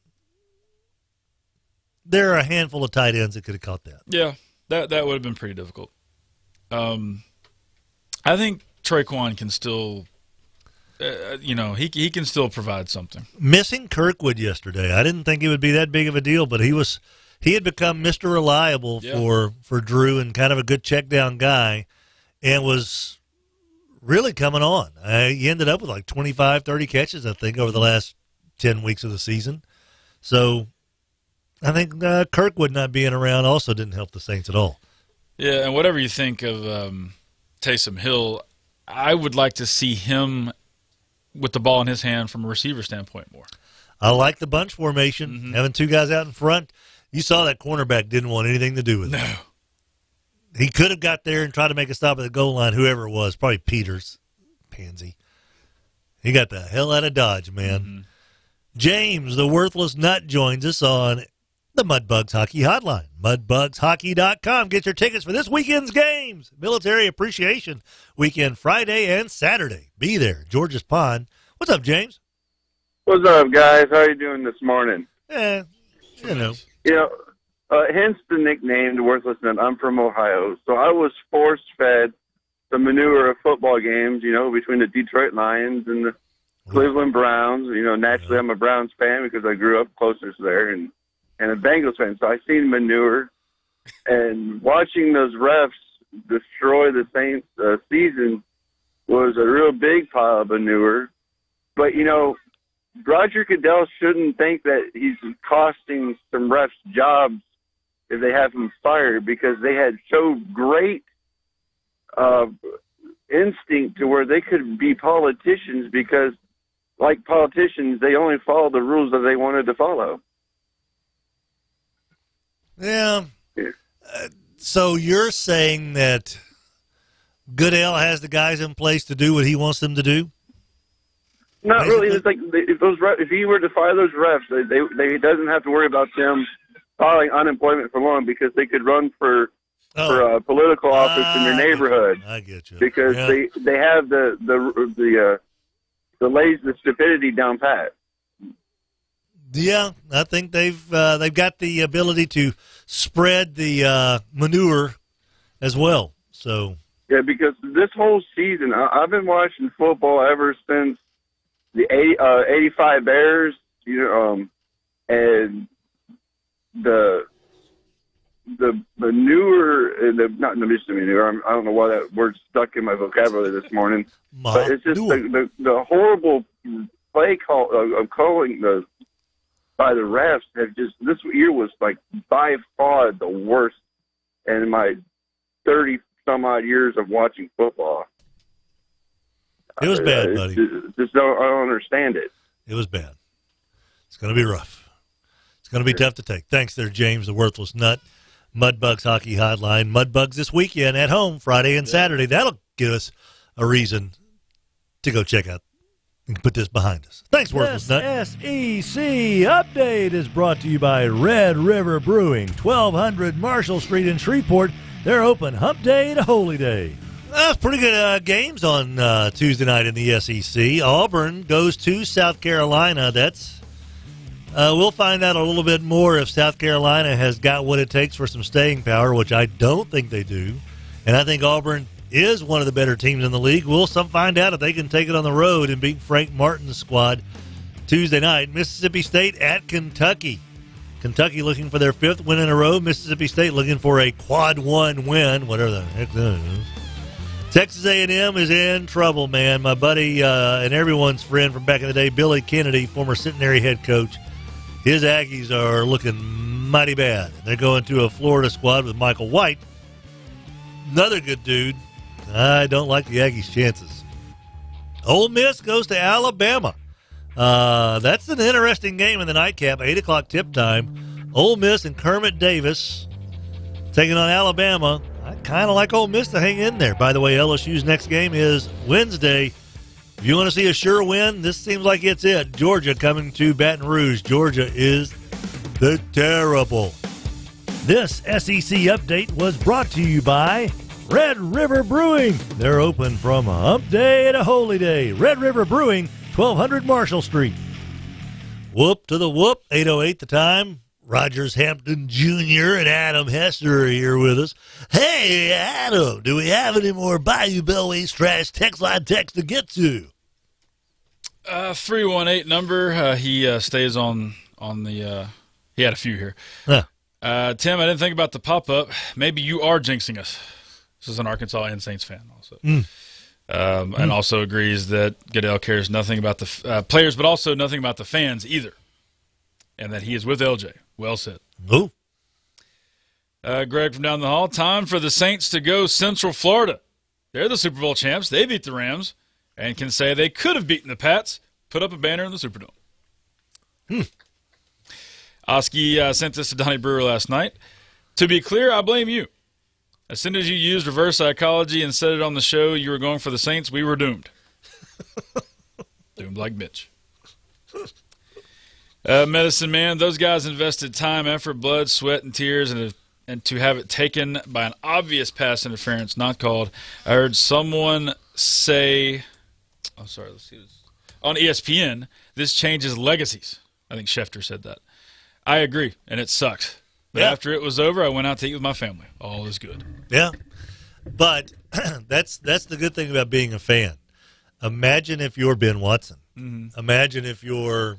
There are a handful of tight ends that could have caught that. Yeah, that would have been pretty difficult. I think Traquan can still, he can still provide something. Missing Kirkwood yesterday, I didn't think it would be that big of a deal, but he had become Mr. Reliable for Drew and kind of a good check down guy, and was really coming on. He ended up with like 25, 30 catches, I think, over the last 10 weeks of the season. So I think Kirkwood not being around also didn't help the Saints at all. Yeah, and whatever you think of Taysom Hill, I would like to see him with the ball in his hand from a receiver standpoint more. I like the bunch formation, having two guys out in front. You saw that cornerback didn't want anything to do with it. No. He could have got there and tried to make a stop at the goal line, whoever it was, probably Peters, pansy. He got the hell out of Dodge, man. James, the worthless nut, joins us on the Mudbugs Hockey Hotline. MudbugsHockey.com. Get your tickets for this weekend's games. Military Appreciation Weekend, Friday and Saturday. Be there. George's Pond. What's up, James? What's up, guys? How are you doing this morning? You know. Hence the nickname, the Worthless Nut. I'm from Ohio, so I was force-fed the manure of football games, between the Detroit Lions and the Cleveland Browns. Naturally I'm a Browns fan because I grew up closest there, and a Bengals fan. So I seen manure, and watching those refs destroy the Saints season was a real big pile of manure. But, Roger Goodell shouldn't think that he's costing some refs jobs if they have him fired, because they had so great instinct to where they could be politicians, because like politicians, they only follow the rules that they wanted to follow. Yeah. So you're saying that Goodell has the guys in place to do what he wants them to do? Not really. It's like if he were to fire those refs, they doesn't have to worry about them filing unemployment for long because they could run for a political office in their neighborhood. I get you. Because they have the stupidity down pat. Yeah, I think they've got the ability to spread the manure as well. So yeah, because this whole season, I've been watching football ever since the 85 Bears, and the manure, not the misdemeanor. I don't know why that word stuck in my vocabulary this morning, but it's just the horrible play of calling by the refs have just, this year was like by far the worst in my 30 some odd years of watching football. It was bad, buddy. I don't understand it. It was bad. It's going to be rough. It's going to be tough to take. Thanks there, James, the worthless nut. Mudbugs Hockey Hotline. Mudbugs this weekend at home, Friday and Saturday. That'll give us a reason to go check out and put this behind us. Thanks, worthless nut. SEC Update is brought to you by Red River Brewing, 1200 Marshall Street in Shreveport. They're open Hump Day to Holy Day. Pretty good games on Tuesday night in the SEC. Auburn goes to South Carolina. We'll find out a little bit more if South Carolina has got what it takes for some staying power, which I don't think they do. And I think Auburn is one of the better teams in the league. We'll find out if they can take it on the road and beat Frank Martin's squad Tuesday night. Mississippi State at Kentucky. Kentucky looking for their 5th win in a row. Mississippi State looking for a quad 1 win, whatever the heck that is. Texas A&M is in trouble, man. My buddy and everyone's friend from back in the day, Billy Kennedy, former Centenary head coach, his Aggies are looking mighty bad. They're going to a Florida squad with Michael White, another good dude. I don't like the Aggies' chances. Ole Miss goes to Alabama. That's an interesting game in the nightcap, 8 o'clock tip time. Ole Miss and Kermit Davis taking on Alabama. I kind of like Ole Miss to hang in there. By the way, LSU's next game is Wednesday. If you want to see a sure win, this seems like it's it. Georgia coming to Baton Rouge. Georgia is the terrible. This SEC Update was brought to you by Red River Brewing. They're open from Hump Day to Holy Day. Red River Brewing, 1200 Marshall Street. Whoop to the whoop, 8:08 the time. Rogers Hampton Jr. and Adam Hester are here with us. Hey, Adam, do we have any more Bayou Bellways trash text line text to get to? 318 number. He stays on the he had a few here. Huh. Tim, I didn't think about the pop-up. Maybe you are jinxing us. This is an Arkansas and Saints fan also. And also agrees that Goodell cares nothing about the players, but also nothing about the fans either. And that he is with LJ. Well said. Ooh. Greg from down the hall. Time for the Saints to go Central Florida. They're the Super Bowl champs. They beat the Rams and can say they could have beaten the Pats. Put up a banner in the Superdome. Oski sent this to Donnie Brewer last night. To be clear, I blame you. As soon as you used reverse psychology and said it on the show you were going for the Saints, we were doomed. Doomed like Mitch. Medicine Man, those guys invested time, effort, blood, sweat, and tears, and to have it taken by an obvious pass interference not called. I heard someone say, let's see this. On ESPN, this changes legacies. I think Schefter said that. I agree, and it sucked. But after it was over, I went out to eat with my family. All is good. Yeah, but that's the good thing about being a fan. Imagine if you're Ben Watson. Mm-hmm. Imagine if you're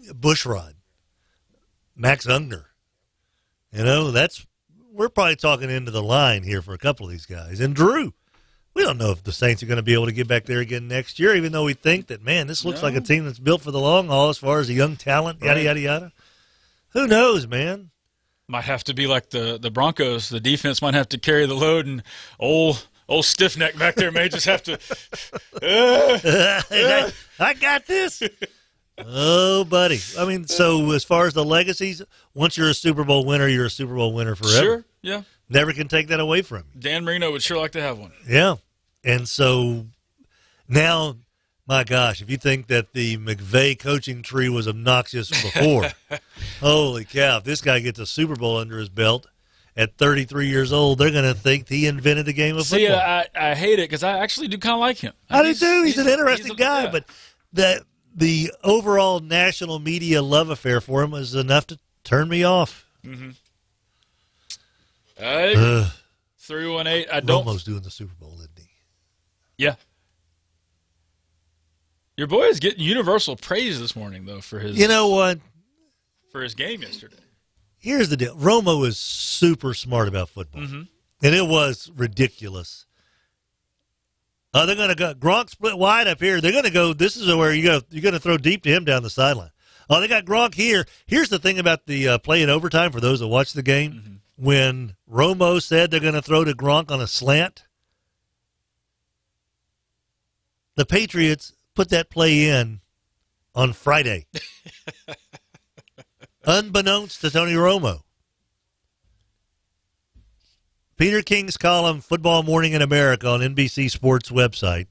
Bushrod, Max Unger. You know, we're probably talking into the line here for a couple of these guys. And Drew, we don't know if the Saints are going to be able to get back there again next year, even though we think that, man, this looks like a team that's built for the long haul as far as a young talent, yada, yada, yada. Who knows, man? Might have to be like the Broncos. The defense might have to carry the load, and old Old stiff neck back there may just have to. I got this. Oh, buddy. I mean, so as far as the legacies, once you're a Super Bowl winner, you're a Super Bowl winner forever. Sure, yeah. Never can take that away from you. Dan Marino would sure like to have one. Yeah. And so now, my gosh, if you think that the McVay coaching tree was obnoxious before, holy cow, if this guy gets a Super Bowl under his belt at 33 years old, they're going to think he invented the game of football. See, I hate it because I actually do kind of like him. I do too. He's an interesting guy, but the overall national media love affair for him is enough to turn me off. Mm-hmm. 318. I don't. Romo's doing the Super Bowl, isn't he? Yeah. Your boy is getting universal praise this morning, though, for his. You know what? For his game yesterday. Here's the deal. Romo is super smart about football, and it was ridiculous. They're going to go Gronk split wide up here. They're going to go. This is where you're going to throw deep to him down the sideline. Oh, they got Gronk here. Here's the thing about the play in overtime for those that watch the game. When Romo said they're going to throw to Gronk on a slant, the Patriots put that play in on Friday. Unbeknownst to Tony Romo. Peter King's column, Football Morning in America, on NBC Sports website,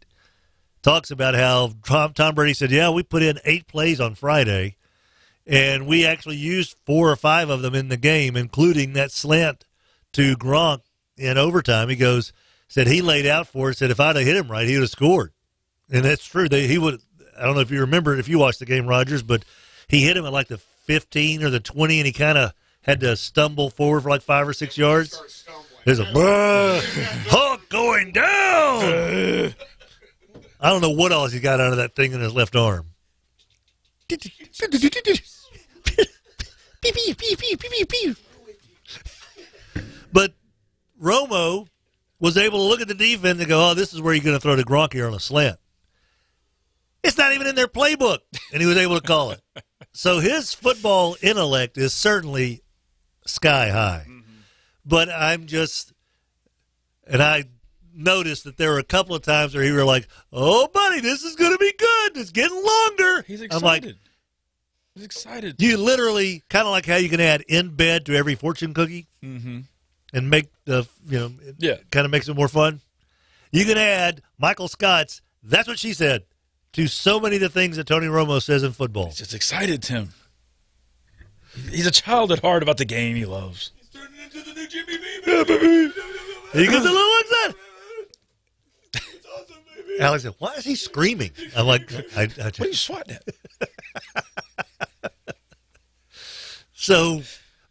talks about how Tom Brady said, yeah, we put in 8 plays on Friday, and we actually used 4 or 5 of them in the game, including that slant to Gronk in overtime. He said he laid out for it, said if I'd have hit him right, he would have scored. And that's true. He would. I don't know if you remember it, if you watched the game, Rogers, but he hit him at like the 15 or the 20, and he kind of had to stumble forward for like 5 or 6 yards. There's a Hulk going down. I don't know what else he got out of that thing in his left arm. But Romo was able to look at the defense and go, oh, this is where you're going to throw to Gronk here on a slant. It's not even in their playbook, and he was able to call it. So his football intellect is certainly sky high. But I noticed that there were a couple of times where he were like, oh, buddy, this is going to be good. It's getting longer. He's excited. I'm like, he's excited. You literally, kind of like how you can add in bed to every fortune cookie and make the, kind of makes it more fun. You can add Michael Scott's, that's what she said, to so many of the things that Tony Romo says in football. He's just excited, Tim. He's a child at heart about the game he loves. He's turning into the new Jimmy B. Yeah, baby. He gets a little upset. It's awesome, baby. Alex said, why is he screaming? I'm like, what are you swatting at? So,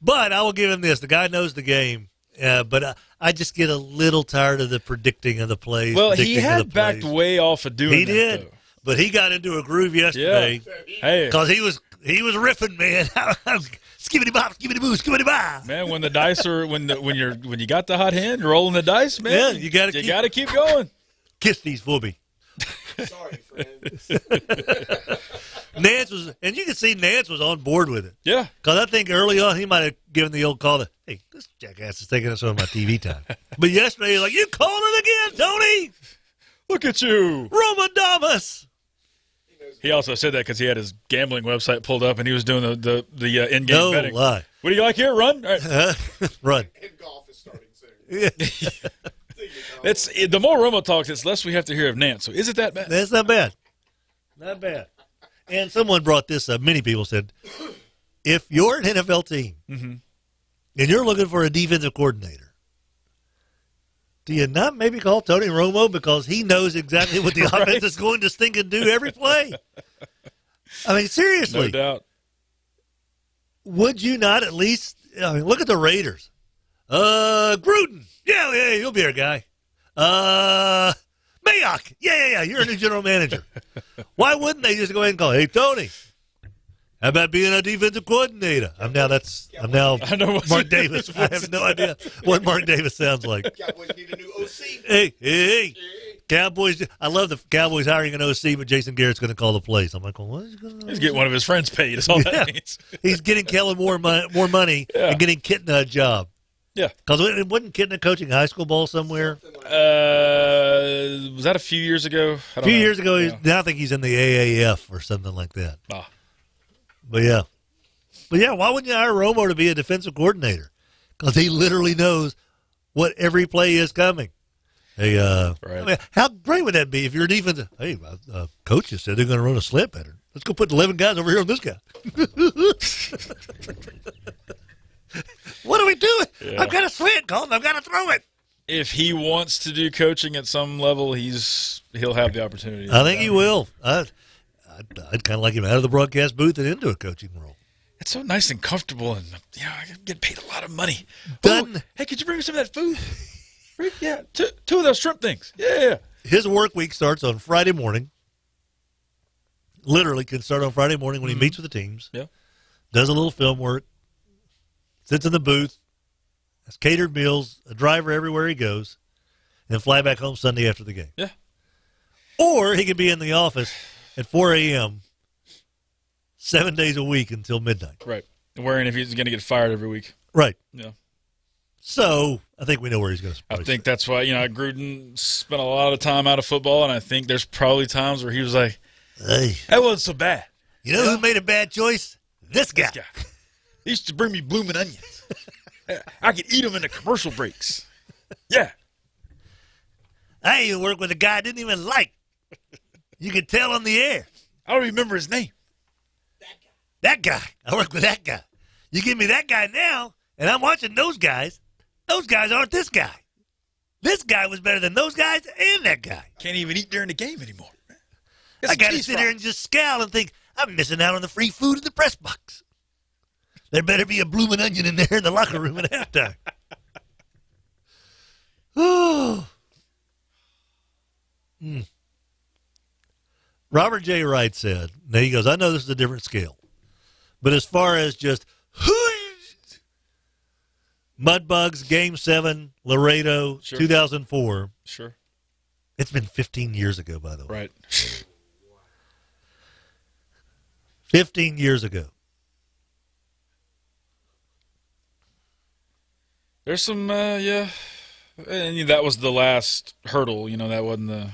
but I will give him this. The guy knows the game. But I just get a little tired of the predicting of the plays. Well, he had backed way off of doing that. He did. Though. But he got into a groove yesterday. Yeah. Because he was riffing, man. Skibbity bop, skibbity boo, skibbity bop. Man, when the dice are when you got the hot hand, you're rolling the dice, man. Yeah, you gotta keep going. Kiss these for me. Sorry, friends. Nance was, and you can see Nance was on board with it. Yeah. Because I think early on he might have given the old call to, hey, this jackass is taking up some of my TV time. But yesterday he's like, you called it again, Tony. Look at you. Romadamus. He also said that because he had his gambling website pulled up and he was doing the in-game betting. No lie. What do you like here? Run? All right. Run. And golf is starting soon. Yeah. It's the more Romo talks, it's less we have to hear of Nance. So is it that bad? That's not bad. Not bad. And someone brought this up. Many people said, if you're an NFL team and you're looking for a defensive coordinator, do you not maybe call Tony Romo because he knows exactly what the Right. offense is going to stink and do every play? I mean, seriously. No doubt. Would you not at least look at the Raiders? Gruden. Yeah, you'll be our guy. Mayock. Yeah. You're a new general manager. Why wouldn't they just go ahead and call, hey, Tony, how about being a defensive coordinator? I'm now Mark Davis. I have no idea what Mark Davis sounds like. Cowboys need a new OC. Hey. Cowboys. I love the Cowboys hiring an OC, but Jason Garrett's going to call the plays. I'm like, well, what is going on? He's getting one of his friends paid. That's all that means. He's getting Kellen more money and getting Kitna a job. Yeah. Because wasn't Kitna coaching high school ball somewhere? Was that a few years ago? A few years ago, now I think he's in the AAF or something like that. But yeah, why wouldn't you hire Romo to be a defensive coordinator? Because he literally knows what every play is coming. Hey, right. I mean, how great would that be if you're a defensive? Hey, coach just said they're going to run a slant pattern. Let's go put 11 guys over here on this guy. What are we doing? Yeah. I've got a slant, Colton. I've got to throw it. If he wants to do coaching at some level, he'll have the opportunity. I think he will. I'd kind of like him out of the broadcast booth and into a coaching role. It's so nice and comfortable, and I get paid a lot of money. Done. Oh, hey, could you bring me some of that food? Yeah, two of those shrimp things. Yeah. His work week starts on Friday morning. Literally can start on Friday morning when he meets with the teams. Yeah. Does a little film work. Sits in the booth. Has catered meals. A driver everywhere he goes. And fly back home Sunday after the game. Yeah. Or he could be in the office at 4 a.m. 7 days a week until midnight. Right. And worrying if he's going to get fired every week. Right. Yeah. So I think we know where he's going to I think that's why, Gruden spent a lot of time out of football, and I think there's probably times where he was like, hey, that wasn't so bad. You know who made a bad choice? This guy. He used to bring me blooming onions. I could eat them in the commercial breaks. Yeah. I even worked with a guy I didn't even like. You could tell on the air. I don't remember his name. That guy. I worked with that guy. You give me that guy now, and I'm watching those guys. Those guys aren't this guy. This guy was better than those guys and that guy. Can't even eat during the game anymore. I got to sit here and just scowl and think, I'm missing out on the free food in the press box. There better be a blooming onion in there in the locker room at halftime. Oh. Robert J. Wright said, now he goes, I know this is a different scale, but as far as just Mudbugs, Game 7, Laredo, 2004. Sure. It's been 15 years ago, by the way. Right. 15 years ago. There's some, yeah. And that was the last hurdle. That wasn't the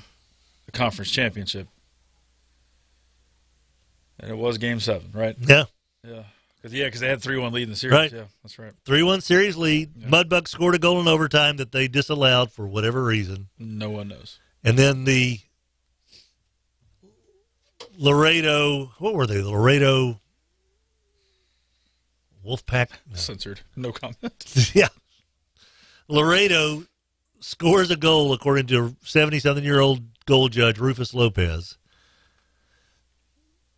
conference championship. And it was Game 7, right? Yeah. Yeah. Because they had 3-1 lead in the series. Right. Yeah, that's right. 3-1 series lead. Yeah. Mudbugs scored a goal in overtime that they disallowed for whatever reason. No one knows. And then the Laredo, what were they? The Laredo Wolfpack? No. Censored. No comment. Yeah. Laredo scores a goal according to 70-something-year-old goal judge Rufus Lopez.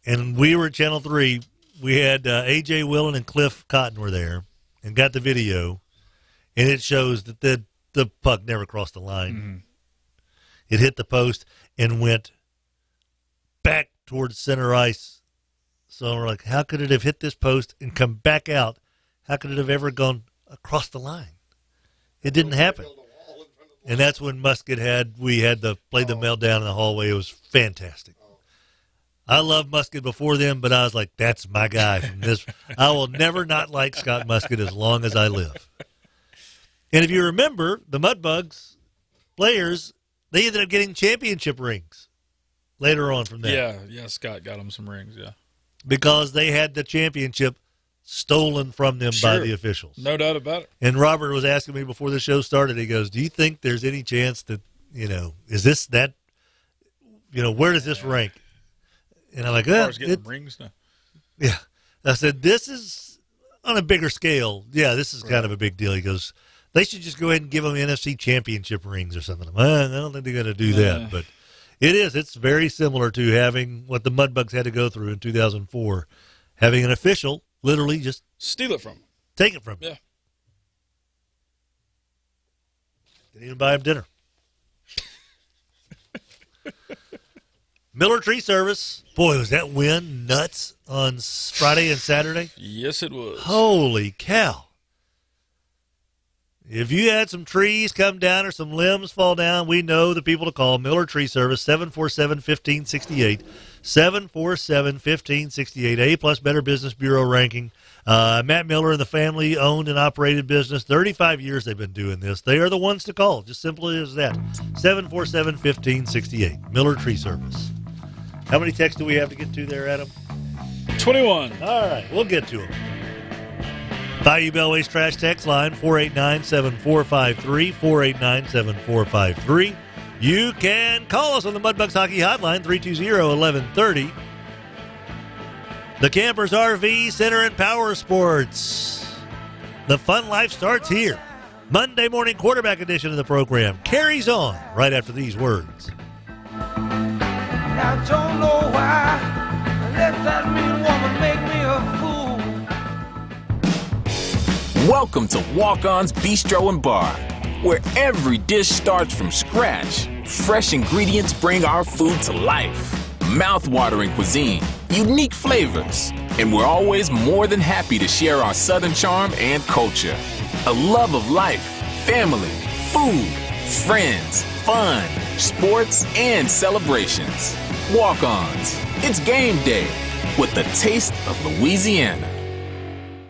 And we were at Channel 3. We had A.J. Willen and Cliff Cotton were there and got the video. And it shows that the puck never crossed the line. Mm-hmm. It hit the post and went back towards center ice. So we're like, how could it have hit this post and come back out? How could it have ever gone across the line? It didn't happen. And that's when Musket played the meltdown in the hallway. It was fantastic. I loved Musket before then, but I was like, that's my guy from this. I will never not like Scott Musket as long as I live. And if you remember, the Mudbugs players, they ended up getting championship rings later on from that. Yeah, Scott got them some rings, yeah. Because they had the championship stolen from them by the officials. No doubt about it. And Robert was asking me before the show started, he goes, do you think there's any chance that, is this that, where does this rank? And I'm like, getting rings now. Yeah. I said, this is on a bigger scale. Yeah, this is kind of a big deal. He goes, they should just go ahead and give them NFC championship rings or something. I don't think they're going to do that. But it is. It's very similar to having what the Mudbugs had to go through in 2004, having an official literally just steal it from them. Take it from them. Yeah. Didn't even buy him dinner. Miller Tree Service. Boy, was that wind nuts on Friday and Saturday? Yes, it was. Holy cow. If you had some trees come down or some limbs fall down, we know the people to call. Miller Tree Service, 747-1568. 747-1568. A+ Better Business Bureau ranking. Matt Miller and the family owned and operated business. 35 years they've been doing this. They are the ones to call. Just simply as that. 747-1568. Miller Tree Service. How many texts do we have to get to there, Adam? 21. All right, we'll get to them. Bayou Bellway's Trash Text line, 489-7453, 489-7453. You can call us on the Mudbugs Hockey Hotline, 320-1130. The Campers RV Center and Power Sports. The fun life starts here. Monday morning quarterback edition of the program carries on right after these words. I don't know why let that mean woman make me a fool. Welcome to Walk-On's Bistro and Bar, where every dish starts from scratch. Fresh ingredients bring our food to life. Mouth-watering cuisine, unique flavors, and we're always more than happy to share our Southern charm and culture. A love of life, family, food, friends, fun, sports, and celebrations. Walk-Ons. It's game day with the taste of Louisiana.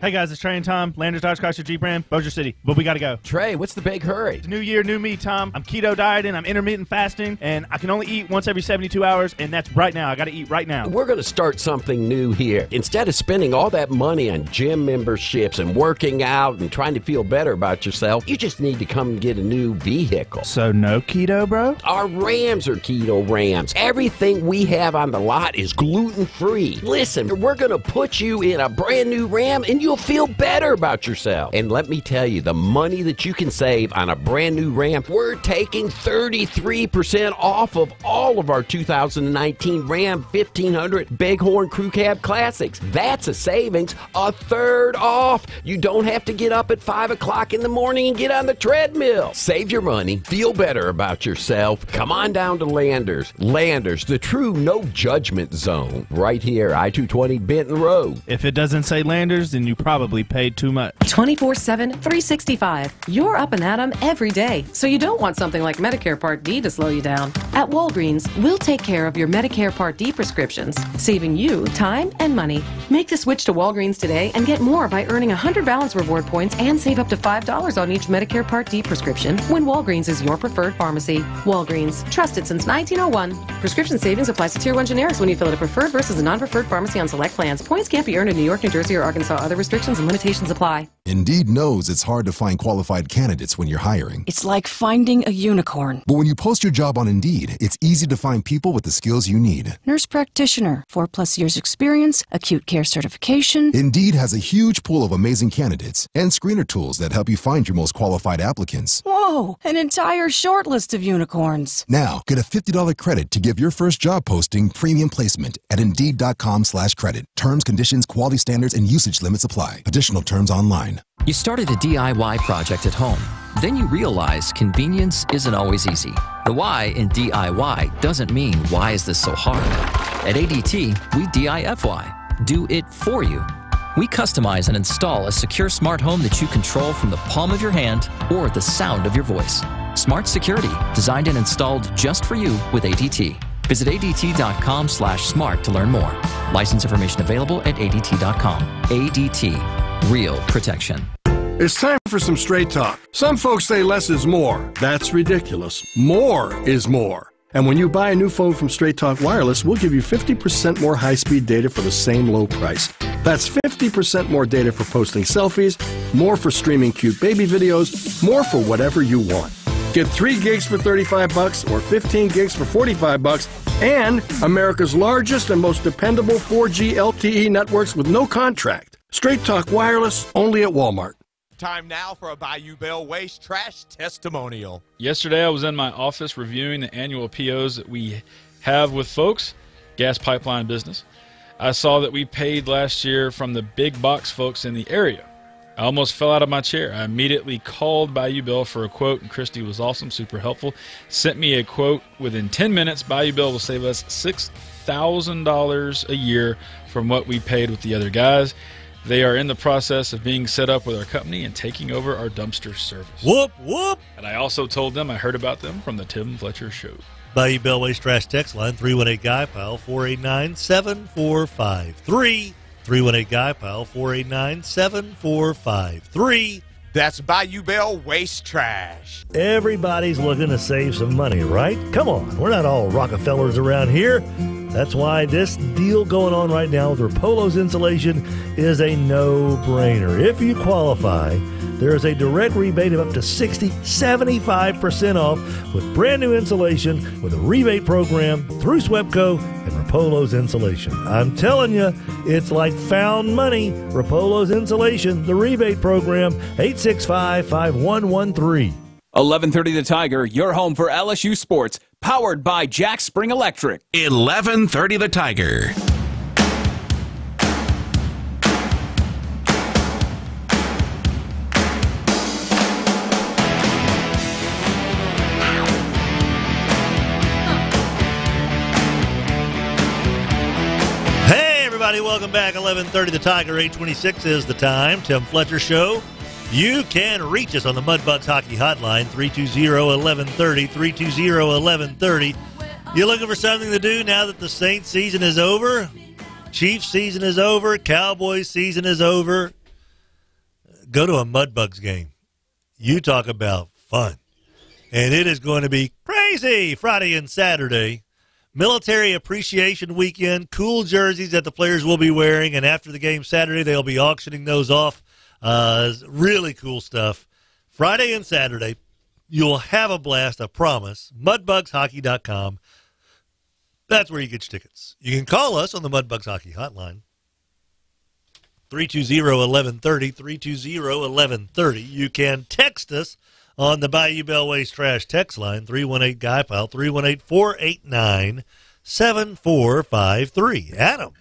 Hey guys, it's Trey and Tom. Landers Dodge Chrysler Jeep Ram, Bossier City. But we gotta go. Trey, what's the big hurry? It's new year, new me, Tom. I'm keto dieting, I'm intermittent fasting, and I can only eat once every 72 hours, and that's right now. I gotta eat right now. We're gonna start something new here. Instead of spending all that money on gym memberships and working out and trying to feel better about yourself, you just need to come and get a new vehicle. So no keto, bro? Our Rams are keto Rams. Everything we have on the lot is gluten-free. Listen, we're gonna put you in a brand new Ram, and you'll feel better about yourself. And let me tell you, the money that you can save on a brand new Ram, we're taking 33% off of all of our 2019 Ram 1500 Bighorn Crew Cab Classics. That's a savings, a third off. You don't have to get up at 5 o'clock in the morning and get on the treadmill. Save your money, feel better about yourself. Come on down to Landers. Landers, the true no judgment zone, right here, I-220 Benton Road. If it doesn't say Landers, then you probably paid too much. 24/7, 365. You're up and at 'em every day, so you don't want something like Medicare Part D to slow you down. At Walgreens, we'll take care of your Medicare Part D prescriptions, saving you time and money. Make the switch to Walgreens today and get more by earning 100 balance reward points and save up to $5 on each Medicare Part D prescription when Walgreens is your preferred pharmacy. Walgreens, trusted since 1901. Prescription savings applies to Tier 1 generics when you fill at a preferred versus a non-preferred pharmacy on select plans. Points can't be earned in New York, New Jersey, or Arkansas. Other restrictions and limitations apply. Indeed knows it's hard to find qualified candidates when you're hiring. It's like finding a unicorn. But when you post your job on Indeed, it's easy to find people with the skills you need. Nurse practitioner, 4+ years experience, acute care certification. Indeed has a huge pool of amazing candidates and screener tools that help you find your most qualified applicants. Whoa, an entire short list of unicorns. Now, get a $50 credit to give your first job posting premium placement at Indeed.com/credit. Terms, conditions, quality standards, and usage limits apply. Additional terms online. You started a DIY project at home. Then you realize convenience isn't always easy. The why in DIY doesn't mean why is this so hard. At ADT, we DIFY. Do it for you. We customize and install a secure smart home that you control from the palm of your hand or the sound of your voice. Smart security, designed and installed just for you with ADT. Visit ADT.com/smart to learn more. License information available at ADT.com. ADT. Real protection. It's time for some straight talk. Some folks say less is more. That's ridiculous. More is more. And when you buy a new phone from Straight Talk Wireless, we'll give you 50% more high-speed data for the same low price. That's 50% more data for posting selfies, more for streaming cute baby videos, more for whatever you want. Get 3 gigs for $35 or 15 gigs for $45 and America's largest and most dependable 4G LTE networks with no contract. Straight Talk Wireless, only at Walmart. Time now for a Bayou Bell Waste Trash Testimonial. Yesterday I was in my office reviewing the annual POs that we have with folks, gas pipeline business. I saw that we paid last year from the big box folks in the area. I almost fell out of my chair. I immediately called Bayou Bell for a quote, and Christy was awesome, super helpful. Sent me a quote within 10 minutes. Bayou Bell will save us $6,000 a year from what we paid with the other guys. They are in the process of being set up with our company and taking over our dumpster service. Whoop, whoop. And I also told them I heard about them from the Tim Fletcher Show. Bayou Bellway's Trash Text line, 318-GUY-PILE, 489-7453. 318-GUY-PILE, 489-7453. That's Bayou Bell Waste Trash. Everybody's looking to save some money, right? Come on, we're not all Rockefellers around here. That's why this deal going on right now with Rapolo's Insulation is a no-brainer. If you qualify, there is a direct rebate of up to 75% off with brand new insulation with a rebate program through SWEPCO and Rapolo's Insulation. I'm telling you, it's like found money. Rapolo's Insulation, the rebate program, 865-5113. 11:30 The Tiger, your home for LSU sports, powered by Jack Spring Electric. 11:30 The Tiger. Hey, everybody, welcome back. 11:30 The Tiger, 8:26 is the time. Tim Fletcher Show. You can reach us on the Mudbugs Hockey Hotline, 320-1130, 320-1130. You looking for something to do now that the Saints season is over? Chiefs season is over. Cowboys season is over. Go to a Mudbugs game. You talk about fun. And it is going to be crazy Friday and Saturday. Military Appreciation Weekend, cool jerseys that the players will be wearing, and after the game Saturday, they'll be auctioning those off. Really cool stuff. Friday and Saturday, you'll have a blast, I promise. MudbugsHockey.com. That's where you get your tickets. You can call us on the Mudbugs Hockey Hotline, 320-1130, 320-1130. You can text us on the Bayou Bellway's Trash text line, 318-GUY-PILE, 318-489-7453. Adam,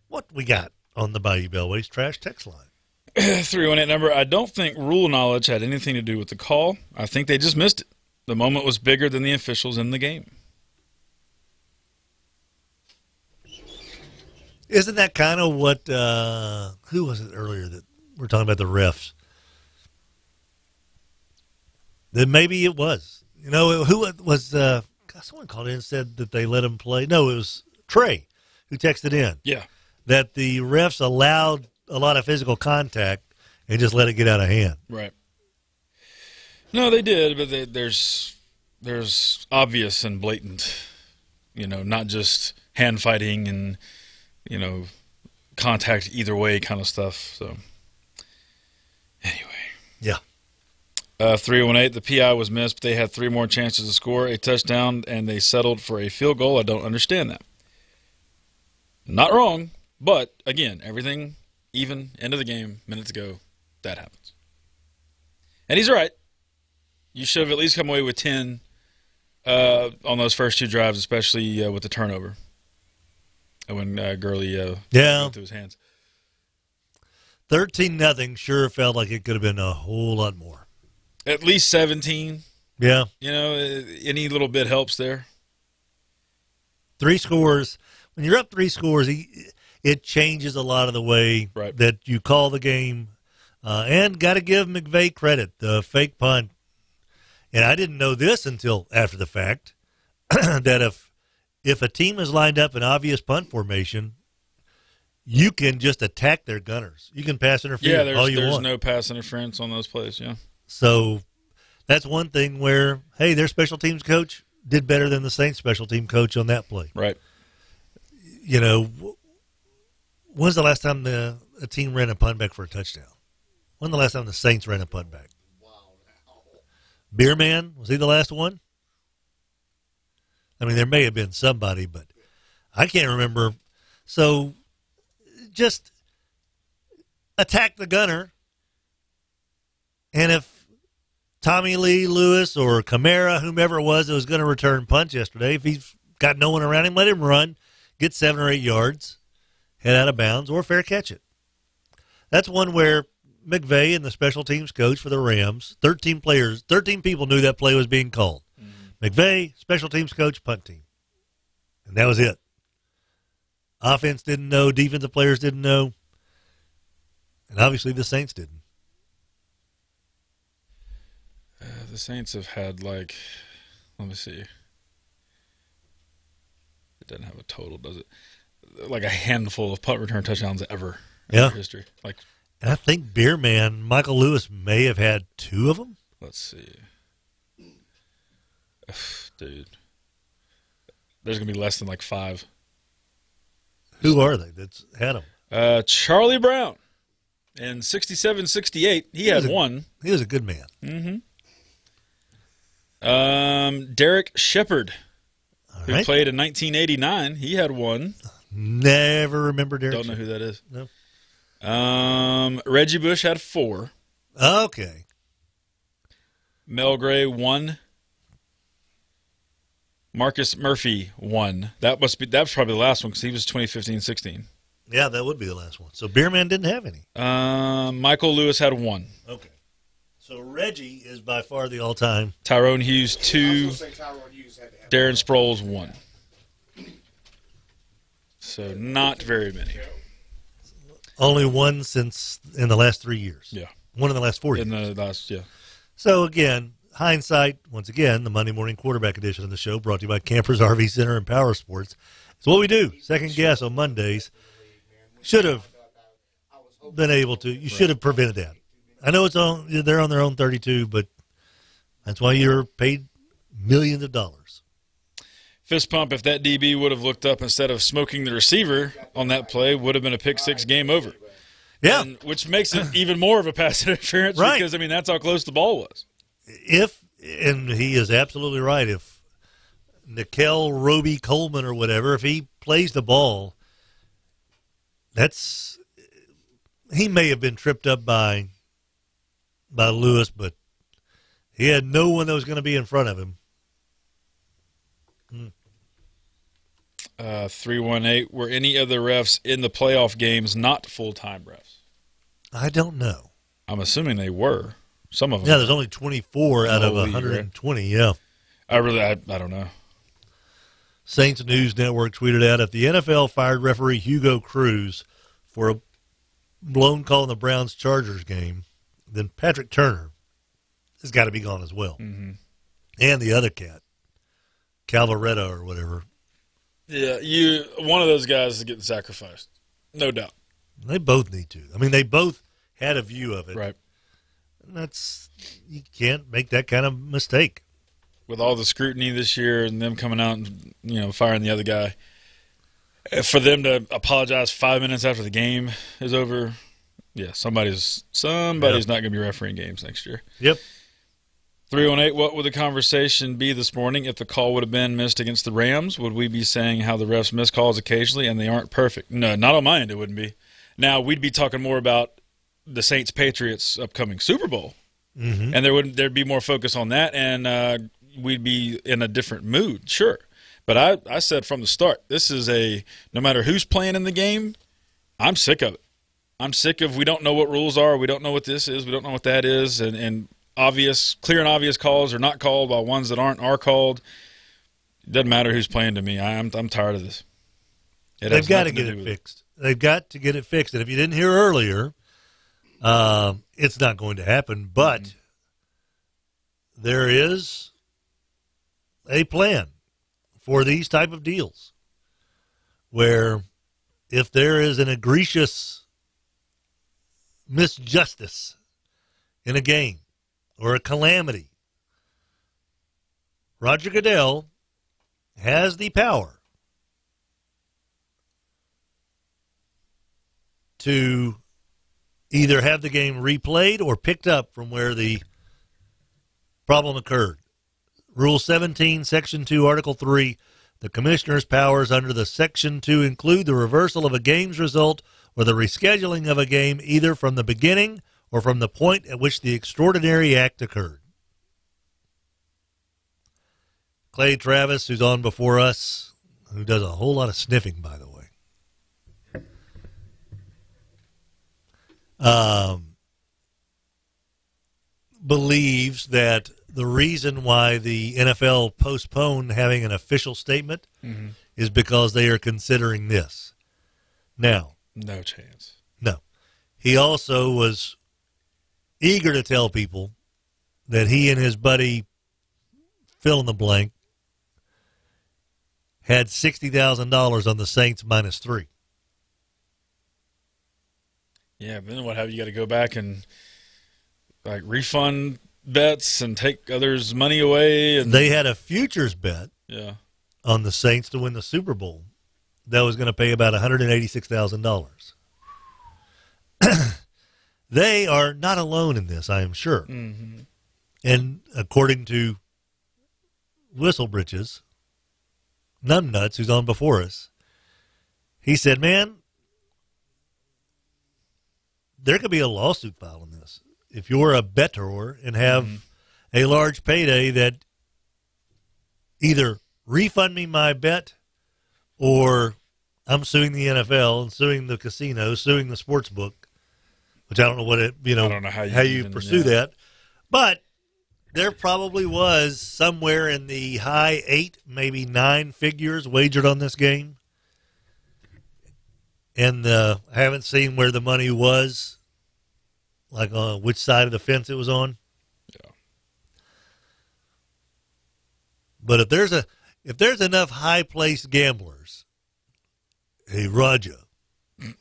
what we got on the Bayou Bellway's Trash text line? 318 number. I don't think rule knowledge had anything to do with the call. I think they just missed it. The moment was bigger than the officials in the game. Isn't that kind of what, who was it earlier that we're talking about the refs? Then maybe it was. You know, who was, someone called in and said that they let him play. No, it was Trey who texted in. Yeah. That the refs allowed a lot of physical contact and just let it get out of hand. Right. No, they did, but there's obvious and blatant, not just hand fighting and, contact either way kind of stuff. So, anyway. Yeah. 318, the PI was missed, but they had 3 more chances to score a touchdown, and they settled for a field goal. I don't understand that. Not wrong, but, again, everything even, end of the game, minutes ago, that happens. And he's right. You should have at least come away with 10 on those first 2 drives, especially with the turnover. When Gurley threw his hands. 13-0 sure felt like it could have been a whole lot more. At least 17. Yeah. Any little bit helps there. 3 scores. When you're up 3 scores, it changes a lot of the way that you call the game. And got to give McVay credit, the fake punt. And I didn't know this until after the fact, that if a team is lined up in obvious punt formation, you can just attack their gunners. You can pass interference all you want. There's no pass interference on those plays, yeah. So that's one thing where, hey, their special teams coach did better than the Saints special team coach on that play. Right. When's the last time a team ran a punt back for a touchdown? When's the last time the Saints ran a punt back? Beerman, was he the last one? I mean, there may have been somebody, but I can't remember. So just attack the gunner. And if Tommy Lee Lewis or Kamara, whomever it was that was going to return punts yesterday, if he's got no one around him, let him run, get 7 or 8 yards, head out of bounds, or fair catch it. That's one where McVay and the special teams coach for the Rams, 13 people knew that play was being called. Mm-hmm. McVay, special teams coach, punt team. And that was it. Offense didn't know, defensive players didn't know, and obviously the Saints didn't. The Saints have had, let me see. doesn't have a total, does it? Like a handful of punt return touchdowns ever in Yeah. history. Like, And I think Beer Man, Michael Lewis may have had 2 of them. let's see. Dude. There's going to be less than like 5. Who are they that's had them? Charlie Brown in 67-68. He had one. He was a good man. Derek Shepard, who right. played in 1989. He had one. Never remember Derek. Don't know who that is. No. Reggie Bush had 4. Okay. Mel Gray 1. Marcus Murphy 1. That was probably the last one because he was 2015-16. Yeah, that would be the last one. So Beerman didn't have any. Michael Lewis had 1. Okay. So Reggie is by far the all-time. Tyrone Hughes 2. Darren Sproles 1. So not very many. Only one since in the last 3 years. Yeah. One in the last 4 years. In the last, yeah. So again, hindsight, once again, the Monday morning quarterback edition of the show brought to you by Campers RV Center and Power Sports. It's what we do. Second guess on Mondays. Should have been able to. You should have prevented that. I know they're on their own 32, but that's why you're paid millions of dollars. Fist pump, if that DB would have looked up instead of smoking the receiver on that play, would have been a pick-6 game over. Yeah. And, which makes it even more of a pass interference Right. because, I mean, that's how close the ball was. And he is absolutely right, if Nickel Roby Coleman or whatever, if he plays the ball, he may have been tripped up by Lewis, but he had no one that was going to be in front of him. 318, were any of the refs in the playoff games not full-time refs? I don't know. I'm assuming they were. Some of them. Yeah, there's only 24 out of Holy 120, yeah. I don't know. Saints News Network tweeted out, if the NFL fired referee Hugo Cruz for a blown call in the Browns-Chargers game, then Patrick Turner has got to be gone as well. Mm-hmm. And the other cat, Calvaretta or whatever. Yeah, one of those guys is getting sacrificed. No doubt. They both need to. I mean, they both had a view of it. Right. And you can't make that kind of mistake. With all the scrutiny this year and them coming out and, firing the other guy, for them to apologize 5 minutes after the game is over, yeah, somebody's not going to be refereeing games next year. Yep. 318, what would the conversation be this morning if the call would have been missed against the Rams? Would we be saying how the refs miss calls occasionally and they aren't perfect? No, not on my end, it wouldn't be. Now, we'd be talking more about the Saints-Patriots upcoming Super Bowl, Mm-hmm. and there'd be more focus on that, and we'd be in a different mood, sure. But I said from the start, this is no matter who's playing in the game, I'm sick of it. I'm sick of we don't know what rules are, we don't know what this is, we don't know what that is, and clear and obvious calls are not called while ones that are called. It doesn't matter who's playing to me. I'm tired of this. They've got to get it fixed. They've got to get it fixed. And if you didn't hear earlier, it's not going to happen. But there is a plan for these type of deals where if there is an egregious misjustice in a game or a calamity, Roger Goodell has the power to either have the game replayed or picked up from where the problem occurred. Rule 17, Section 2, Article 3, the commissioner's powers under the Section 2 include the reversal of a game's result or the rescheduling of a game either from the beginning or from the point at which the extraordinary act occurred. Clay Travis, who's on before us, who does a whole lot of sniffing, by the way, believes that the reason why the NFL postponed having an official statement is because they are considering this. Now, no chance. No. He also was eager to tell people that he and his buddy, fill in the blank, had $60,000 on the Saints -3. Yeah, but then what have you got to go back and like refund bets and take others' money away? And they had a futures bet on the Saints to win the Super Bowl that was going to pay about $186,000. They are not alone in this, I am sure. Mm-hmm. And according to Whistlebritches, Numbnuts, who's on before us, he said, man, there could be a lawsuit filed on this. If you're a bettor and have a large payday, that either refund me my bet or I'm suing the NFL and suing the casino, suing the sports book, which I don't know what it, I don't know how you pursue that. But there probably was somewhere in the high 8, maybe 9 figures wagered on this game. And I haven't seen where the money was, like on which side of the fence it was on. Yeah. But if there's enough high-placed gamblers, hey, Roger, the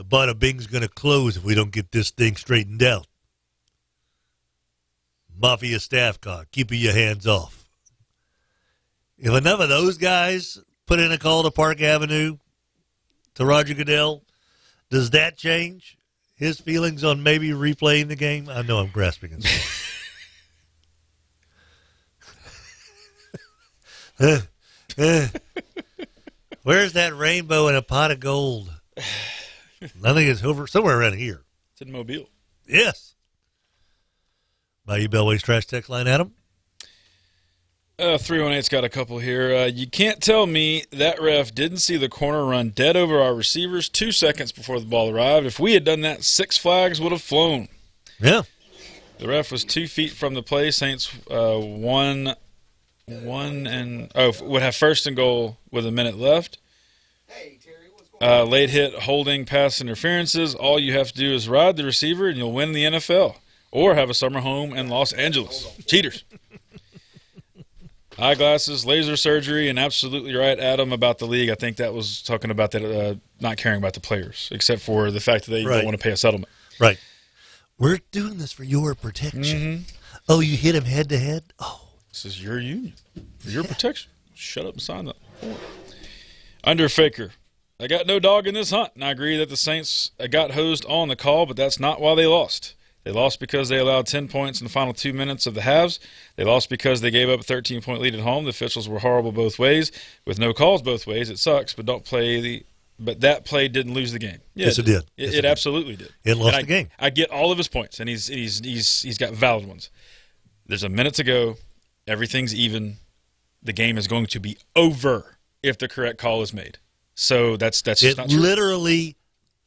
bada bing's going to close if we don't get this thing straightened out. Mafia staff car, keeping your hands off. If enough of those guys put in a call to Park Avenue to Roger Goodell, does that change his feelings on maybe replaying the game? I know I'm grasping at straws. Where's that rainbow in a pot of gold? I think it's over somewhere around here. It's in Mobile. Yes. Bayou Bellway's trash text line, Adam. 318's got a couple here. You can't tell me that ref didn't see the corner run dead over our receivers 2 seconds before the ball arrived. If we had done that, 6 flags would have flown. Yeah. The ref was 2 feet from the play. Saints would have first and goal with a minute left. Late hit, holding, pass interferences. All you have to do is ride the receiver and you'll win the NFL. Or have a summer home in Los Angeles. Cheaters. Eyeglasses, laser surgery, and absolutely right, Adam, about the league. I think that was talking about that not caring about the players, except for the fact that they don't want to pay a settlement. Right. We're doing this for your protection. Mm-hmm. Oh, you hit him head-to-head? Oh. This is your union. For your protection. Shut up and sign up. Under Faker. I got no dog in this hunt, and I agree that the Saints got hosed on the call, but that's not why they lost. They lost because they allowed 10 points in the final 2 minutes of the halves. They lost because they gave up a 13-point lead at home. The officials were horrible both ways. With no calls both ways, it sucks, but but that play didn't lose the game. Yeah, yes, it did. It absolutely did. It lost the game. I get all of his points, and he's got valid ones. There's a minute to go. Everything's even. The game is going to be over if the correct call is made. So that's just not true. It literally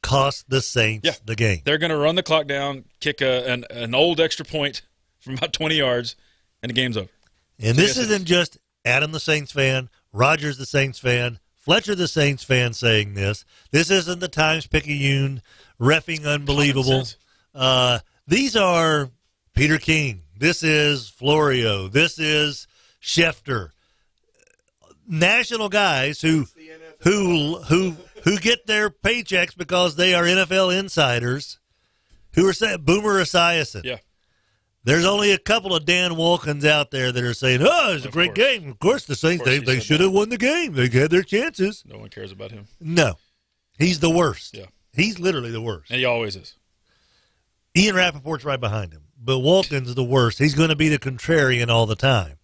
cost the Saints the game. They're going to run the clock down, kick an old extra point from about 20 yards, and the game's over. And so this isn't just Adam the Saints fan, Rogers the Saints fan, Fletcher the Saints fan saying this. This isn't the Times-Picayune reffing unbelievable. These are Peter King. This is Florio. This is Schefter. National guys who get their paychecks because they are NFL insiders, who are saying Boomer Esiason. Yeah. There's only a couple of Dan Wilkins out there that are saying, "Oh, it's a great game." Of course, the Saints they should have won the game. They had their chances. No one cares about him. No, he's the worst. Yeah, he's literally the worst. And he always is. Ian Rappaport's right behind him, but Wilkins is the worst. He's going to be the contrarian all the time.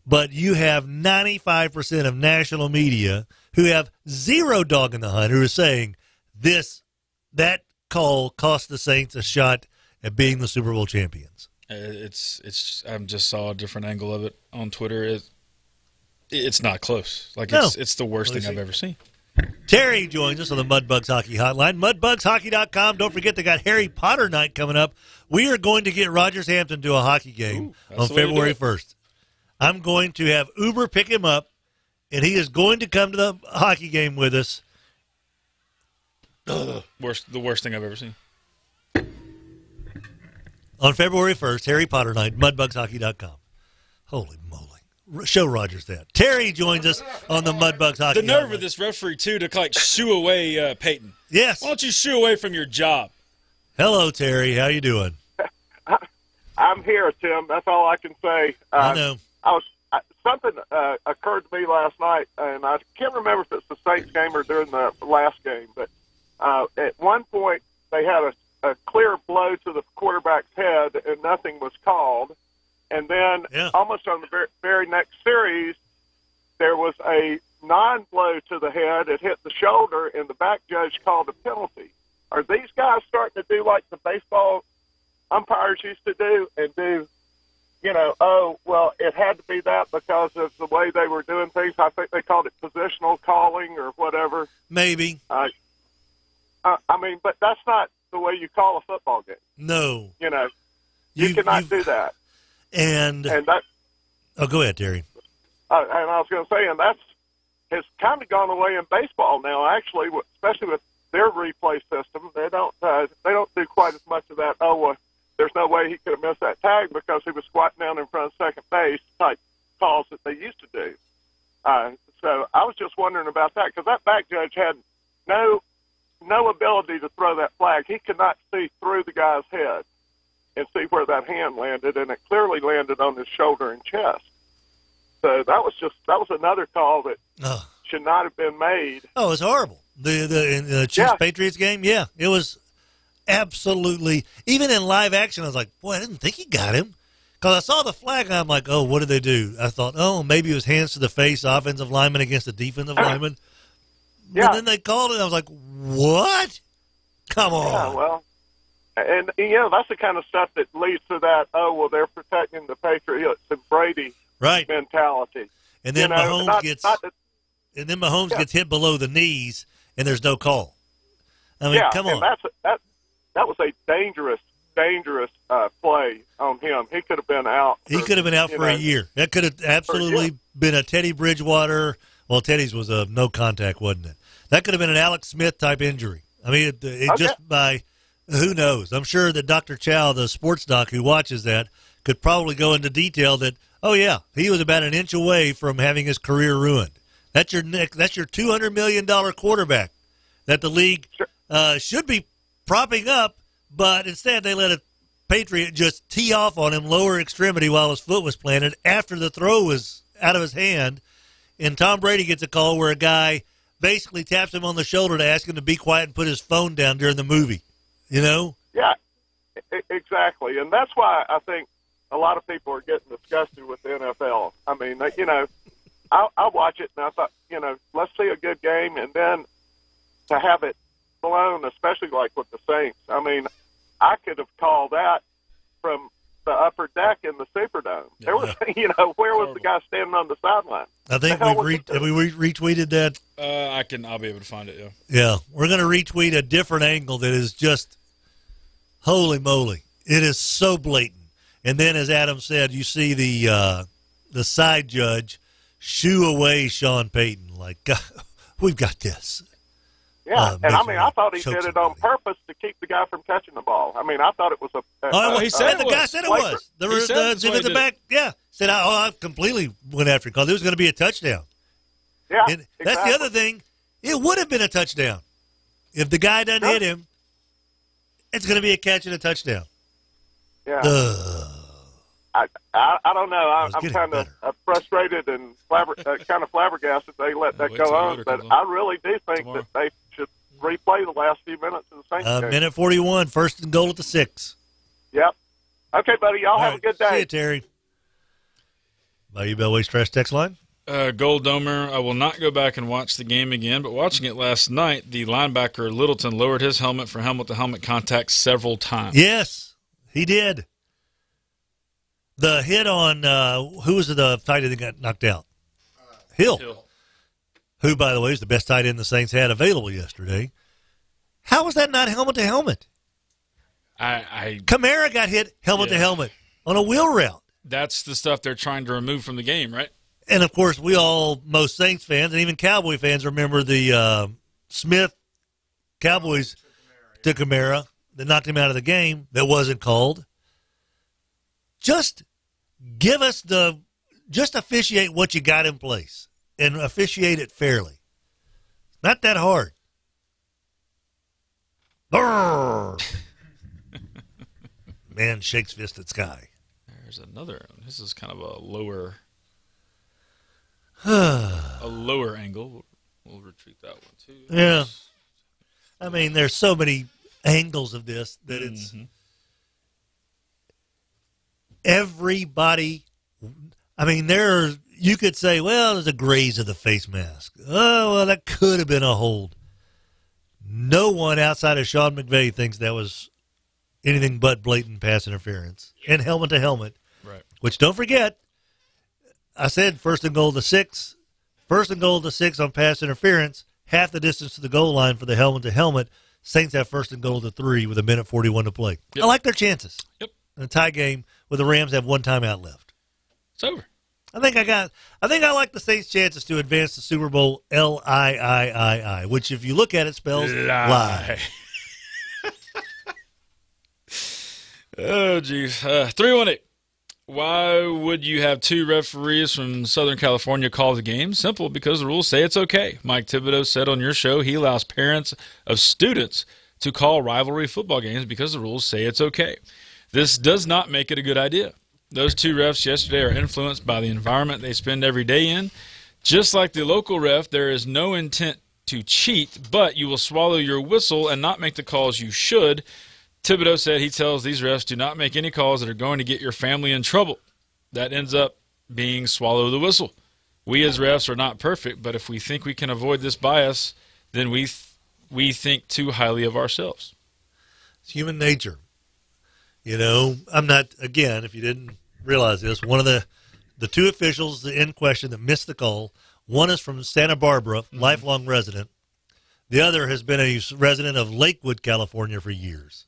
But you have 95% of national media who have zero dog in the hunt who are saying that call cost the Saints a shot at being the Super Bowl champions. It's I just saw a different angle of it on Twitter. It's not close. It's the worst thing I've ever seen. Terry joins us on the Mudbugs Hockey Hotline. MudbugsHockey.com. Don't forget they got Harry Potter night coming up. We are going to get Rogers Hampton to a hockey game on February 1st. I'm going to have Uber pick him up, and he is going to come to the hockey game with us. The worst thing I've ever seen. On February 1st, Harry Potter night, MudbugsHockey.com. Holy moly. show Rogers that. Terry joins us on the Mudbugs Hockey The nerve Hotline. of this referee, too, to like shoo away Peyton. Yes. Why don't you shoo away from your job? Hello, Terry. How you doing? I'm here, Tim. That's all I can say. I know. Something occurred to me last night, and I can't remember if it's the Saints game or during the last game, but at one point they had a clear blow to the quarterback's head, and nothing was called. And then almost on the very next series, there was a non-blow to the head. It hit the shoulder, and the back judge called a penalty. Are these guys starting to do like the baseball umpires used to do and do, it had to be that because of the way they were doing things? I think they called it positional calling or whatever. Maybe. But that's not the way you call a football game. No. You cannot do that. And that. Oh, go ahead, Terry. And I was going to say, and that's has kind of gone away in baseball now. Actually, especially with their replay system, they don't do quite as much of that. There's no way he could have missed that tag because he was squatting down in front of second base type calls that they used to do. So I was just wondering about that because that back judge had no ability to throw that flag. He could not see through the guy's head and see where that hand landed, and it clearly landed on his shoulder and chest. So that was another call that should not have been made. Oh, it was horrible. The Chiefs Patriots game, it was absolutely. Even in live action, I was like, boy, I didn't think he got him. Because I saw the flag, and I'm like, oh, what did they do? I thought, maybe it was hands to the face, offensive lineman against a defensive lineman. But then they called it, and I was like, what? Come on. Yeah, well, and that's the kind of stuff that leads to that, they're protecting the Patriots and Brady mentality. And then Mahomes gets hit below the knees, and there's no call. I mean, come on. That was a dangerous play on him. He could have been out. He could have been out for a year. That could have absolutely been a Teddy Bridgewater. Well, Teddy's was a no contact, wasn't it? That could have been an Alex Smith type injury. I mean, just by who knows. I'm sure that Dr. Chow, the sports doc who watches that, could probably go into detail that, he was about an inch away from having his career ruined. That's your $200 million quarterback that the league should be propping up, but instead they let a Patriot just tee off on him lower extremity while his foot was planted after the throw was out of his hand. And Tom Brady gets a call where a guy basically taps him on the shoulder to ask him to be quiet and put his phone down during the movie, Yeah, exactly. And that's why I think a lot of people are getting disgusted with the NFL. I mean, I watch it and I thought, let's see a good game, and then to have it blown, especially like with the Saints. I mean, I could have called that from the upper deck in the Superdome. There was, where was the guy standing on the sideline? I think we retweeted that. I'll be able to find it. Yeah. Yeah, we're going to retweet a different angle that is just holy moly! It is so blatant. And then, as Adam said, you see the side judge shoo away Sean Payton. Like, God, we've got this. Yeah, and I thought he did it on purpose to keep the guy from catching the ball. I mean, I thought it was he said the guy said it was. The back, said I completely went after him because it was going to be a touchdown. Yeah, and that's the other thing. It would have been a touchdown if the guy doesn't hit him. It's going to be a catch and a touchdown. Yeah. I don't know. I'm kind of frustrated and kind of flabbergasted they let that go on. But I really do think that they should replay the last few minutes of the Saints game. Minute 41, first and goal at the 6. Yep. Okay, buddy. Y'all have a good day. See you, Terry. Bayou Bellway's Trash Text Line. Gold Domer, I will not go back and watch the game again, but watching it last night, the linebacker Littleton lowered his helmet for helmet-to-helmet contact several times. Yes, he did. The hit on, who was the tight end that got knocked out? Hill. Who, by the way, is the best tight end the Saints had available yesterday. How was that not helmet-to-helmet? Kamara got hit helmet-to-helmet on a wheel route. That's the stuff they're trying to remove from the game, right? And, of course, most Saints fans and even Cowboy fans remember the Smith Cowboys to Kamara that knocked him out of the game that wasn't called. Just give us the just officiate what you got in place and officiate it fairly. Not that hard. Man shakes fist at sky. There's another one. This is kind of a lower angle. We'll retreat that one too. Yeah. I mean, there's so many angles of this that it's everybody. I mean, you could say, well, there's a graze of the face mask. Oh, well, that could have been a hold. No one outside of Sean McVay thinks that was anything but blatant pass interference. And helmet to helmet. Right. Which, don't forget, I said 1st and goal to 6. 1st and goal to 6 on pass interference. Half the distance to the goal line for the helmet to helmet. Saints have 1st and goal to 3 with 1:41 to play. Yep. I like their chances. Yep. In a tie game where the Rams have one timeout left. It's over. I think I like the Saints' chances to advance the Super Bowl LIIII, which if you look at it spells lie. Oh, geez. 318. Why would you have 2 referees from Southern California call the game? Simple, because the rules say it's okay. Mike Thibodeau said on your show he allows parents of students to call rivalry football games because the rules say it's okay. This does not make it a good idea. Those 2 refs yesterday are influenced by the environment they spend every day in. Just like the local ref, there is no intent to cheat, but you will swallow your whistle and not make the calls you should. Thibodeau said he tells these refs, do not make any calls that are going to get your family in trouble. That ends up being swallow the whistle. We as refs are not perfect, but if we think we can avoid this bias, then we think too highly of ourselves. It's human nature. You know, I'm not, again, if you didn't realize this, one of the 2 officials in question that missed the call, one is from Santa Barbara, lifelong resident. The other has been a resident of Lakewood, California for years.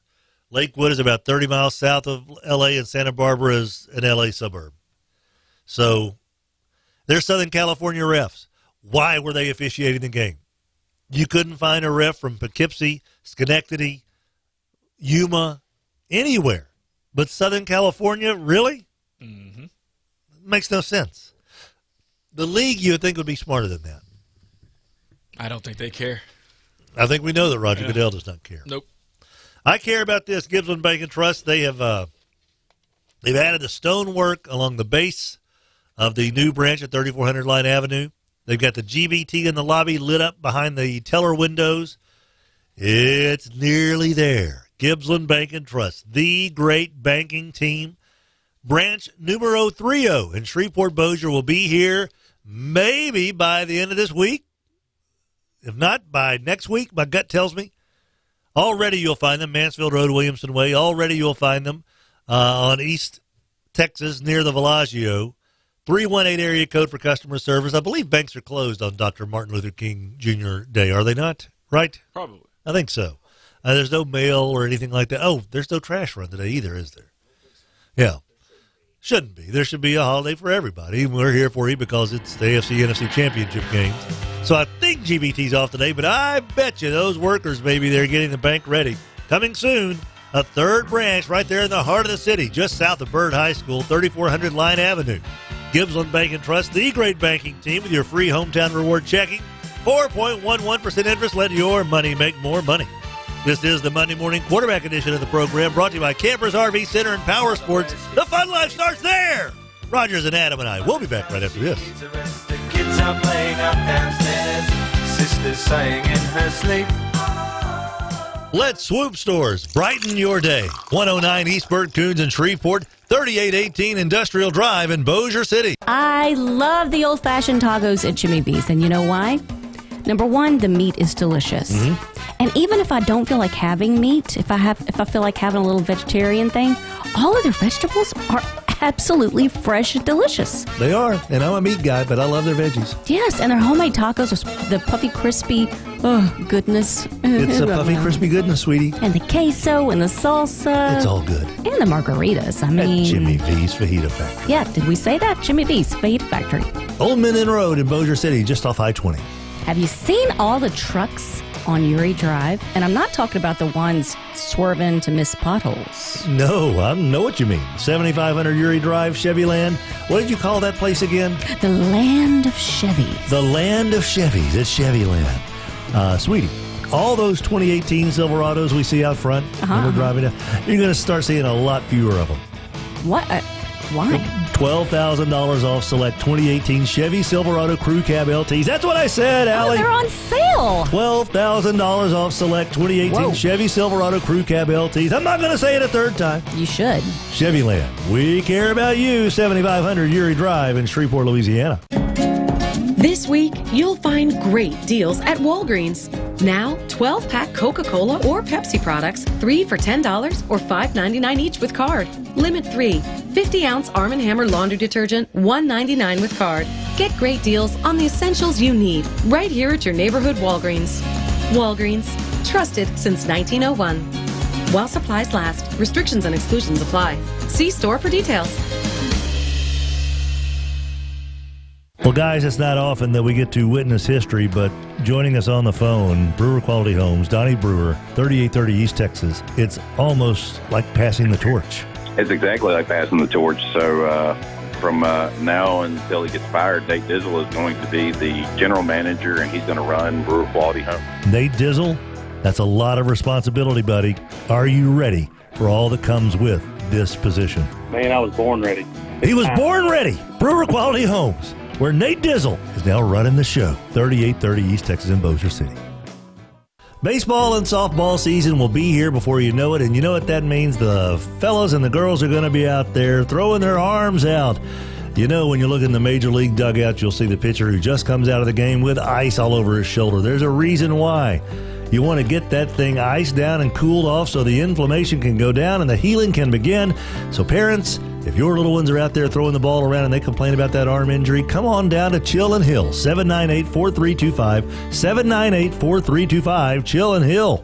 Lakewood is about 30 miles south of L.A., and Santa Barbara is an L.A. suburb. So they're Southern California refs. Why were they officiating the game? You couldn't find a ref from Poughkeepsie, Schenectady, Yuma, anywhere. But Southern California, really? Mm-hmm. Makes no sense. The league, you would think, would be smarter than that. I don't think they care. I think we know that Roger Goodell does not care. Nope. I care about this. Gibbsland Bank and Trust, they've added the stonework along the base of the new branch at 3400 Line Avenue. They've got the GBT in the lobby lit up behind the teller windows. It's nearly there. Gibbsland Bank and Trust, the great banking team. Branch numero 30 in Shreveport-Bossier will be here maybe by the end of this week. If not, by next week, my gut tells me. Already you'll find them, Mansfield Road, Williamson Way. Already you'll find them on East Texas near the Villaggio. 318 area code for customer service. I believe banks are closed on Dr. Martin Luther King Jr. Day, are they not? Right? Probably. I think so. There's no mail or anything like that. Oh, there's no trash run today either, is there? Yeah. Shouldn't be. There should be a holiday for everybody. We're here for you because it's the AFC-NFC championship games. So I think GBT's off today, but I bet you those workers, maybe they're getting the bank ready. Coming soon, a 3rd branch right there in the heart of the city, just south of Byrd High School, 3400 Line Avenue. Gibbsland Bank and Trust, the great banking team with your free hometown reward checking. 4.11% interest. Let your money make more money. This is the Monday morning quarterback edition of the program, brought to you by Campers RV Center and Power Sports. The fun life starts there. Rogers and Adam and I will be back right after this. The kids are playing up downstairs. Sister's sighing in her sleep. Let Swoop Stores brighten your day. 109 East Burt Coons in Shreveport, 3818 Industrial Drive in Bossier City. I love the old-fashioned tacos at Jimmy B's, and you know why? Number 1, the meat is delicious. And even if I don't feel like having meat, if I feel like having a little vegetarian thing, all of their vegetables are absolutely fresh and delicious. They are, and I'm a meat guy, but I love their veggies. Yes, and their homemade tacos with the puffy, crispy, goodness. It's a puffy, crispy goodness, sweetie. And the queso and the salsa. It's all good. And the margaritas. I mean, at Jimmy V's Fajita Factory. Yeah, did we say that? Jimmy V's Fajita Factory. Old Minden Road in Bossier City, just off I-20. Have you seen all the trucks on Uri Drive. And I'm not talking about the ones swerving to miss potholes. No, I know what you mean. 7500 Uri Drive, Chevyland. What did you call that place again? The land of Chevys. The land of Chevys. It's Chevyland. Sweetie, all those 2018 Silverados we see out front when we're driving down, you're going to start seeing a lot fewer of them. What? Why? $12,000 off select 2018 Chevy Silverado Crew Cab LTs. That's what I said, Allie. Oh, they're on sale. $12,000 off select 2018 Chevy Silverado Crew Cab LTs. I'm not going to say it a third time. You should. Chevyland. We care about you. 7500 Uri Drive in Shreveport, Louisiana. This week, you'll find great deals at Walgreens. Now, 12-pack Coca-Cola or Pepsi products, 3 for $10 or $5.99 each with card. Limit 3. 50-ounce Arm & Hammer laundry detergent, $1.99 with card. Get great deals on the essentials you need right here at your neighborhood Walgreens. Walgreens, trusted since 1901. While supplies last, restrictions and exclusions apply. See store for details. Well, guys, it's not often that we get to witness history, but joining us on the phone, Brewer Quality Homes, Donnie Brewer, 3830 East Texas. It's almost like passing the torch. It's exactly like passing the torch. So from now until he gets fired, Nate Dizzle is going to be the general manager, and he's going to run Brewer Quality Homes. Nate Dizzle, that's a lot of responsibility, buddy. Are you ready for all that comes with this position? Man, I was born ready. He was born ready. Brewer Quality Homes, where Nate Dizzle is now running the show. 3830 East Texas in Bossier City. Baseball and softball season will be here before you know it, and you know what that means? The fellas and the girls are going to be out there throwing their arms out. You know, when you look in the major league dugout, you'll see the pitcher who just comes out of the game with ice all over his shoulder. There's a reason why. You want to get that thing iced down and cooled off so the inflammation can go down and the healing can begin. So parents, if your little ones are out there throwing the ball around and they complain about that arm injury, come on down to Chill and Hill, 798-4325, 798-4325, Chill and Hill.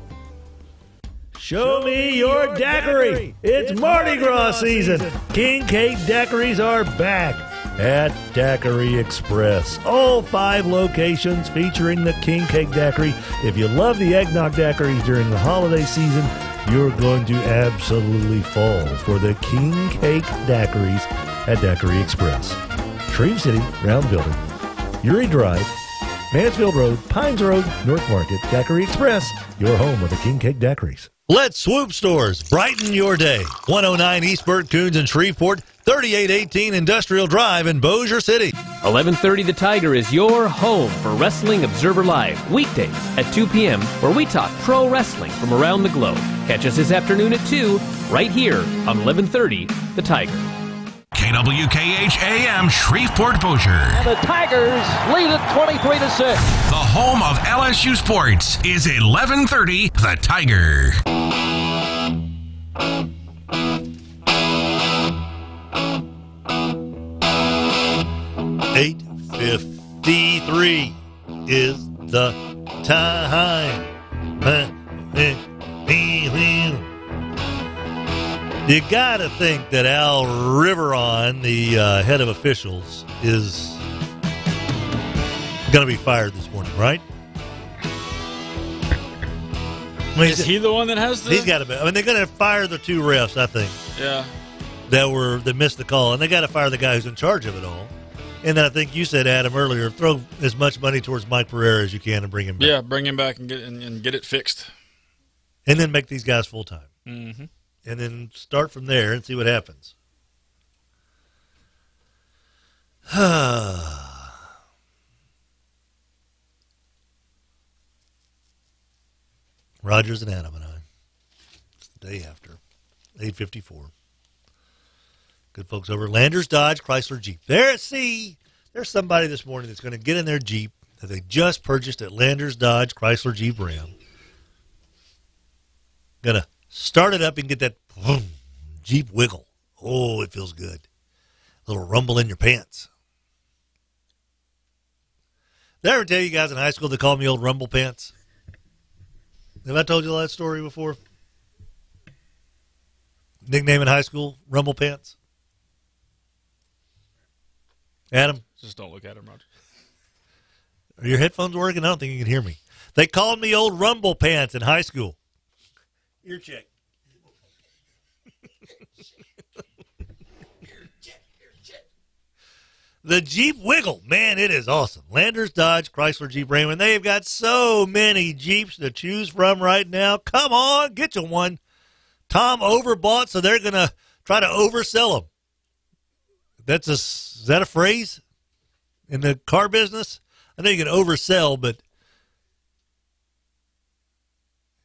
Show me your daiquiri. It's Mardi Gras season. King Cake daiquiris are back at Daiquiri Express. All 5 locations featuring the King Cake daiquiri. If you love the eggnog daiquiris during the holiday season, you're going to absolutely fall for the King Cake daiquiris at Daiquiri Express. Shreve City, Round Building, Uri Drive, Mansfield Road, Pines Road, North Market, Daiquiri Express, your home of the King Cake daiquiris. Let Swoop Stores brighten your day. 109 East Burt Coons in Shreveport, 3818 Industrial Drive in Bossier City. 1130 The Tiger is your home for Wrestling Observer Live, weekdays at 2 p.m., where we talk pro wrestling from around the globe. Catch us this afternoon at 2, right here on 1130 The Tiger. KWKH AM Shreveport Bossier. And the Tigers lead it 23-6. The home of LSU sports is 1130 The Tiger. $8:53 is the time. You got to think that Al Riveron, the head of officials, is going to be fired this morning, right? I mean, is he the one that has the... He's got to be. I mean, they're going to fire the 2 refs, I think. Yeah. That missed the call, and they got to fire the guy who's in charge of it all. And then I think you said, Adam, earlier, throw as much money towards Mike Pereira as you can and bring him back. Yeah, bring him back and get it fixed. And then make these guys full-time. Mm-hmm. And then start from there and see what happens. Rogers and Adam and I. It's the day after. 8:54. Good folks over at Landers Dodge Chrysler Jeep. There's somebody this morning that's going to get in their Jeep that they just purchased at Landers Dodge Chrysler Jeep Ram. Going to start it up and get that Jeep wiggle. Oh, it feels good. A little rumble in your pants. Did I ever tell you guys in high school they called me old rumble pants? Have I told you that story before? Nickname in high school, rumble pants? Adam? Just don't look at him, Roger. Are your headphones working? I don't think you can hear me. They called me old Rumble Pants in high school. Ear check. The Jeep Wiggle, man, it is awesome. Landers, Dodge, Chrysler, Jeep, Ram, and they've got so many Jeeps to choose from right now. Come on, get you one. Tom overbought, so they're going to try to oversell them. Is that a phrase in the car business? I know you can oversell, but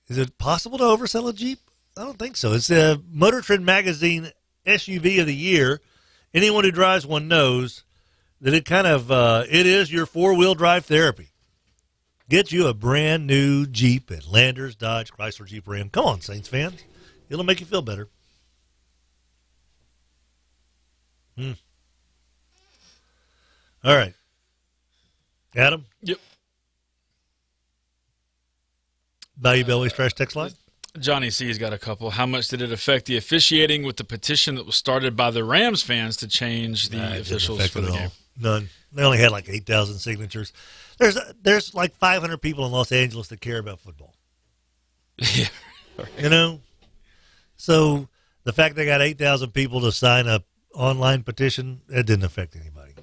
is it possible to oversell a Jeep? I don't think so. It's a Motor Trend Magazine SUV of the year. Anyone who drives one knows that it is your four-wheel drive therapy. Get you a brand new Jeep at Landers, Dodge, Chrysler, Jeep, Ram. Come on, Saints fans. It'll make you feel better. All right. Adam? Yep. Bayou Bellways Trash Text Line? Johnny C's got a couple. How much did it affect the officiating with the petition that was started by the Rams fans to change the officials for the game? None. They only had like 8,000 signatures. There's like 500 people in Los Angeles that care about football. Yeah. You know? So the fact they got 8,000 people to sign a online petition, it didn't affect anybody.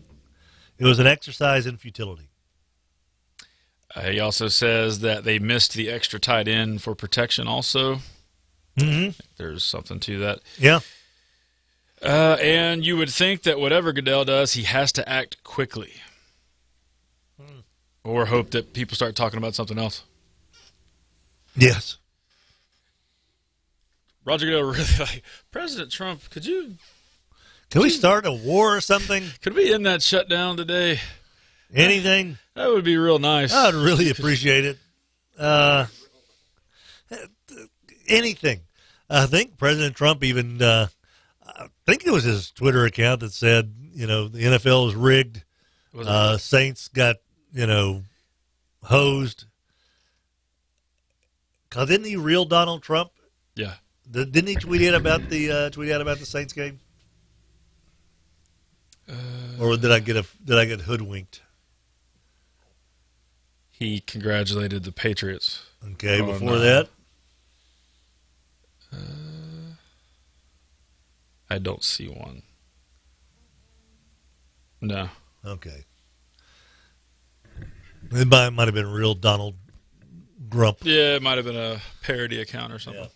It was an exercise in futility. He also says that they missed the extra tight end for protection also. Mm-hmm. There's something to that. Yeah. And you would think that whatever Goodell does, he has to act quickly. Or hope that people start talking about something else. Yes. Roger Goodell really like, President Trump, Can we start a war or something? Could we end that shutdown today? Anything? That would be real nice. I'd really appreciate it. Anything. I think President Trump even, I think it was his Twitter account that said, the NFL is rigged. Saints got, hosed. Because didn't he reel Donald Trump? Yeah. Didn't he tweet out about the Saints game? Or did I get hoodwinked? He congratulated the Patriots. Okay, before that? I don't see one. No. Okay. It might have been real Donald Grump. Yeah, it might have been a parody account or something.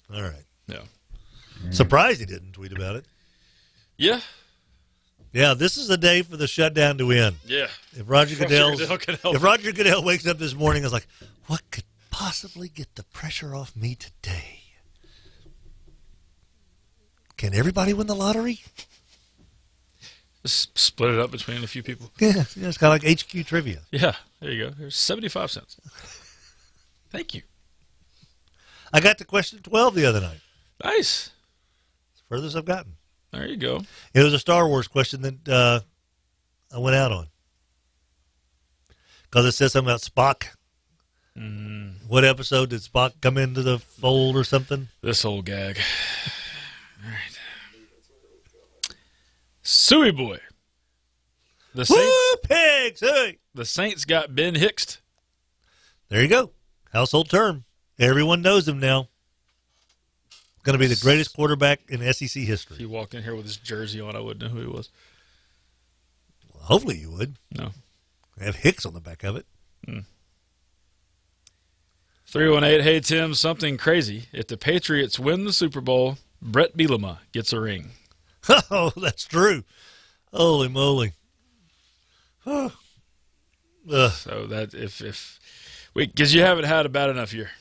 Yeah. All right. Yeah. Surprised he didn't tweet about it. Yeah. Yeah, this is the day for the shutdown to end. Yeah. If Roger Goodell wakes up this morning and is like, what could possibly get the pressure off me today? Can everybody win the lottery? Just split it up between a few people. Yeah, it's kind of like HQ trivia. Yeah, there you go. There's 75 cents. Thank you. I got to question 12 the other night. Nice. It's the furthest I've gotten. There you go. It was a Star Wars question that I went out on. Because it says something about Spock. What episode did Spock come into the fold or something? This whole gag. All right. Suey boy. The Saints, pigs! Hey! The Saints got Ben Hickst. There you go. Household term. Everyone knows him now. Going to be the greatest quarterback in SEC history. If he walked in here with his jersey on, I wouldn't know who he was. Well, hopefully you would. No. They have Hicks on the back of it. 318, hey, Tim, something crazy. If the Patriots win the Super Bowl, Brett Bielema gets a ring. Oh, that's true. Holy moly. So that because you haven't had a bad enough year.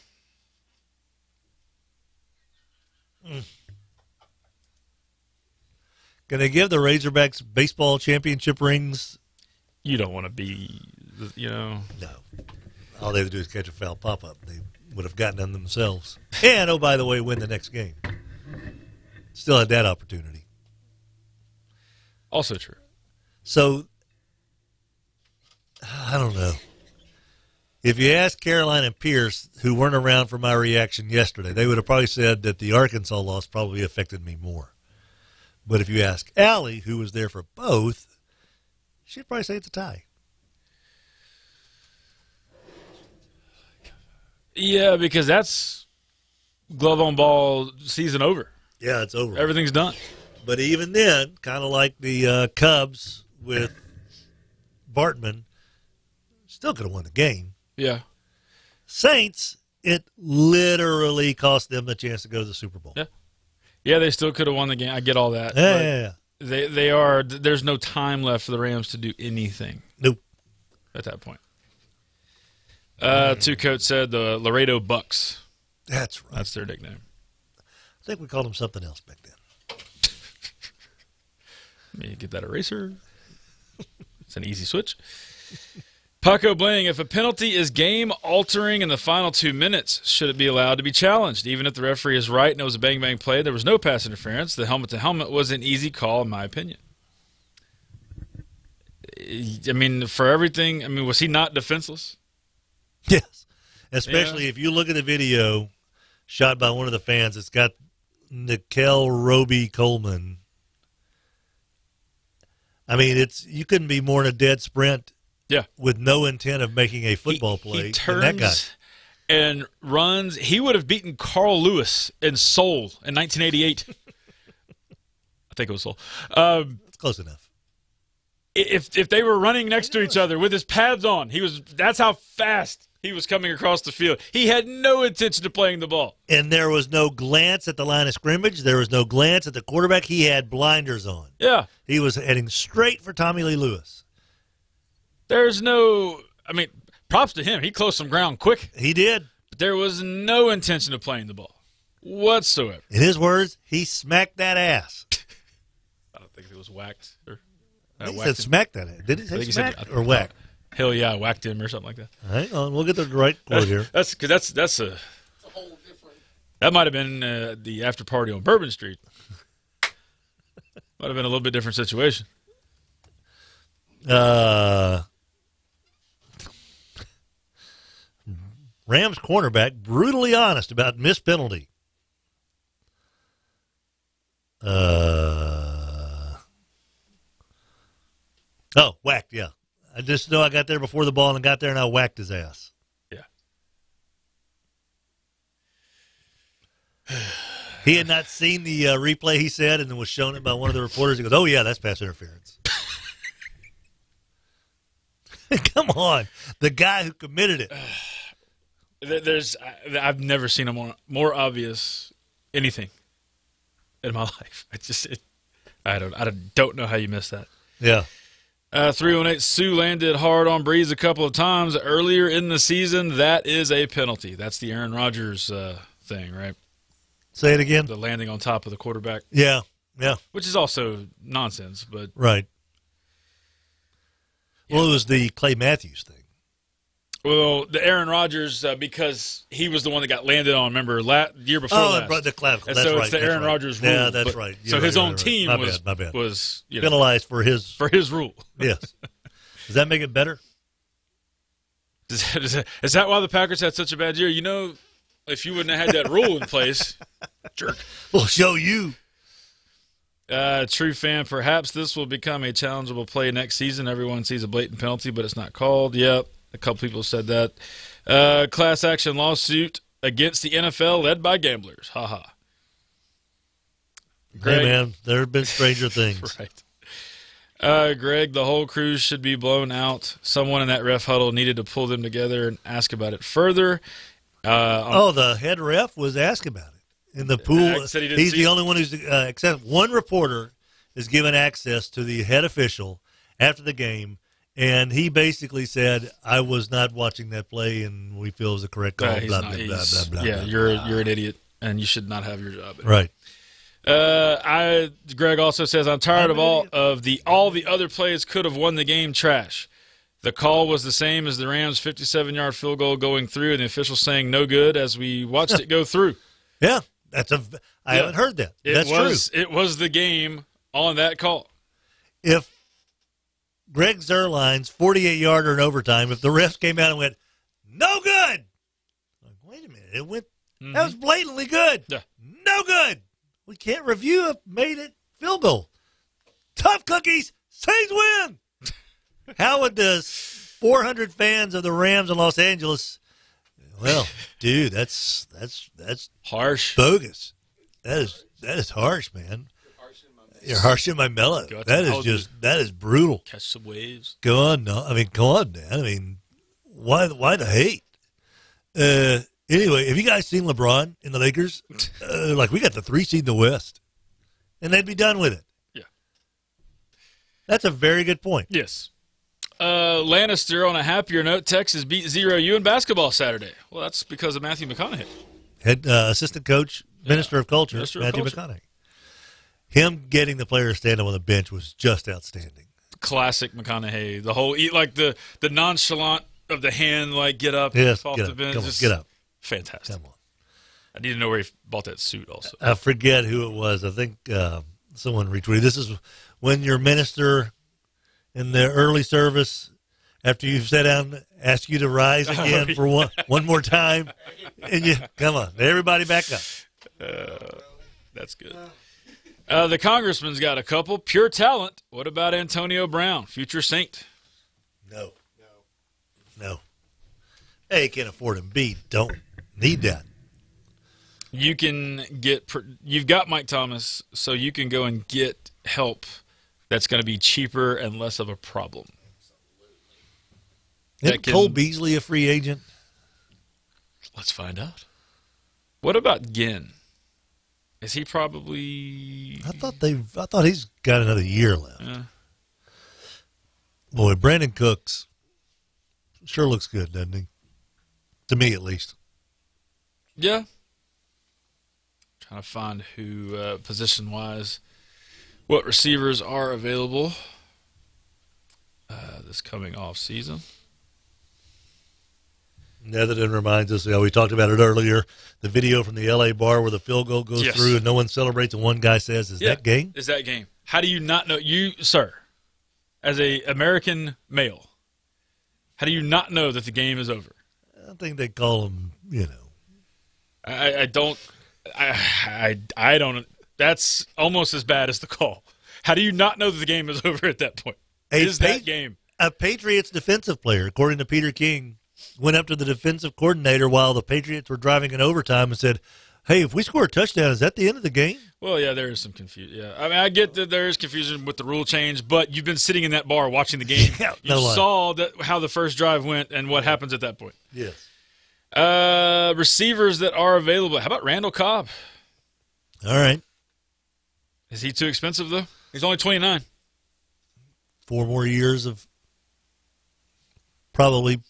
Can they give the Razorbacks baseball championship rings? You don't want to be, No. All they have to do is catch a foul pop-up. They would have gotten them themselves. And, oh, by the way, win the next game. Still had that opportunity. Also true. So, I don't know. If you ask Caroline and Pierce, who weren't around for my reaction yesterday, they would have probably said that the Arkansas loss probably affected me more. But if you ask Allie, who was there for both, she'd probably say it's a tie. Yeah, because that's glove on ball season over. Yeah, it's over. Everything's done. But even then, kind of like the Cubs with Bartman, still could have won the game. Yeah. Saints, it literally cost them the chance to go to the Super Bowl. Yeah. Yeah, they still could have won the game. I get all that. Yeah. They are. There's no time left for the Rams to do anything. Nope. At that point. Two Coat said the Laredo Bucks. That's right. That's their nickname. I think we called them something else back then. Let me get that eraser. It's an easy switch. Paco Bling, if a penalty is game-altering in the final 2 minutes, should it be allowed to be challenged? Even if the referee is right and it was a bang-bang play, there was no pass interference. The helmet-to-helmet was an easy call, in my opinion. I mean, for everything, was he not defenseless? Yes. Especially if you look at the video shot by one of the fans, it's got Nickel Roby Coleman. I mean, you couldn't be more in a dead sprint. Yeah, with no intent of making a football play. He turns that guy. And runs. He would have beaten Carl Lewis in Seoul in 1988. I think it was Seoul. That's close enough. If they were running next to each other with his pads on, that's how fast he was coming across the field. He had no intention of playing the ball. And there was no glance at the line of scrimmage. There was no glance at the quarterback. He had blinders on. Yeah. He was heading straight for Tommy Lee Lewis. There's no, props to him. He closed some ground quick. He did. But there was no intention of playing the ball whatsoever. In his words, he smacked that ass. I don't think it was whacked. He said smacked that ass. Did he say smacked or whacked? Hell yeah, I whacked him or something like that. Hang on, we'll get the right quote here. That's a whole different. That might have been the after party on Bourbon Street. Might have been a little bit different situation. Rams cornerback brutally honest about missed penalty. Whacked, yeah. I just know I got there before the ball and got there and I whacked his ass. Yeah. He had not seen the replay, he said, and then was shown it by one of the reporters. He goes, oh, yeah, that's pass interference. Come on. The guy who committed it. I've never seen a more obvious anything in my life. I don't know how you missed that. Yeah. 318 Sue landed hard on Breeze a couple of times earlier in the season. That is a penalty. That's the Aaron Rodgers thing, right? Say it again. The landing on top of the quarterback. Yeah. Which is also nonsense, but right. Yeah. Well, it was the Clay Matthews thing. Well, the Aaron Rodgers, because he was the one that got landed on, remember, year before last. The clavicle. And so it's the Aaron Rodgers rule. Yeah, that's right. So his own team was penalized for his rule. Yes. Does that make it better? Is that why the Packers had such a bad year? If you wouldn't have had that rule in place, jerk. We'll show you. True fan, perhaps this will become a challengeable play next season. Everyone sees a blatant penalty, but it's not called. Yep. A couple people said that. Class action lawsuit against the NFL led by gamblers. Ha ha. Hey, man, there have been stranger things. Right. Greg, the whole cruise should be blown out. Someone in that ref huddle needed to pull them together and ask about it further. The head ref was asked about it in the pool. He's the only one who's except one reporter is given access to the head official after the game. And he basically said, I was not watching that play, and we feel it was a correct call, blah, blah, blah. Yeah, you're an idiot, and you should not have your job. Right. Greg also says, I'm tired of all the other plays could have won the game trash. The call was the same as the Rams' 57-yard field goal going through, and the official saying no good as we watched it go through. Yeah, I haven't heard that. That's true. It was the game on that call. If Greg Zuerlein's 48-yarder in overtime, if the refs came out and went, no good. Like, wait a minute. It went. Mm-hmm. That was blatantly good. Yeah. No good. We can't review it. Made it field goal. Tough cookies. Saints win. How would the 400 fans of the Rams in Los Angeles, Well, dude, that's harsh, bogus. That is harsh, man. You're harshing my mellow. That is brutal. Catch some waves. Go on, no. I mean, come on, man. I mean, why the hate? Anyway, have you guys seen LeBron in the Lakers? We got the 3 seed in the West, and they'd be done with it. Yeah, that's a very good point. Yes. Lannister, on a happier note, Texas beat 0U in basketball Saturday. Well, that's because of Matthew McConaughey. Head assistant coach, Minister of Culture, Matthew McConaughey. Him getting the players stand on the bench was just outstanding. Classic McConaughey. The whole the nonchalant of the hand, get up, yes, off get the up. bench. Come on, get up. Fantastic. Come on. I need to know where he bought that suit. Also, I forget who it was. I think someone retweeted. This is when your minister in the early service, after you've sat down, ask you to rise again for one more time, and you come on, everybody back up. That's good. The congressman's got a couple. Pure talent. What about Antonio Brown, future Saint? No. Hey, can't afford him. B, don't need that. You can you've got Mike Thomas, so you can go and get help that's going to be cheaper and less of a problem. Isn't Cole Beasley a free agent? Let's find out. What about Ginn? Is he probably? I thought he's got another year left. Yeah. Boy, Brandon Cooks sure looks good, doesn't he? To me, at least. Yeah. Trying to find who position-wise, what receivers are available this coming off season. Netherton reminds us, we talked about it earlier, the video from the L.A. bar where the field goal goes through and no one celebrates and one guy says, is that game? Is that game? How do you not know? You, sir, as a American male, how do you not know that the game is over? I think they call him, I don't. That's almost as bad as the call. How do you not know that the game is over at that point? That game? A Patriots defensive player, according to Peter King, went up to the defensive coordinator while the Patriots were driving in overtime and said, hey, if we score a touchdown, is that the end of the game? Well, yeah, there is some confusion. Yeah, I mean, I get that there is confusion with the rule change, but you've been sitting in that bar watching the game. You saw how the first drive went and what happens at that point. Yes. Receivers that are available. How about Randall Cobb? All right. Is he too expensive, though? He's only 29. 4 more years of probably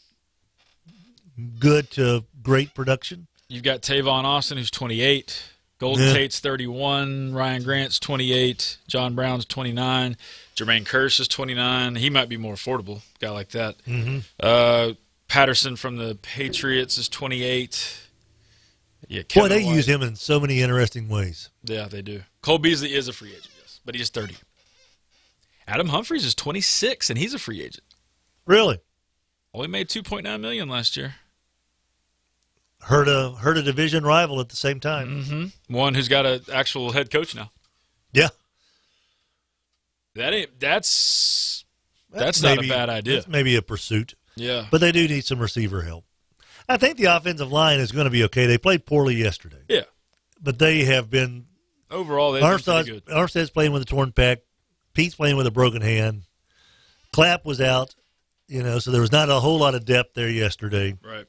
good to great production. You've got Tavon Austin, who's 28. Golden Tate's 31. Ryan Grant's 28. John Brown's 29. Jermaine Kearse is 29. He might be more affordable, a guy like that. Mm-hmm. Patterson from the Patriots is 28. Yeah, boy, they use him in so many interesting ways. Yeah, they do. Cole Beasley is a free agent, yes, but he's 30. Adam Humphries is 26, and he's a free agent. Really? Only made $2.9 million last year. Hurt a division rival at the same time. Mm-hmm. One who's got an actual head coach now. Yeah. That's not a bad idea. That's maybe a pursuit. Yeah. But they do need some receiver help. I think the offensive line is going to be okay. They played poorly yesterday. Yeah. But they have been – overall, they've been pretty good. Armstead's playing with a torn pec. Pete's playing with a broken hand. Clapp was out, so there was not a whole lot of depth there yesterday. Right.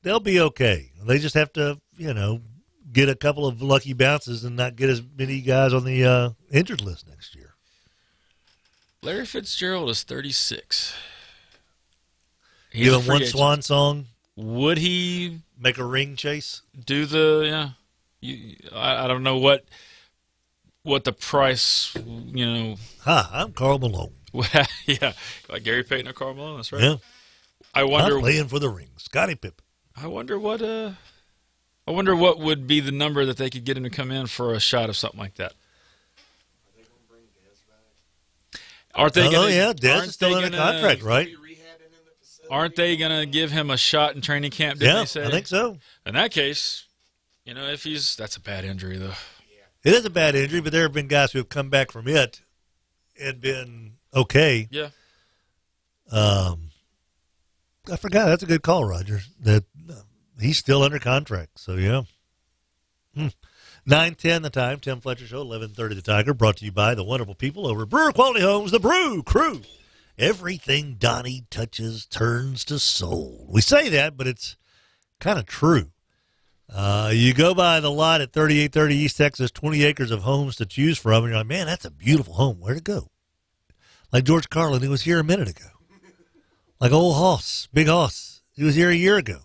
They'll be okay. They just have to, get a couple of lucky bounces and not get as many guys on the injured list next year. Larry Fitzgerald is 36. Give him one swan song. Would he make a ring chase? Do I don't know what the price, I'm Karl Malone. Yeah, like Gary Payton or Karl Malone. That's right. Yeah. I wonder. I'm playing for the ring. Scottie Pippen. I wonder what would be the number that they could get him to come in for a shot of something like that. Aren't they? Dez is still in a contract, right? Aren't they going to give him a shot in training camp? Didn't they say? I think so. In that case, if that's a bad injury, though. It is a bad injury, but there have been guys who have come back from it and been okay. Yeah. I forgot. That's a good call, Roger. That he's still under contract. So, yeah. 9:10 the time. Tim Fletcher Show, 11:30 the Tiger, brought to you by the wonderful people over at Brewer Quality Homes, the Brew Crew. Everything Donnie touches turns to soul. We say that, but it's kind of true. You go by the lot at 3830 East Texas, 20 acres of homes to choose from, and you're like, man, that's a beautiful home. Where'd it go? Like George Carlin, who was here a minute ago. Like old Hoss, Big Hoss. He was here a year ago.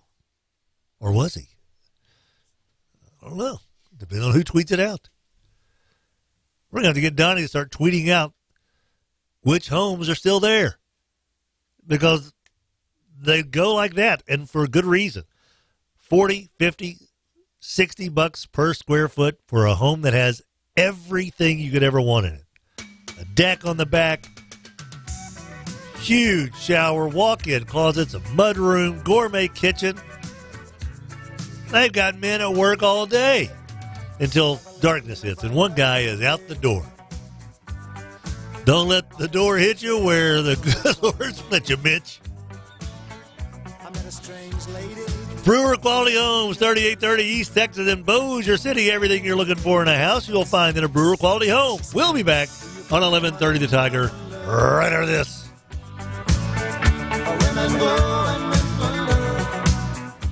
Or was he? I don't know. Depending on who tweets it out. We're going to have to get Donnie to start tweeting out which homes are still there. Because they go like that, and for a good reason. 40, 50, 60 bucks per square foot for a home that has everything you could ever want in it. A deck on the back, huge shower, walk-in closets, a mudroom, gourmet kitchen. They've got men at work all day until darkness hits, and one guy is out the door. Don't let the door hit you where the good Lord split you, Mitch. Brewer Quality Homes, 3830 East Texas in Bossier City. Everything you're looking for in a house, you'll find in a Brewer Quality Home. We'll be back on 1130 The Tiger right after this.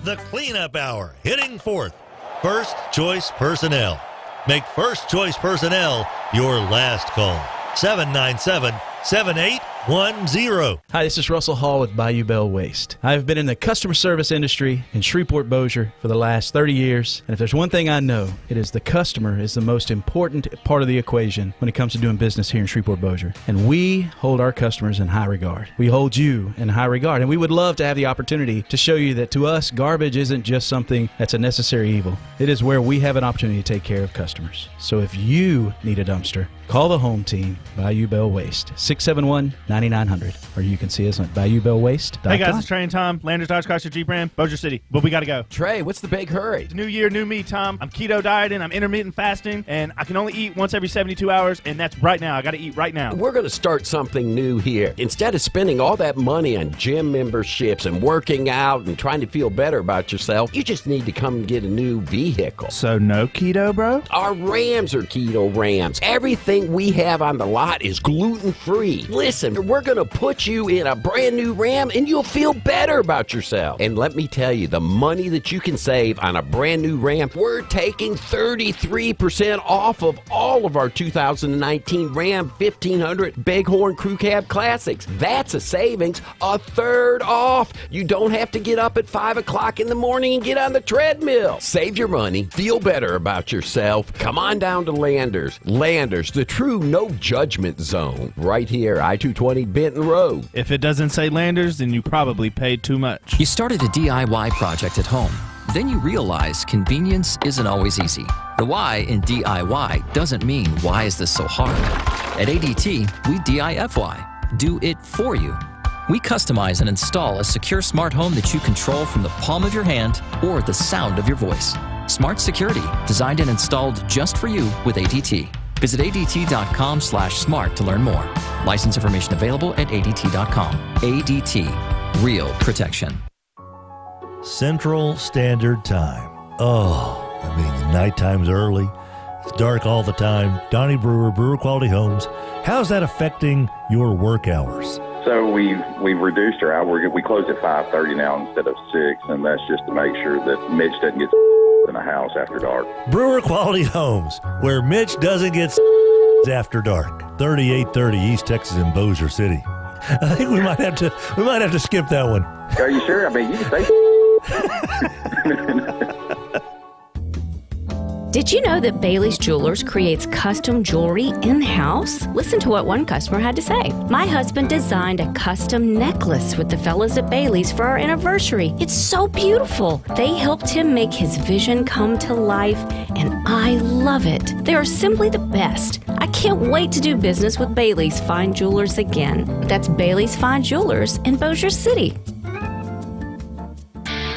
The Cleanup Hour, hitting fourth. First Choice Personnel. Make First Choice Personnel your last call. 797-7810. Hi, this is Russell Hall with Bayou Bell Waste. I've been in the customer service industry in Shreveport, Bossier for the last 30 years, and if there's one thing I know, it is the customer is the most important part of the equation when it comes to doing business here in Shreveport, Bossier. And we hold our customers in high regard. We hold you in high regard, and we would love to have the opportunity to show you that to us, garbage isn't just something that's a necessary evil. It is where we have an opportunity to take care of customers. So if you need a dumpster, call the home team, Bayou Bell Waste, 671-9900. Or you can see us at BayouBellWaste.com. Hey guys, it's Trey and Tom, Landers Dodge Chrysler Jeep Ram, Bossier City. But we got to go. Trey, what's the big hurry? It's new year, new me, Tom. I'm keto dieting, I'm intermittent fasting, and I can only eat once every 72 hours, and that's right now. I got to eat right now. We're going to start something new here. Instead of spending all that money on gym memberships and working out and trying to feel better about yourself, you just need to come and get a new vehicle. So no keto, bro? Our Rams are keto Rams. Everything we have on the lot is gluten-free. Listen, we're going to put you in a brand new Ram and you'll feel better about yourself. And let me tell you, the money that you can save on a brand new Ram, we're taking 33% off of all of our 2019 Ram 1500 Bighorn Crew Cab Classics. That's a savings, a third off. You don't have to get up at 5 o'clock in the morning and get on the treadmill. Save your money, feel better about yourself. Come on down to Landers. Landers, the true no judgment zone, right here, I-220 Benton Road. If it doesn't say Landers, then you probably paid too much. You started a DIY project at home. Then you realize convenience isn't always easy. The why in DIY doesn't mean why is this so hard. At ADT, we DIFY, do it for you. We customize and install a secure smart home that you control from the palm of your hand or the sound of your voice. Smart security, designed and installed just for you with ADT. Visit ADT.com/smart to learn more. License information available at ADT.com. ADT, real protection. Central Standard Time. Oh, I mean, the nighttime's early. It's dark all the time. Donnie Brewer, Brewer Quality Homes. How's that affecting your work hours? So we've reduced our hour. We close at 5:30 now instead of 6, and that's just to make sure that Mitch doesn't get in a house after dark. Brewer Quality Homes, where Mitch doesn't get after dark. 3830 East Texas in Bossier City. I think we might have to skip that one. Are you sure? I mean, you can say. Did you know that Bailey's Jewelers creates custom jewelry in-house? Listen to what one customer had to say. My husband designed a custom necklace with the fellas at Bailey's for our anniversary. It's so beautiful. They helped him make his vision come to life, and I love it. They are simply the best. I can't wait to do business with Bailey's Fine Jewelers again. That's Bailey's Fine Jewelers in Bossier City.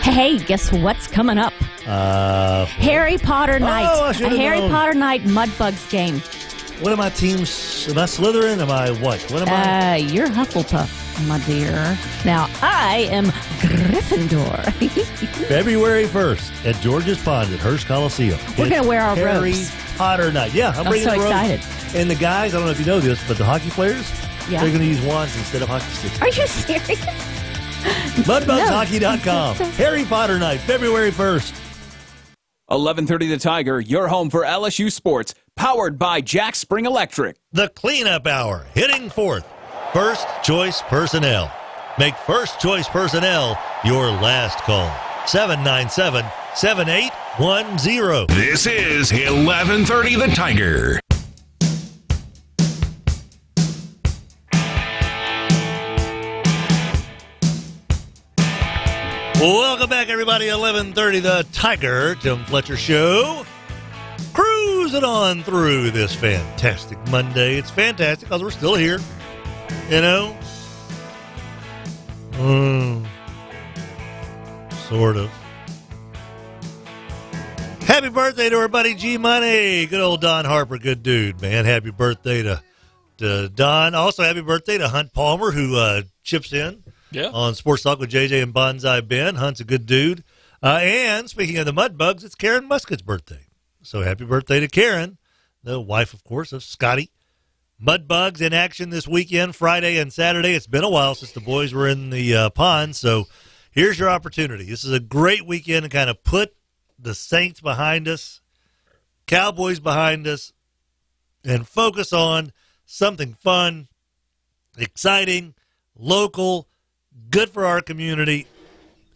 Hey, guess what's coming up? Harry Potter Night. A Harry Potter Night Mudbugs game. What are my teams? Am I Slytherin? Am I what? What am I? You're Hufflepuff. my dear. Now, I am Gryffindor. February 1st at George's Pond at Hearst Coliseum. We're going to wear our Harry robes. Potter night. Yeah, I'm bringing so the robes. excited. And the guys, I don't know if you know this, but the hockey players, Yeah. they're going to use wands instead of hockey sticks. Are you serious? MudbugsHockey.com. Harry Potter night, February 1st. 11:30 The Tiger, your home for LSU sports, powered by Jack Spring Electric. The cleanup hour, hitting fourth. First choice personnel. Make first choice personnel your last call. 797-7810. This is 11:30 The Tiger. Welcome back, everybody. 11:30 The Tiger, Tim Fletcher Show. Cruising on through this fantastic Monday. It's fantastic because we're still here. You know? Sort of. Happy birthday to our buddy G Money. Good old Don Harper. Good dude, man. Happy birthday to Don. Also, happy birthday to Hunt Palmer, who chips in. Yeah. On Sports Talk with JJ and Bonsai Ben. Hunt's a good dude. And speaking of the Mudbugs, it's Karen Muskett's birthday. So happy birthday to Karen, the wife, of course, of Scotty. Mudbugs in action this weekend, Friday and Saturday. It's been a while since the boys were in the pond, so here's your opportunity. This is a great weekend to kind of put the Saints behind us, Cowboys behind us, and focus on something fun, exciting, local, good for our community.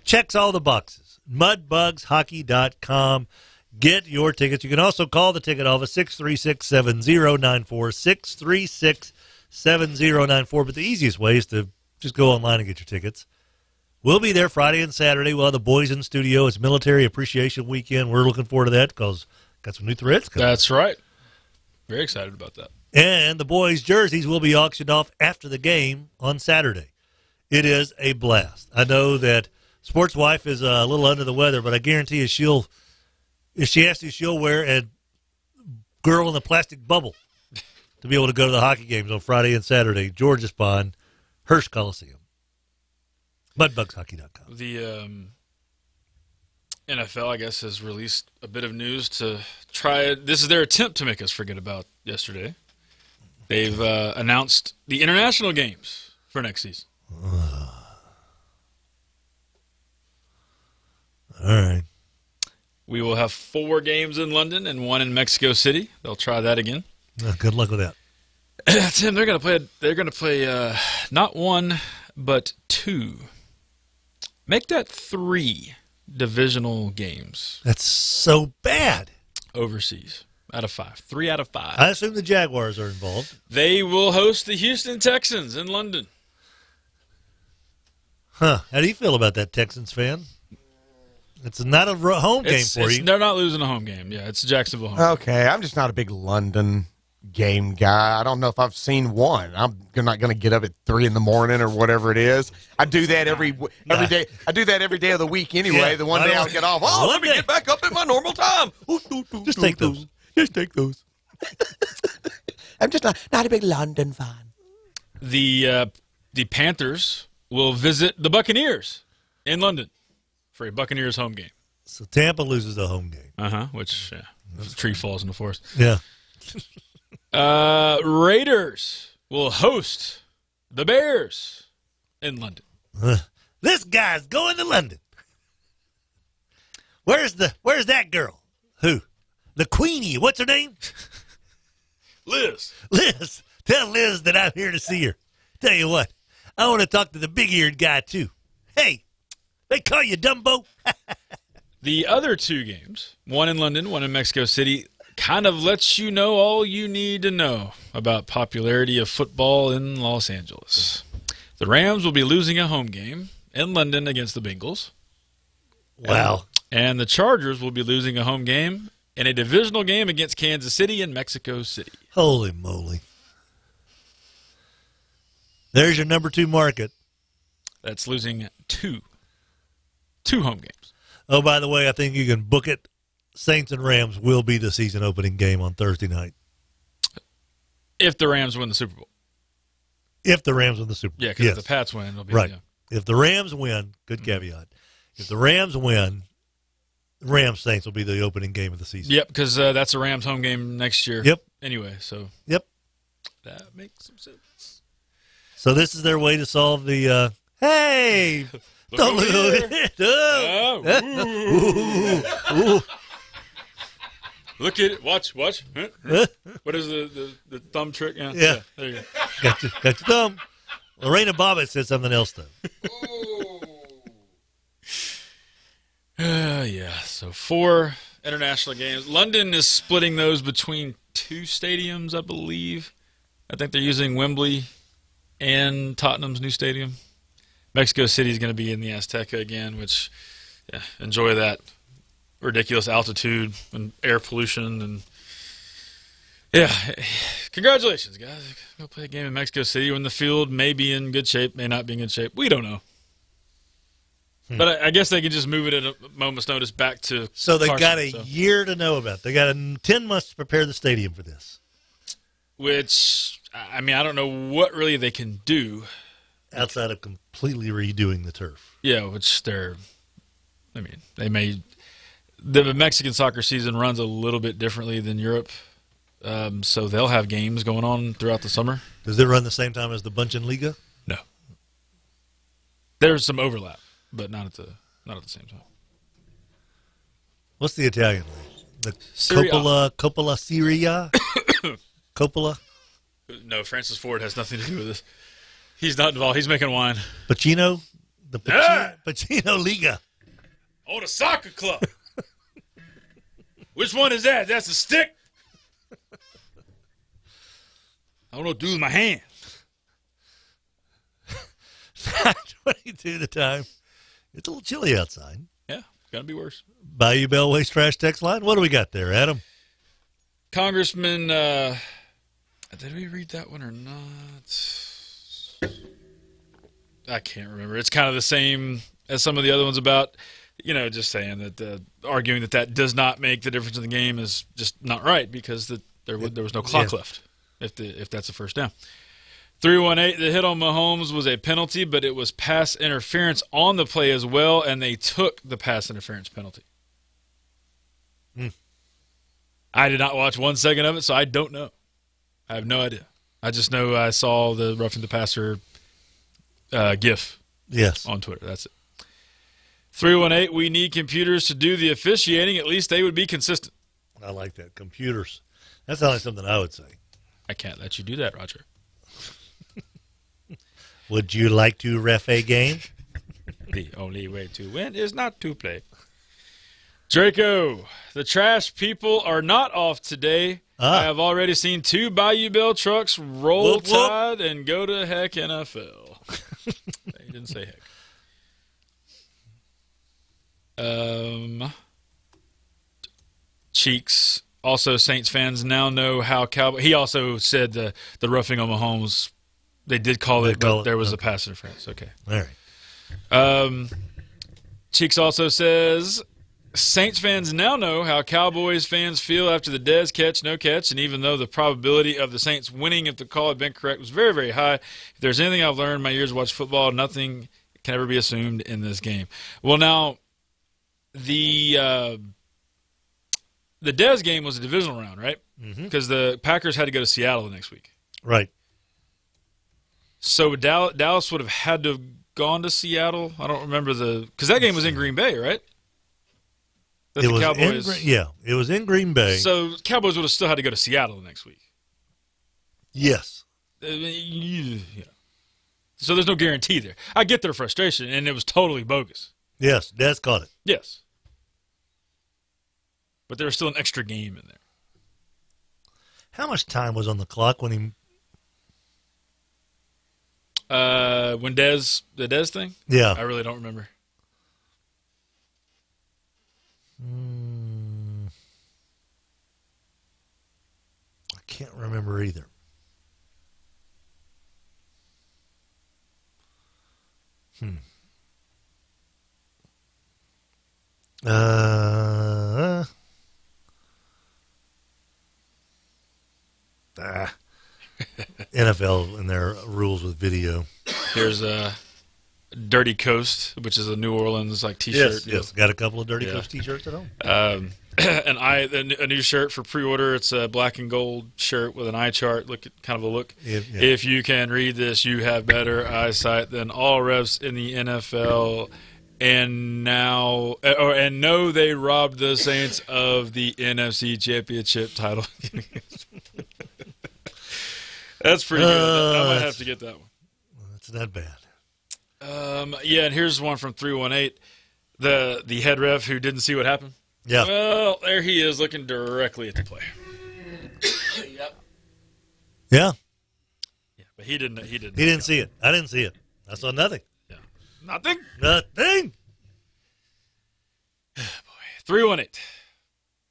Checks all the boxes. MudbugsHockey.com. Get your tickets. You can also call the ticket office, 636-7094, 636-7094. But the easiest way is to just go online and get your tickets. We'll be there Friday and Saturday. We'll have the boys in the studio. It's Military Appreciation Weekend. We're looking forward to that because got some new threads coming. That's right. Very excited about that. And the boys' jerseys will be auctioned off after the game on Saturday. It is a blast. I know that Sports Wife is a little under the weather, but I guarantee you if she has to, she'll wear a girl in a plastic bubble to be able to go to the hockey games on Friday and Saturday. George's Pond, Hearst Coliseum. MudbugsHockey.com. The NFL, I guess, has released a bit of news to try. This is their attempt to make us forget about yesterday. They've announced the international games for next season. All right. We will have 4 games in London and 1 in Mexico City. They'll try that again. Good luck with that. Tim, they're going to play not 1 but 2. Make that 3 divisional games. That's so bad. Overseas. Out of 5. 3 out of 5. I assume the Jaguars are involved. They will host the Houston Texans in London. Huh. How do you feel about that, Texans fan? It's not a home game for you. They're not losing a home game. Yeah, it's a Jacksonville home Okay, I'm just not a big London game guy. I don't know if I've seen one. I'm not going to get up at 3 in the morning or whatever it is. I do that every day. I do that every day of the week anyway. Yeah, the one day I'll get off. Oh, let me get back up at my normal time. Just take those. Just take those. I'm just not a big London fan. The Panthers will visit the Buccaneers in London for a Buccaneers home game. So Tampa loses the home game. Which the tree falls in the forest. Yeah. Raiders will host the Bears in London. This guy's going to London. Where's that girl? Who? The Queenie. What's her name? Liz. Liz. Tell Liz that I'm here to see her. Tell you what, I want to talk to the big-eared guy, too. Hey, they call you Dumbo? The other 2 games, 1 in London, 1 in Mexico City, kind of lets you know all you need to know about popularity of football in Los Angeles. The Rams will be losing a home game in London against the Bengals. Wow. And the Chargers will be losing a home game in a divisional game against Kansas City and Mexico City. Holy moly. There's your number 2 market. That's losing 2 home games. Oh, by the way, I think you can book it. Saints and Rams will be the season opening game on Thursday night. If the Rams win the Super Bowl. If the Rams win the Super Bowl. Yeah, because if the Pats win, it'll be right. Yeah. If the Rams win, good caveat. If the Rams win, Rams-Saints will be the opening game of the season. Yep, because that's a Rams home game next year. Yep. Anyway, so. Yep. That makes some sense. So this is their way to solve the, hey, don't look at it. Ooh. Look at it. Watch. What is the thumb trick? Yeah. There you go. Got your thumb. Lorena Bobbitt said something else, though. Yeah, so 4 international games. London is splitting those between 2 stadiums, I believe. I think they're using Wembley and Tottenham's new stadium. Mexico City is going to be in the Azteca again, which, yeah, enjoy that ridiculous altitude and air pollution. And, yeah, congratulations, guys. Go play a game in Mexico City when the field may be in good shape, may not be in good shape. We don't know. But I guess they can just move it at a moment's notice back to So they Carson, got a year to know about it. They got 10 months to prepare the stadium for this. Which, I mean, I don't know what really they can do. Outside of completely redoing the turf. Yeah, which they may. The Mexican soccer season runs a little bit differently than Europe. So they'll have games going on throughout the summer. Does it run the same time as the Bundesliga? No. There's some overlap, but not at the same time. What's the Italian league? The Serie A. Coppola Syria? Coppola? No, Francis Ford has nothing to do with this. He's not involved. He's making wine. Pacino? The Pacino Liga. Oh, the soccer club. Which one is that? That's a stick? I don't know what to do with my hand. 22 the time. It's a little chilly outside. Yeah, it's going to be worse. Bayou Bell Waste Trash text line. What do we got there, Adam? Congressman, did we read that one or not? I can't remember. It's kind of the same as some of the other ones about, just saying that arguing that does not make the difference in the game is just not right because there was no clock left if that's a first down. 318, the hit on Mahomes was a penalty, but it was pass interference on the play as well, and they took the pass interference penalty. I did not watch 1 second of it, so I don't know. I have no idea. I just know I saw the roughing the passer GIF on Twitter. That's it. 318, we need computers to do the officiating. At least they would be consistent. I like that. Computers. That's only something I would say. I can't let you do that, Roger. Would you like to ref a game? The only way to win is not to play. Draco, the trash people are not off today. I have already seen 2 Bayou Bell trucks roll tide and go to heck NFL. They didn't say heck. Cheeks, also Saints fans now know how Cowboy. He also said the roughing on Mahomes. They did call it, but there was a pass interference. Okay. All right. Cheeks also says Saints fans now know how Cowboys fans feel after the Dez catch, no catch, and even though the probability of the Saints winning if the call had been correct was very, very high, if there's anything I've learned in my years of watching football, nothing can ever be assumed in this game. Well, now, the Dez game was a divisional round, right? Because the Packers had to go to Seattle the next week. Right. So Dallas would have had to have gone to Seattle. I don't remember because that game was in Green Bay, right? It was in Green Bay. So Cowboys would have still had to go to Seattle the next week. Yes. Yeah. So there's no guarantee there. I get their frustration, and it was totally bogus. Yes, Des caught it. Yes. But there was still an extra game in there. How much time was on the clock when he... When the Dez thing? Yeah. I really don't remember. I can't remember either. NFL and their rules with video. Here's a Dirty Coast, which is a New Orleans T-shirt. Yes. Got a couple of Dirty Coast T-shirts at home. And a new shirt for pre-order. It's a black and gold shirt with an eye chart. Kind of a look. If you can read this, you have better eyesight than all refs in the NFL. And know they robbed the Saints of the NFC Championship title. That's pretty good. I might have to get that one. That's not bad. And here's one from 318. The head ref who didn't see what happened. Yeah. Well, there he is looking directly at the play. Yep. Yeah. Yeah, but he didn't. He didn't see it. I didn't see it. I saw nothing. Yeah. Nothing. 318.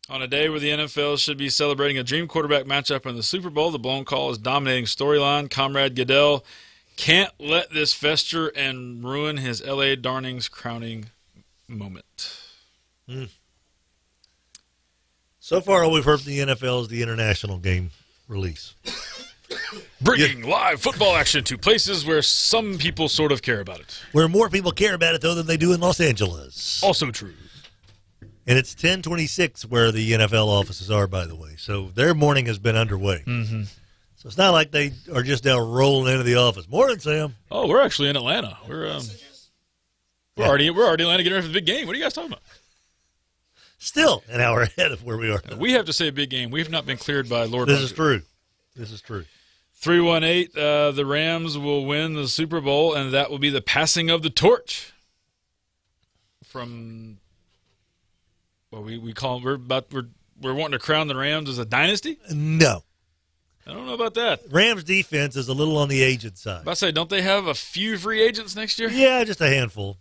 On a day where the NFL should be celebrating a dream quarterback matchup in the Super Bowl, the blown call is dominating storyline. Comrade Goodell can't let this fester and ruin his L.A. Darning's crowning moment. So far, all we've heard from the NFL is the international game release. Bringing live football action to places where some people sort of care about it. Where more people care about it, though, than they do in Los Angeles. Also true. And it's 10:26 where the NFL offices are, by the way. So their morning has been underway. Mm-hmm. So it's not like they are just now rolling into the office. Morning, Sam. Oh, we're actually in Atlanta. We're already in Atlanta getting ready for the big game. What are you guys talking about? Still an hour ahead of where we are. We have to say big game. We have not been cleared by Lord. This is true. 318. The Rams will win the Super Bowl, and that will be the passing of the torch from. Well, we call we're wanting to crown the Rams as a dynasty. No, I don't know about that. Rams defense is a little on the aged side. I say, don't they have a few free agents next year? Yeah, just a handful.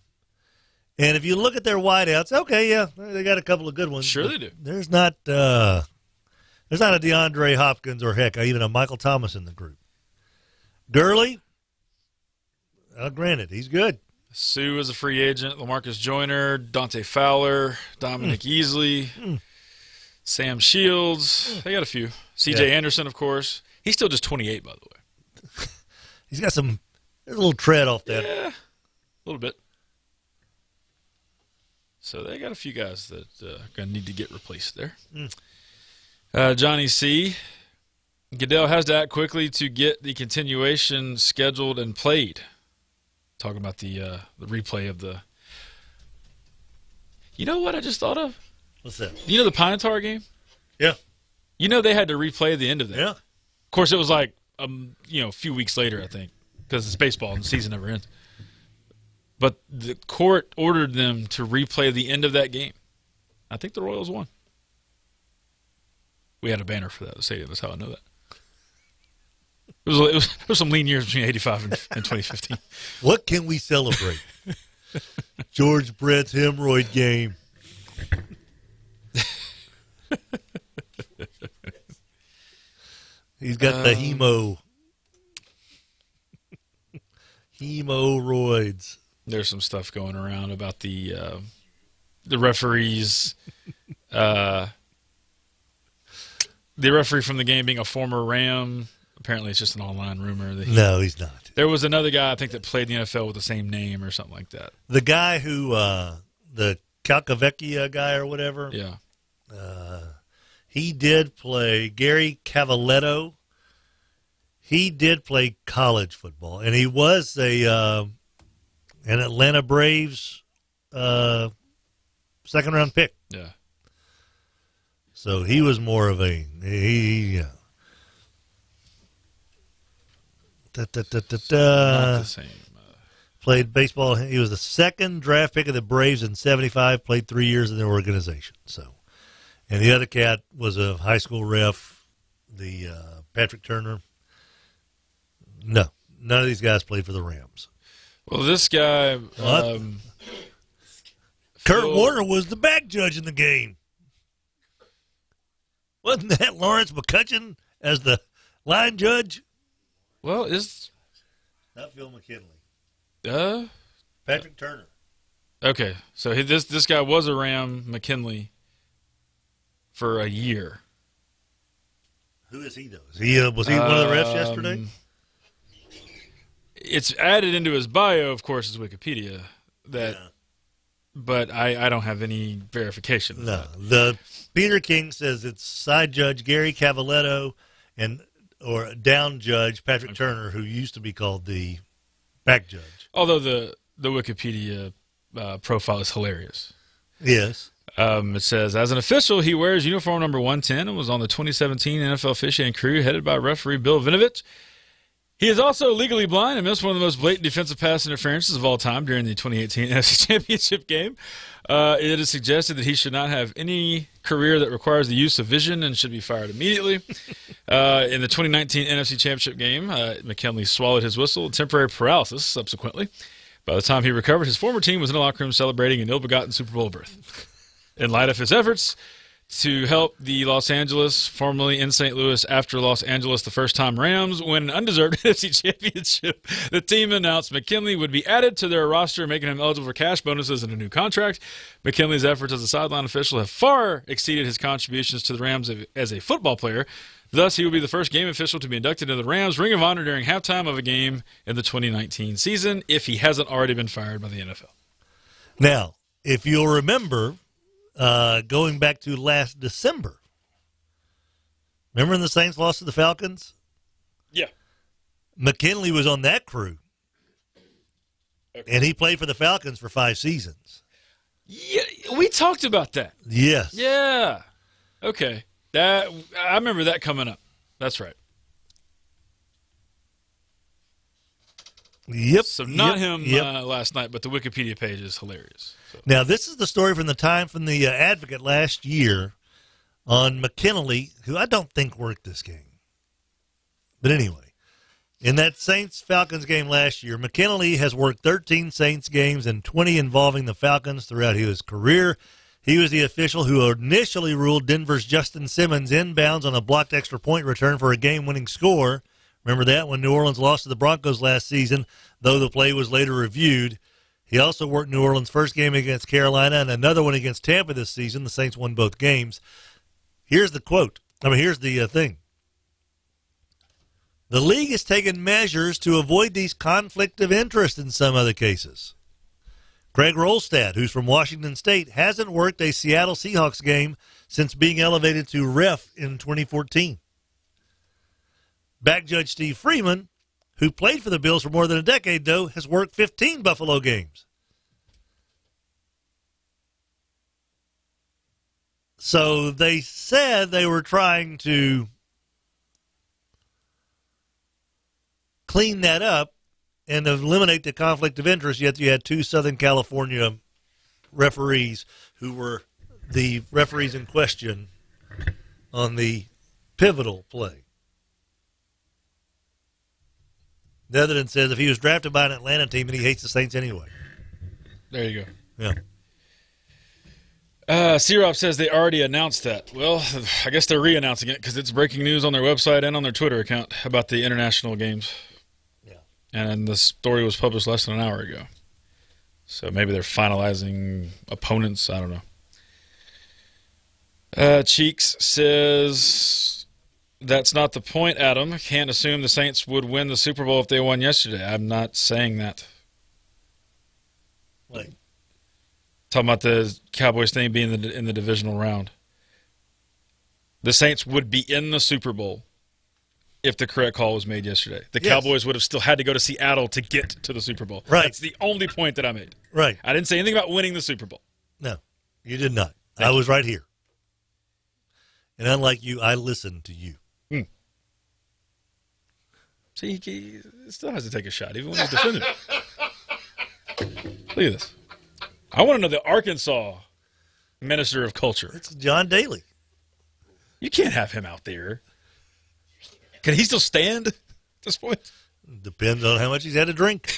And if you look at their wideouts, okay, yeah, they got a couple of good ones. Sure they do. There's not a DeAndre Hopkins or heck, even a Michael Thomas in the group. Gurley, granted, he's good. Sue is a free agent. LaMarcus Joyner, Dante Fowler, Dominic Easley, Sam Shields. They got a few. C.J. Anderson, of course. He's still just 28, by the way. He's got there's a little tread off that. Yeah, a little bit. So they got a few guys that are going to need to get replaced there. Johnny C. Goodell has to act quickly to get the continuation scheduled and played. Talking about the replay of the. You know what I just thought of? What's that? You know the Pine Tar game? Yeah. You know they had to replay the end of that. Yeah. Of course, it was like a few weeks later, I think, because it's baseball and the season never ends. But the court ordered them to replay the end of that game. I think the Royals won. We had a banner for that at the stadium. That's how I know that. It was some lean years between 85 and 2015. What can we celebrate? George Brett's hemorrhoid game. He's got the hemorrhoids. There's some stuff going around about the referees. The referee from the game being a former Ram. Apparently, it's just an online rumor. No, he's not. There was another guy, I think, that played in the NFL with the same name or something like that. The guy who, the Calcavecchia guy or whatever. Yeah. He did play, Gary Cavaletto. He did play college football, and he was an Atlanta Braves second-round pick. Yeah. So he was more of a Not the same. Played baseball. He was the second draft pick of the Braves in '75. Played 3 years in their organization. So, and the other cat was a high school ref. The Patrick Turner. No, none of these guys played for the Rams. Well, this guy, Kurt Warner was the back judge in the game. Wasn't that Lawrence McCutcheon as the line judge? Well, not Phil McKinley. Patrick Turner. Okay, so this guy was a Ram, McKinley, for a year. Who is he though? Was he one of the refs yesterday? it's added into his bio, of course, is Wikipedia. But I don't have any verification. No, the Peter King says it's side judge Gary Cavaletto or down judge Patrick Turner, who used to be called the back judge. Although the Wikipedia profile is hilarious. Yes. It says, as an official, he wears uniform number 110 and was on the 2017 NFL officiating crew headed by referee Bill Vinovich. He is also legally blind and missed one of the most blatant defensive pass interferences of all time during the 2018 NFC Championship game. It is suggested that he should not have any career that requires the use of vision and should be fired immediately. In the 2019 NFC Championship game, McKinley swallowed his whistle with temporary paralysis subsequently. By the time he recovered, his former team was in the locker room celebrating an ill-begotten Super Bowl berth. In light of his efforts to help the Los Angeles, formerly in St. Louis, after Los Angeles the first-time Rams win an undeserved NFC Championship, the team announced McKinley would be added to their roster, making him eligible for cash bonuses and a new contract. McKinley's efforts as a sideline official have far exceeded his contributions to the Rams as a football player. Thus, he will be the first game official to be inducted into the Rams Ring of Honor during halftime of a game in the 2019 season, if he hasn't already been fired by the NFL. Now, if you'll remember, going back to last December, remember when the Saints lost to the Falcons? Yeah. McKinley was on that crew, and he played for the Falcons for 5 seasons. Yeah, we talked about that. Yes. Yeah. Okay. I remember that coming up. That's right. Yep. So not him last night, but the Wikipedia page is hilarious. So. Now, this is the story from the Advocate last year on McKinley, who I don't think worked this game. But anyway, in that Saints-Falcons game last year, McKinley has worked 13 Saints games and 20 involving the Falcons throughout his career. He was the official who initially ruled Denver's Justin Simmons inbounds on a blocked extra point return for a game-winning score. Remember that when New Orleans lost to the Broncos last season, though the play was later reviewed. He also worked New Orleans' first game against Carolina and another one against Tampa this season. The Saints won both games. Here's the quote. Here's the thing. The league has taken measures to avoid these conflict of interest in some other cases. Craig Rolstad, who's from Washington State, hasn't worked a Seattle Seahawks game since being elevated to ref in 2014. Back judge Steve Freeman, who played for the Bills for more than a decade, though, has worked 15 Buffalo games. So they said they were trying to clean that up and eliminate the conflict of interest, yet you had 2 Southern California referees who were the referees in question on the pivotal play. The evidence says if he was drafted by an Atlanta team, and he hates the Saints anyway. There you go. Yeah. C-Rob says they already announced that. Well, I guess they're re-announcing it because it's breaking news on their website and on their Twitter account about the international games. Yeah. And the story was published less than an hour ago. So maybe they're finalizing opponents. I don't know. Cheeks says, that's not the point, Adam. Can't assume the Saints would win the Super Bowl if they won yesterday. I'm not saying that. Like, talking about the Cowboys thing being in the divisional round. The Saints would be in the Super Bowl if the correct call was made yesterday. The Cowboys would have still had to go to Seattle to get to the Super Bowl. Right. That's the only point that I made. Right. I didn't say anything about winning the Super Bowl. No, you did not. I was right here. And unlike you, I listened to you. See, he still has to take a shot, even when he's defending. Look at this. I want to know the Arkansas Minister of Culture. It's John Daly. You can't have him out there. Can he still stand at this point? Depends on how much he's had to drink.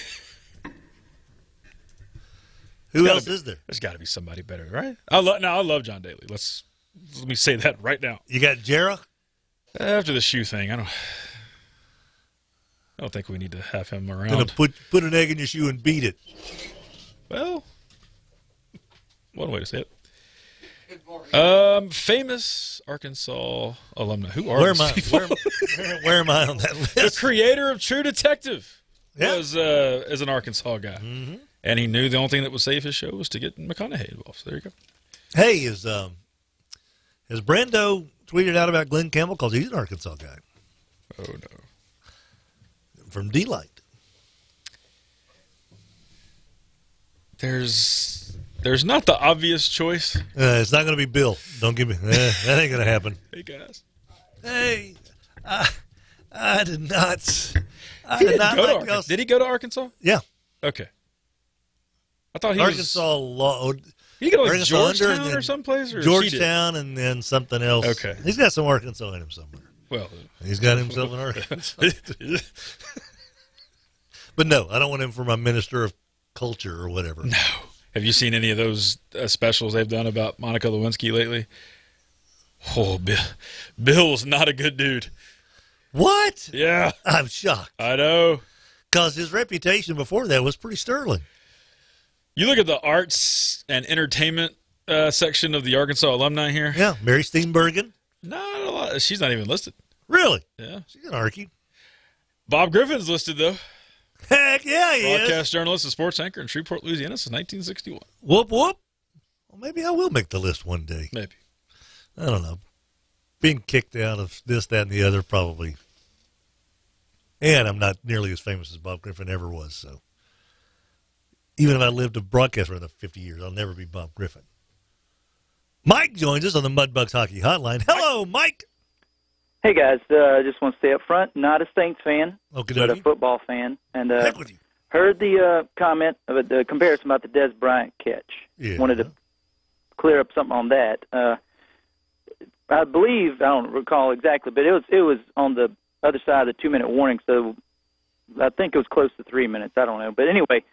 Who else is there? There's got to be somebody better, right? I love John Daly. Let me say that right now. You got Jarrah? After the shoe thing, I don't think we need to have him around. Gonna put an egg in your shoe and beat it. Well, one way to say it. Famous Arkansas alumni. Who are where these am I? people? Where am I on that list? The creator of True Detective. was as an Arkansas guy. Mm-hmm. And he knew the only thing that would save his show was to get McConaughey involved. So there you go. Hey, has Brando tweeted out about Glenn Campbell? Because he's an Arkansas guy. Oh, no. From D-Light. There's not the obvious choice. It's not going to be Bill. Don't give me that. Ain't going to happen. Hey, guys. Hey, I did not. Did he go to Arkansas? Yeah. Okay. I thought he Arkansas was. Did he go to like Georgetown or someplace? Or Georgetown and then something else. Okay. He's got some Arkansas in him somewhere. Well, he's got himself an Arkansas. But no, I don't want him for my minister of culture or whatever. No. Have you seen any of those specials they've done about Monica Lewinsky lately? Oh, Bill's not a good dude. What? Yeah. I'm shocked. I know. Because his reputation before that was pretty sterling. You look at the arts and entertainment section of the Arkansas alumni here. Yeah, Mary Steenburgen. Not a lot. She's not even listed. Really? Yeah. She's an Arkie. Bob Griffin's listed, though. Heck yeah, he Broadcast is. journalist and sports anchor in Shreveport, Louisiana since 1961. Whoop, whoop. Well, maybe I will make the list one day. Maybe. I don't know. Being kicked out of this, that, and the other, probably. And I'm not nearly as famous as Bob Griffin ever was, so. Even if I lived to broadcast for another 50 years, I'll never be Bob Griffin. Mike joins us on the Mudbugs Hockey Hotline. Hello, Mike. Hey, guys. I just want to stay up front. Not a Saints fan, but a football fan. And Heck with you. heard the comment, of the comparison about the Des Bryant catch. Yeah. Wanted to clear up something on that. I believe, I don't recall exactly, but it was on the other side of the 2-minute warning, so I think it was close to 3 minutes. I don't know. But anyway,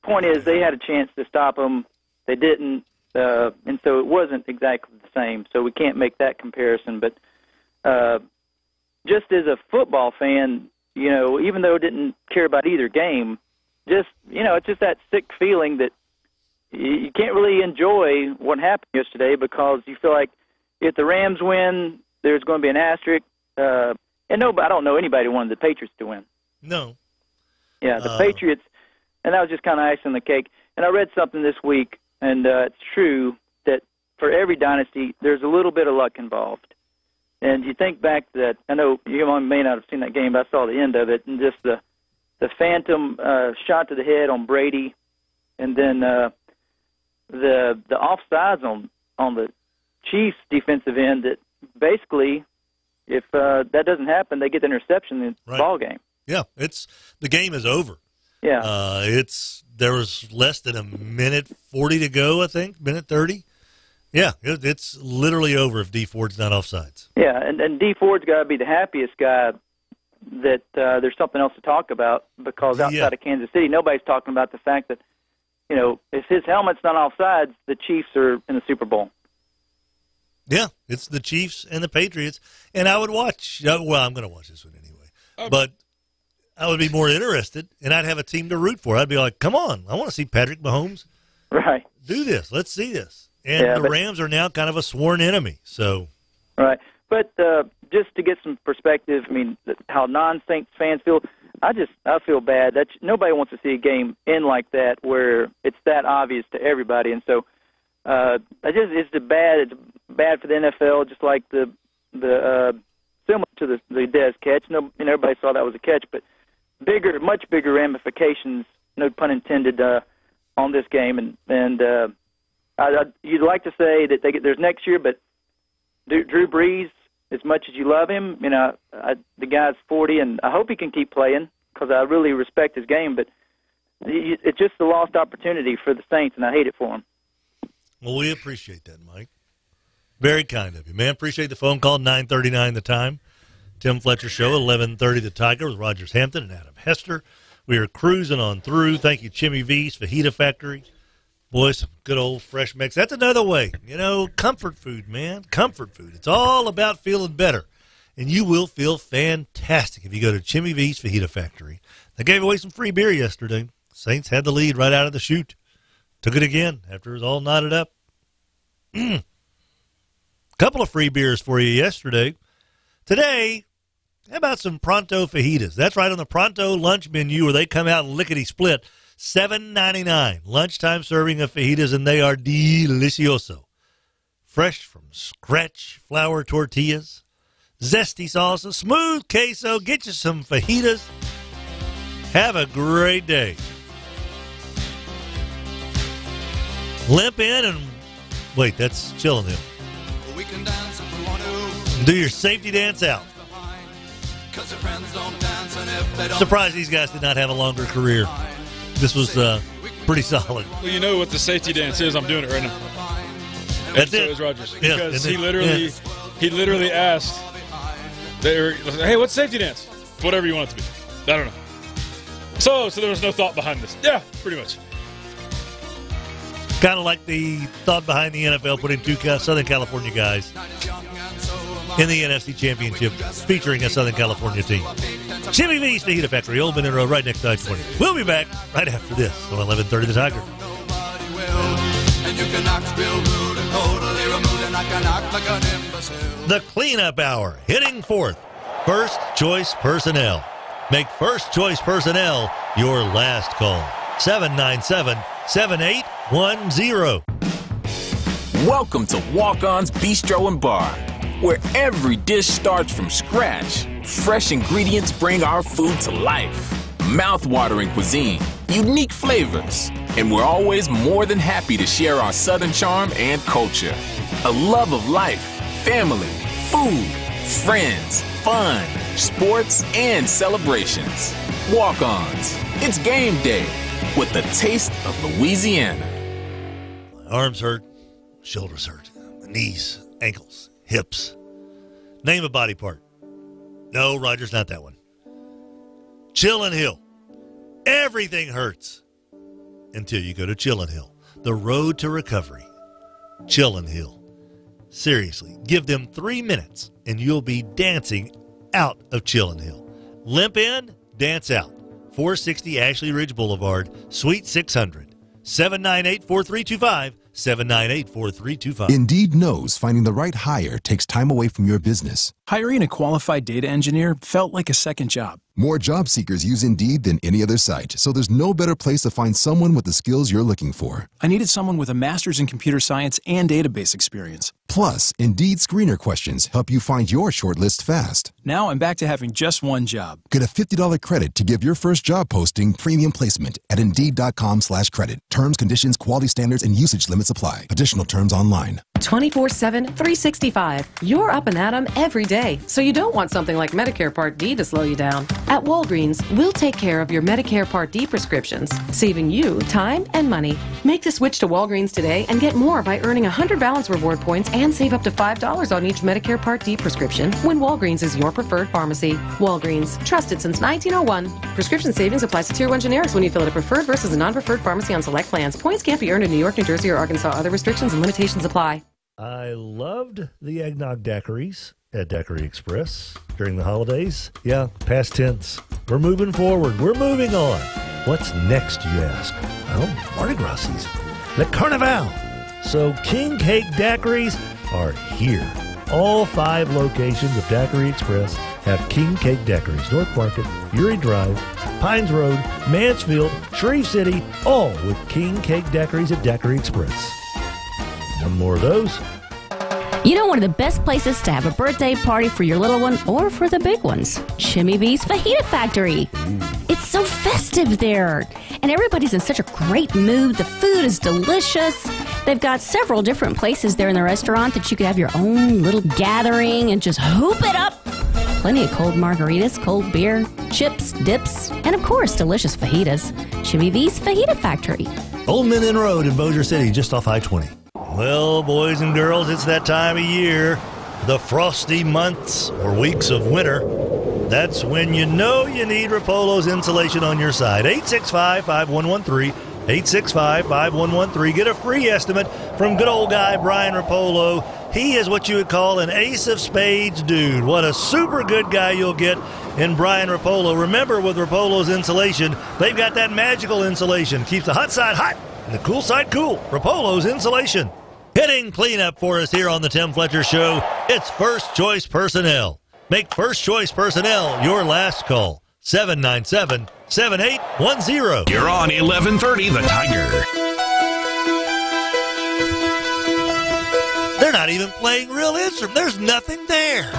point is they had a chance to stop them. They didn't, and so it wasn't exactly the same. So we can't make that comparison. But just as a football fan, even though I didn't care about either game, it's just that sick feeling that you can't really enjoy what happened yesterday because you feel like if the Rams win, there's going to be an asterisk. And I don't know anybody who wanted the Patriots to win. No. Yeah, the Patriots, and that was just kind of icing on the cake. And I read something this week, and it's true that for every dynasty, there's a little bit of luck involved. And you think back to that, I know you may not have seen that game, but I saw the end of it, and just the phantom shot to the head on Brady, and then the offsides on the Chiefs' defensive end that basically, if that doesn't happen, they get the interception in the ball game. Yeah, the game is over. Yeah. There was less than a minute 40 to go, I think, minute 30. Yeah, it's literally over if D Ford's not offsides. Yeah, and D Ford's got to be the happiest guy that there's something else to talk about because outside of Kansas City, nobody's talking about the fact that, if his helmet's not offsides, the Chiefs are in the Super Bowl. Yeah, it's the Chiefs and the Patriots, and I would watch. Well, I'm going to watch this one anyway, but I would be more interested, and I'd have a team to root for. I'd be like, come on, I want to see Patrick Mahomes do this. Let's see this. And the Rams are now kind of a sworn enemy. So, right. But just to get some perspective, I mean, how non-Saints fans feel, I feel bad that nobody wants to see a game end like that where it's that obvious to everybody. And so it's bad for the NFL, just like the similar to the Dez catch. Everybody saw that was a catch, but much bigger ramifications, no pun intended, on this game. And you'd like to say that there's next year, but Drew Brees, as much as you love him, the guy's 40, and I hope he can keep playing because I really respect his game. But it's just a lost opportunity for the Saints, and I hate it for him. Well, we appreciate that, Mike. Very kind of you, man. Appreciate the phone call. 9:39 the time. Tim Fletcher Show, 11:30 the Tiger with Rogers Hampton and Adam Hester. We are cruising on through. Thank you, Chimmy V's Fajita Factory. Boy, some good old fresh mix. That's another way. Comfort food, man. Comfort food. It's all about feeling better. And you will feel fantastic if you go to Chimmy V's Fajita Factory. They gave away some free beer yesterday. Saints had the lead right out of the chute. Took it again after it was all knotted up. Couple of free beers for you yesterday. Today, How about some Pronto fajitas? That's right, on the Pronto lunch menu where they come out lickety-split. $7.99. Lunchtime serving of fajitas, and they are delicioso. Fresh from scratch flour tortillas, zesty salsa, smooth queso. Get you some fajitas. Have a great day. Limp in and wait, that's Chillin' Hill. Do your safety dance out. Surprised these guys did not have a longer career. This was pretty solid. Well, you know what the safety dance is. I'm doing it right now. That's and it. So is Rogers. Yeah, Because he literally asked, hey, what's safety dance? Whatever you want it to be. I don't know. So there was no thought behind this. Yeah, pretty much. Kind of like the thought behind the NFL putting two Southern California guys in the NFC Championship featuring a Southern California team. Jimmy V's Fajita Factory, Old Minute Road, right next to I-20. We'll be back right after this on 1130 The Tiger. The Cleanup Hour, hitting fourth. First Choice Personnel. Make First Choice Personnel your last call. 797-7810. Welcome to Walk-On's Bistro and Bar, where every dish starts from scratch. Fresh ingredients bring our food to life. Mouth-watering cuisine, unique flavors, and we're always more than happy to share our Southern charm and culture. A love of life, family, food, friends, fun, sports, and celebrations. Walk-Ons. It's game day with the taste of Louisiana. Arms hurt, shoulders hurt, knees, ankles, hips. Name a body part. No, Roger's not that one. Chillin' Hill. Everything hurts until you go to Chillin' Hill. The road to recovery. Chillin' Hill. Seriously, give them 3 minutes and you'll be dancing out of Chillin' Hill. Limp in, dance out. 460 Ashley Ridge Boulevard, Suite 600. 798-4325. 798-4325. Indeed knows finding the right hire takes time away from your business. Hiring a qualified data engineer felt like a second job. More job seekers use Indeed than any other site, so there's no better place to find someone with the skills you're looking for. I needed someone with a master's in computer science and database experience. Plus, Indeed screener questions help you find your shortlist fast. Now I'm back to having just one job. Get a $50 credit to give your first job posting premium placement at Indeed.com/credit. Terms, conditions, quality standards, and usage limits apply. Additional terms online. 24/7, 365. You're up and at 'em every day, so you don't want something like Medicare Part D to slow you down. At Walgreens, we'll take care of your Medicare Part D prescriptions, saving you time and money. Make the switch to Walgreens today and get more by earning 100 balance reward points and save up to $5 on each Medicare Part D prescription when Walgreens is your preferred pharmacy. Walgreens, trusted since 1901. Prescription savings applies to Tier 1 generics when you fill at a preferred versus a non-preferred pharmacy on select plans. Points can't be earned in New York, New Jersey, or Arkansas. Other restrictions and limitations apply. I loved the eggnog daiquiris at Daiquiri Express during the holidays. Yeah, past tense. We're moving forward. We're moving on. What's next, you ask? Well, Mardi Gras season. Le Carnaval. So King Cake Daiquiris are here. All 5 locations of Daiquiri Express have King Cake Daiquiris. North Market, Erie Drive, Pines Road, Mansfield, Shreve City, all with King Cake Daiquiris at Daiquiri Express. One more of those. You know, one of the best places to have a birthday party for your little one or for the big ones, Jimmy V's Fajita Factory. It's so festive there, and everybody's in such a great mood. The food is delicious. They've got several different places there in the restaurant that you could have your own little gathering and just hoop it up. Plenty of cold margaritas, cold beer, chips, dips, and of course, delicious fajitas. Jimmy V's Fajita Factory. Old Minden Road in Bossier City, just off I-20. Well, boys and girls, it's that time of year, the frosty months or weeks of winter. That's when you know you need Rapolo's insulation on your side. 865-5113, 865-5113. Get a free estimate from good old guy Brian Rapolo. He is what you would call an ace of spades dude. What a super good guy you'll get in Brian Rapolo. Remember, with Rapolo's insulation, they've got that magical insulation. Keeps the hot side hot and the cool side cool. Rapolo's insulation. Hitting cleanup for us here on the Tim Fletcher Show, it's First Choice Personnel. Make First Choice Personnel your last call. 797-7810. You're on 1130 The Tiger. They're not even playing real instruments. There's nothing there.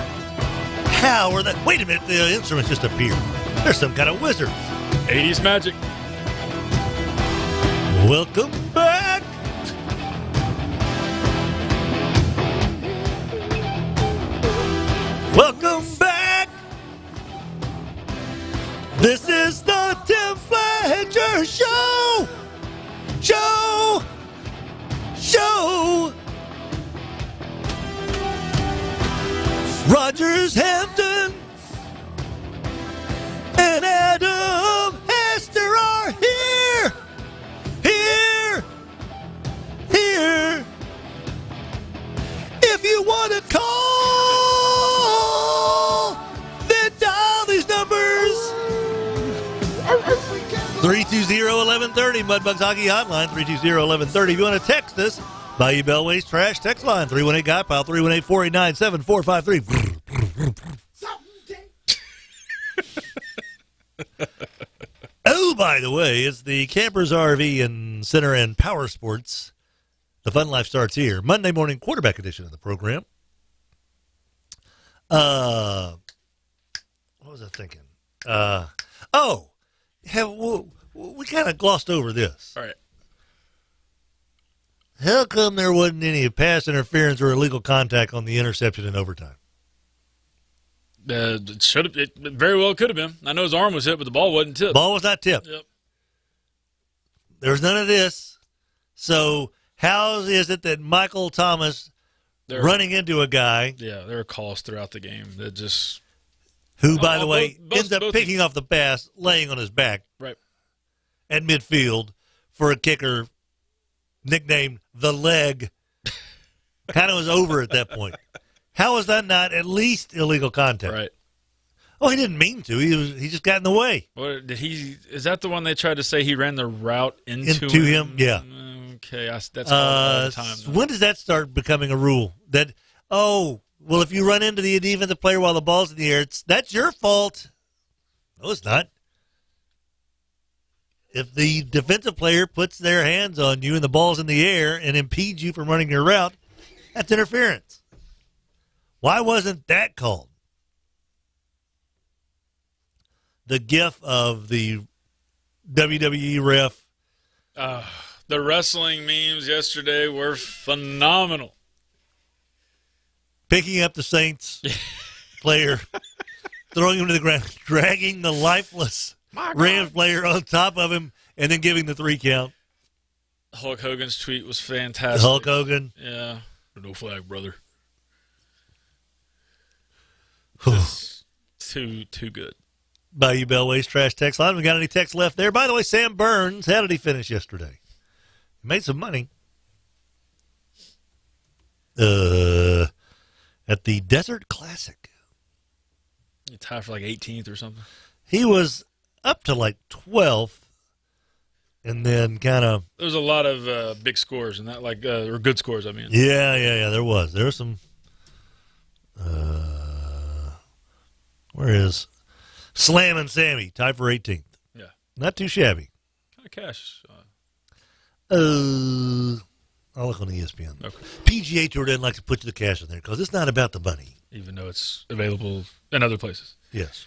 How are that? Wait a minute, the instruments just appeared. They're some kind of wizards. 80s magic. Welcome back. Welcome back. This is the Tim Fletcher Show. Show. Rogers, Hampton, and Adam Hester are here. If you want to call, then dial these numbers. 320-1130, Mudbugs Hockey Hotline, 320-1130. If you want to text us, Bayou Bellway's Trash text line, 318-GUY-PILE, 318-489-7453. Oh, by the way, it's the Campers RV and Center and Power Sports. The fun life starts here. Monday morning quarterback edition of the program. What was I thinking? We kind of glossed over this. All right. How come there wasn't any pass interference or illegal contact on the interception in overtime? It very well could have been. I know his arm was hit, but the ball wasn't tipped. Ball was not tipped. Yep. There was none of this. So how is it that Michael Thomas running into a guy? Yeah, there are calls throughout the game that just... Who, by the way, ends up picking off the pass, laying on his back right at midfield for a kicker nicknamed The Leg. Kind of was over at that point. How is that not at least illegal contact? Right. Oh, he didn't mean to. He just got in the way. What, is that the one they tried to say he ran the route into him? Yeah. Okay, that's all the time. When does that start becoming a rule? That, well, if you run into the defensive player while the ball's in the air, that's your fault. No, it's not. If the defensive player puts their hands on you and the ball's in the air and impedes you from running your route, that's interference. Why wasn't that called? The gif of the WWE ref. The wrestling memes yesterday were phenomenal. Picking up the Saints player, throwing him to the ground, dragging the lifeless Rams player on top of him, and then giving the 3 count. Hulk Hogan's tweet was fantastic. Hulk Hogan. Yeah. No flag, brother. Too good. Bayou Bellway's Trash text line. We got any text left there? By the way, Sam Burns, how did he finish yesterday? He made some money. At the Desert Classic. He tied for like 18th or something. He was up to like 12th, and then kind of... There was a lot of big scores, and that or good scores, I mean. Yeah, there was. There was some... where is Slam and Sammy, tied for 18th. Yeah. Not too shabby. Kind of cash. I'll look on ESPN. Okay. PGA Tour doesn't like to put the cash in there because it's not about the money. Even though it's available in other places. Yes.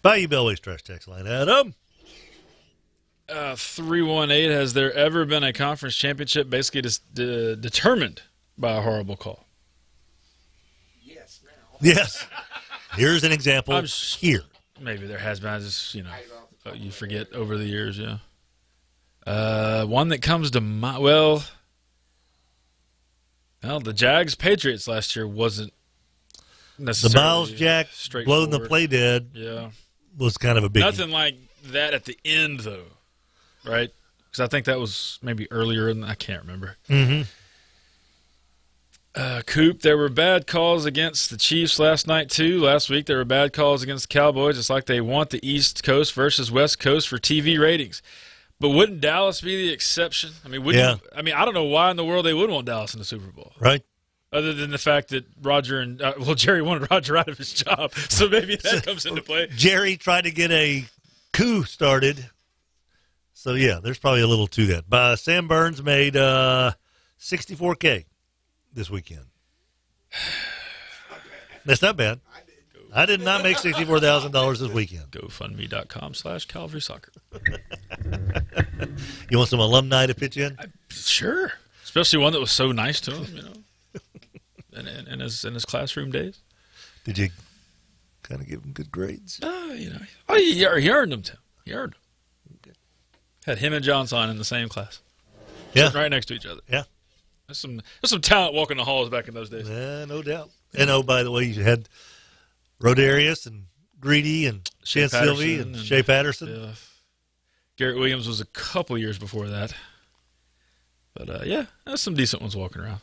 Bayou Bellway's Trash text line. Adam? 318, has there ever been a conference championship basically determined by a horrible call? Yes. Here's an example here. Maybe there has been. I just, you forget over the years, yeah. One that comes to mind, well, the Jags-Patriots last year wasn't necessarily the Miles Jack blowing the play dead. Yeah, was kind of a big. Nothing like that at the end, though, right? Because I think that was maybe earlier, and I can't remember. Mm-hmm. Coop, there were bad calls against the Chiefs last night, too. Last week, there were bad calls against the Cowboys. It's like they want the East Coast versus West Coast for TV ratings. But wouldn't Dallas be the exception? I mean, I don't know why in the world they would want Dallas in the Super Bowl. Right. Other than the fact that Jerry wanted Roger out of his job, so maybe that comes into play. Jerry tried to get a coup started. So, yeah, there's probably a little to that. Sam Burns made $64K this weekend. That's not bad. I did not make $64,000 this weekend. GoFundMe.com/Calvary Soccer. You want some alumni to pitch in? Sure. Especially one that was so nice to him, in his classroom days. Did you kind of give him good grades? He earned them, Tim. He earned them. Okay. Had him and John Son in the same class. Yeah. Sitting right next to each other. Yeah. There's some talent walking the halls back in those days. Yeah, no doubt. And, by the way, you had Rodarius and Greedy and Shan Sylvie and Shea Patterson. Yeah. Garrett Williams was a couple years before that. But, there's some decent ones walking around.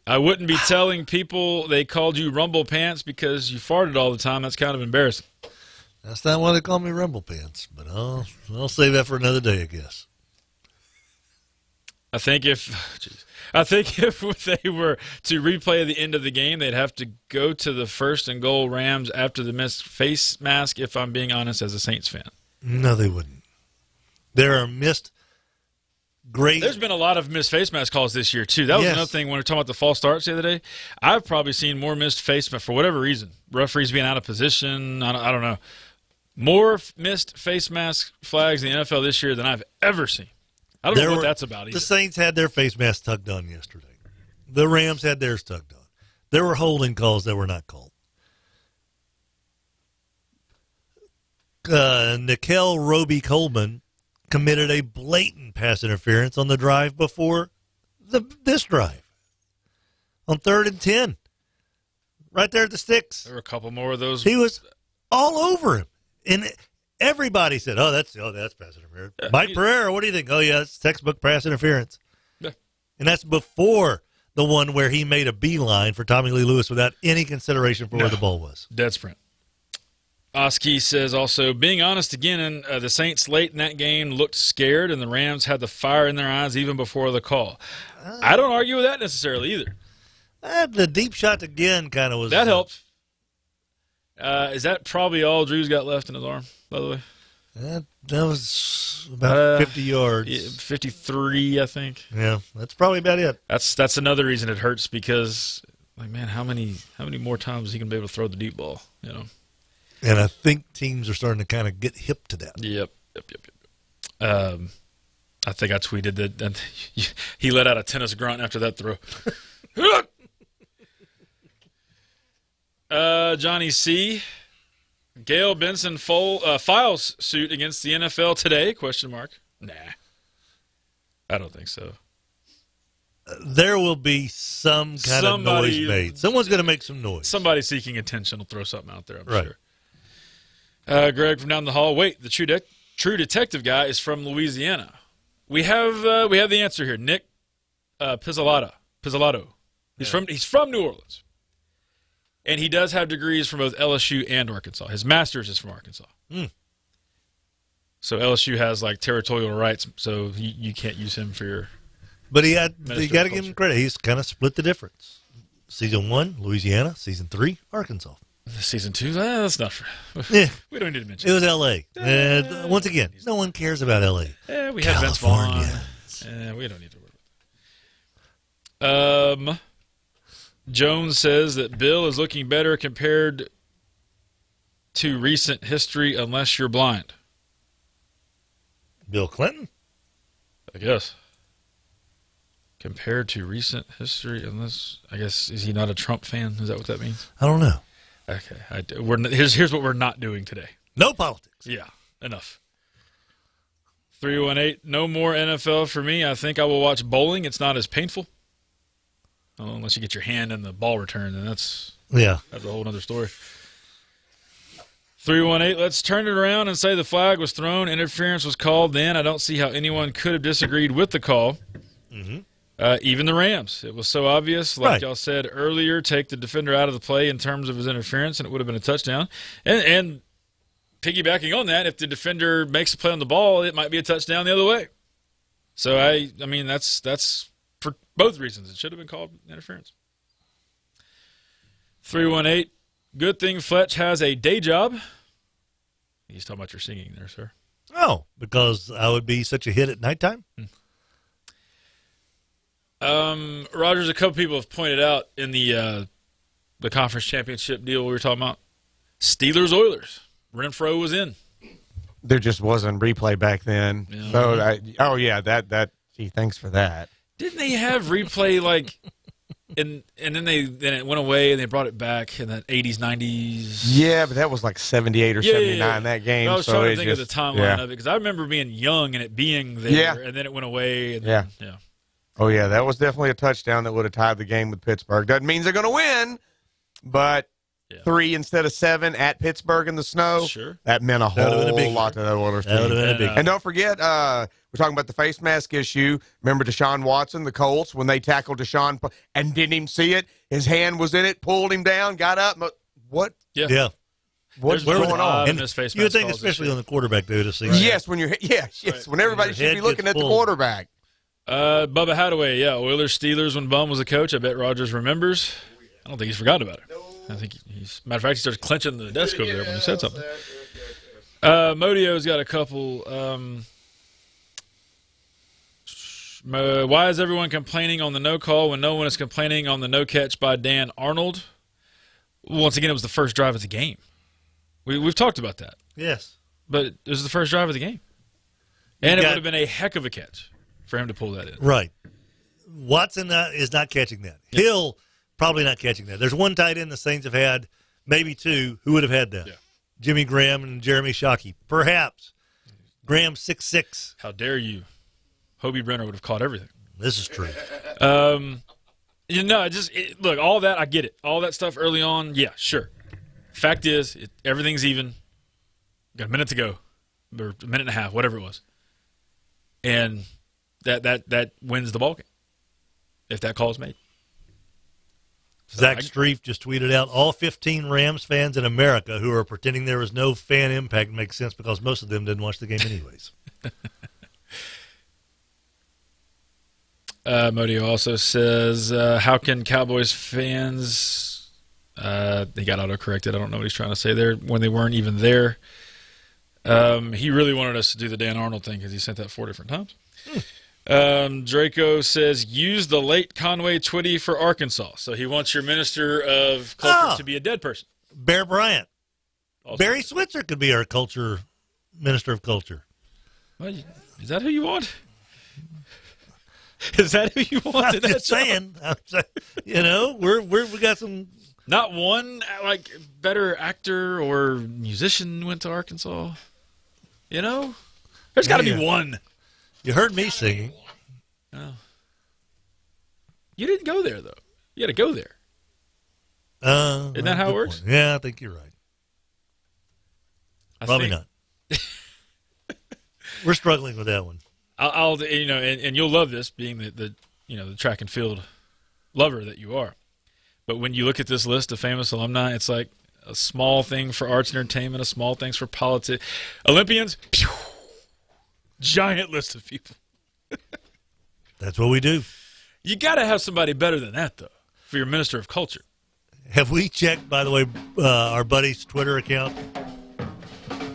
I wouldn't be telling people they called you Rumble Pants because you farted all the time. That's kind of embarrassing. That's not why they call me Rumble Pants, but I'll save that for another day, I guess. I think if they were to replay the end of the game, they'd have to go to the 1st and goal Rams after the missed face mask, if I'm being honest, as a Saints fan. No, they wouldn't. There are missed great. There's been a lot of missed face mask calls this year, too. That was another thing when we were talking about the false starts the other day. I've probably seen more missed face mask for whatever reason. Referees being out of position. I don't know. More missed face mask flags in the NFL this year than I've ever seen. I don't know what that's about either. The Saints had their face masks tugged on yesterday. The Rams had theirs tugged on. There were holding calls that were not called. Nickel Roby-Coleman committed a blatant pass interference on the drive before this drive. On 3rd and 10. Right there at the sticks. There were a couple more of those. He was all over him. And everybody said, that's pass interference. Mike Pereira, what do you think? Oh, yeah, it's textbook pass interference. Yeah. And that's before the one where he made a beeline for Tommy Lee Lewis without any consideration for where the ball was. Dead sprint. Oski says also, being honest again, the Saints late in that game looked scared, and the Rams had the fire in their eyes even before the call. I don't argue with that necessarily either. The deep shot again kind of was. That helped. Is that probably all Drew's got left in his arm, by the way? That was about 50 yards. Yeah, 53, I think. Yeah, that's probably about it. That's another reason it hurts because, man, how many more times is he going to be able to throw the deep ball, And I think teams are starting to kind of get hip to that. Yep. I think I tweeted that he let out a tennis grunt after that throw. Johnny C. Gail Benson files suit against the NFL today? ? Nah. I don't think so. There will be some kind of noise made. Someone's going to make some noise. Somebody seeking attention will throw something out there, I'm sure. Greg from down the hall. Wait, the true detective guy is from Louisiana. We have the answer here. Nick Pizzolatto. He's from New Orleans. And he does have degrees from both LSU and Arkansas. His master's is from Arkansas. So LSU has territorial rights, so you can't use him for your. But you got to give him credit. He's kind of split the difference. Season 1, Louisiana. Season 3, Arkansas. Season 2, that's not for. We don't need to mention it. Was L.A. Once again, no one cares about L.A. We have Vince Vaughn. We don't need to worry about that. Jones says that Bill is looking better compared to recent history unless you're blind. Bill Clinton? I guess. Compared to recent history unless, I guess, is he not a Trump fan? Is that what that means? I don't know. Okay. Here's what we're not doing today. No politics. Yeah, enough. 318, no more NFL for me. I think I will watch bowling. It's not as painful. Unless you get your hand in the ball return, then that's a whole other story. 318, let's turn it around and say the flag was thrown. Interference was called then. I don't see how anyone could have disagreed with the call. Even the Rams. It was so obvious. Like y'all said earlier, take the defender out of the play in terms of his interference, and it would have been a touchdown. And piggybacking on that, if the defender makes a play on the ball, it might be a touchdown the other way. So, I mean, that's for both reasons. It should have been called interference. 318, good thing Fletch has a day job. He's talking about your singing there, sir. Oh, because I would be such a hit at nighttime? Rogers, a couple people have pointed out in the conference championship deal we were talking about, Steelers-Oilers. Renfro was in. There just wasn't replay back then. Yeah. So, that. Gee, thanks for that. Didn't they have replay like, and then it went away and they brought it back in the 80s, 90s? Yeah, but that was like 78 or 79 that game. I was so trying to it think just, of the timeline of it because I remember being young and it being there, and then it went away. And Yeah. Then, Oh, yeah, that was definitely a touchdown that would have tied the game with Pittsburgh. Doesn't mean they're going to win, but 3 instead of 7 at Pittsburgh in the snow, that meant a whole lot to that Oilers team. And don't forget, we're talking about the face mask issue. Remember Deshaun Watson, the Colts, when they tackled Deshaun and didn't even see it? His hand was in it, pulled him down, got up. What? Yeah. What's going on? And you would think, especially on the quarterback, to see. Yes, when when everybody should be looking at the quarterback. Bubba Hadaway, Oilers Steelers when Bum was a coach. I bet Rogers remembers. I don't think he's forgotten about it. I think matter of fact, he starts clenching the desk over there when he said something. Modio's got a couple. Why is everyone complaining on the no call when no one is complaining on the no catch by Dan Arnold? Once again, it was the first drive of the game. We've talked about that. Yes. But it was the first drive of the game. And it would have been a heck of a catch for him to pull that in. Right. Watson is not catching that. Yep. Hill probably not catching that. There's one tight end the Saints have had, maybe two, who would have had that. Yeah. Jimmy Graham and Jeremy Shockey. Perhaps. Graham 6'6". How dare you. Hobie Brenner would have caught everything. This is true. Look, all that, I get it. All that stuff early on, yeah, sure. Fact is, everything's even. Got a minute to go, or a minute and a half, whatever it was. And that wins the ballgame if that call is made. Zach Streif just tweeted out, all 15 Rams fans in America who are pretending there was no fan impact makes sense because most of them didn't watch the game anyways. Modio also says, how can Cowboys fans, they got auto-corrected, I don't know what he's trying to say there, when they weren't even there. He really wanted us to do the Dan Arnold thing because he sent that 4 different times. Draco says, use the late Conway Twitty for Arkansas. So he wants your minister of culture to be a dead person. Bear Bryant. Also, Barry Switzer could be our minister of culture. Well, is that who you want? Is that who you want? I'm just saying. We got some. Not one better actor or musician went to Arkansas. There's got to be one. You heard me singing. Oh. You didn't go there though. You had to go there. Isn't that how it works? Point. Yeah, I think you're right. Probably not. We're struggling with that one. I'll and you'll love this, being the track and field lover that you are. But when you look at this list of famous alumni, it's like a small thing for arts and entertainment, a small things for politics. Olympians, giant list of people. That's what we do. You got to have somebody better than that, though, for your minister of culture. Have we checked, by the way, our buddy's Twitter account?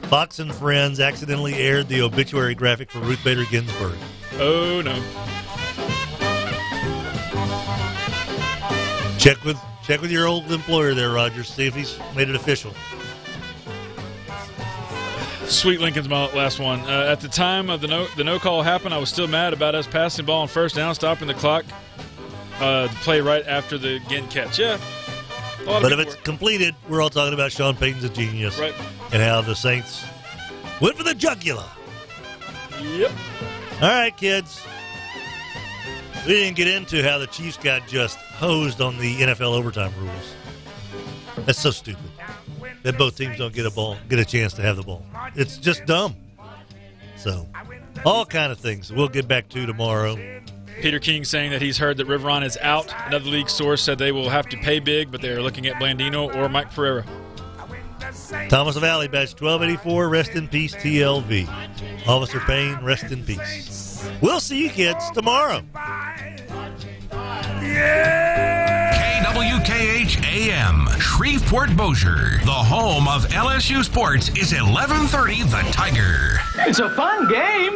Fox and Friends accidentally aired the obituary graphic for Ruth Bader Ginsburg. Oh, no. Check with your old employer there, Rogers. See if he's made it official. Sweet Lincoln's my last one. At the time of the no call happened, I was still mad about us passing the ball on first down, stopping the clock to play right after the Ginn catch. Yeah. But if it's completed, we're all talking about Sean Payton's a genius. Right. And how the Saints went for the jugular. Yep. All right, kids. We didn't get into how the Chiefs got just hosed on the NFL overtime rules. That's so stupid that both teams don't get a chance to have the ball. It's just dumb. So, all kind of things we'll get back to tomorrow. Peter King saying that he's heard that Riveron is out. Another league source said they will have to pay big, but they are looking at Blandino or Mike Pereira. Thomas of Alley, badge 1284. Rest in peace, TLV. Officer Payne, rest in peace. We'll see you kids tomorrow. KWKH AM, Shreveport Bossier. The home of LSU sports is 1130 The Tiger. It's a fun game.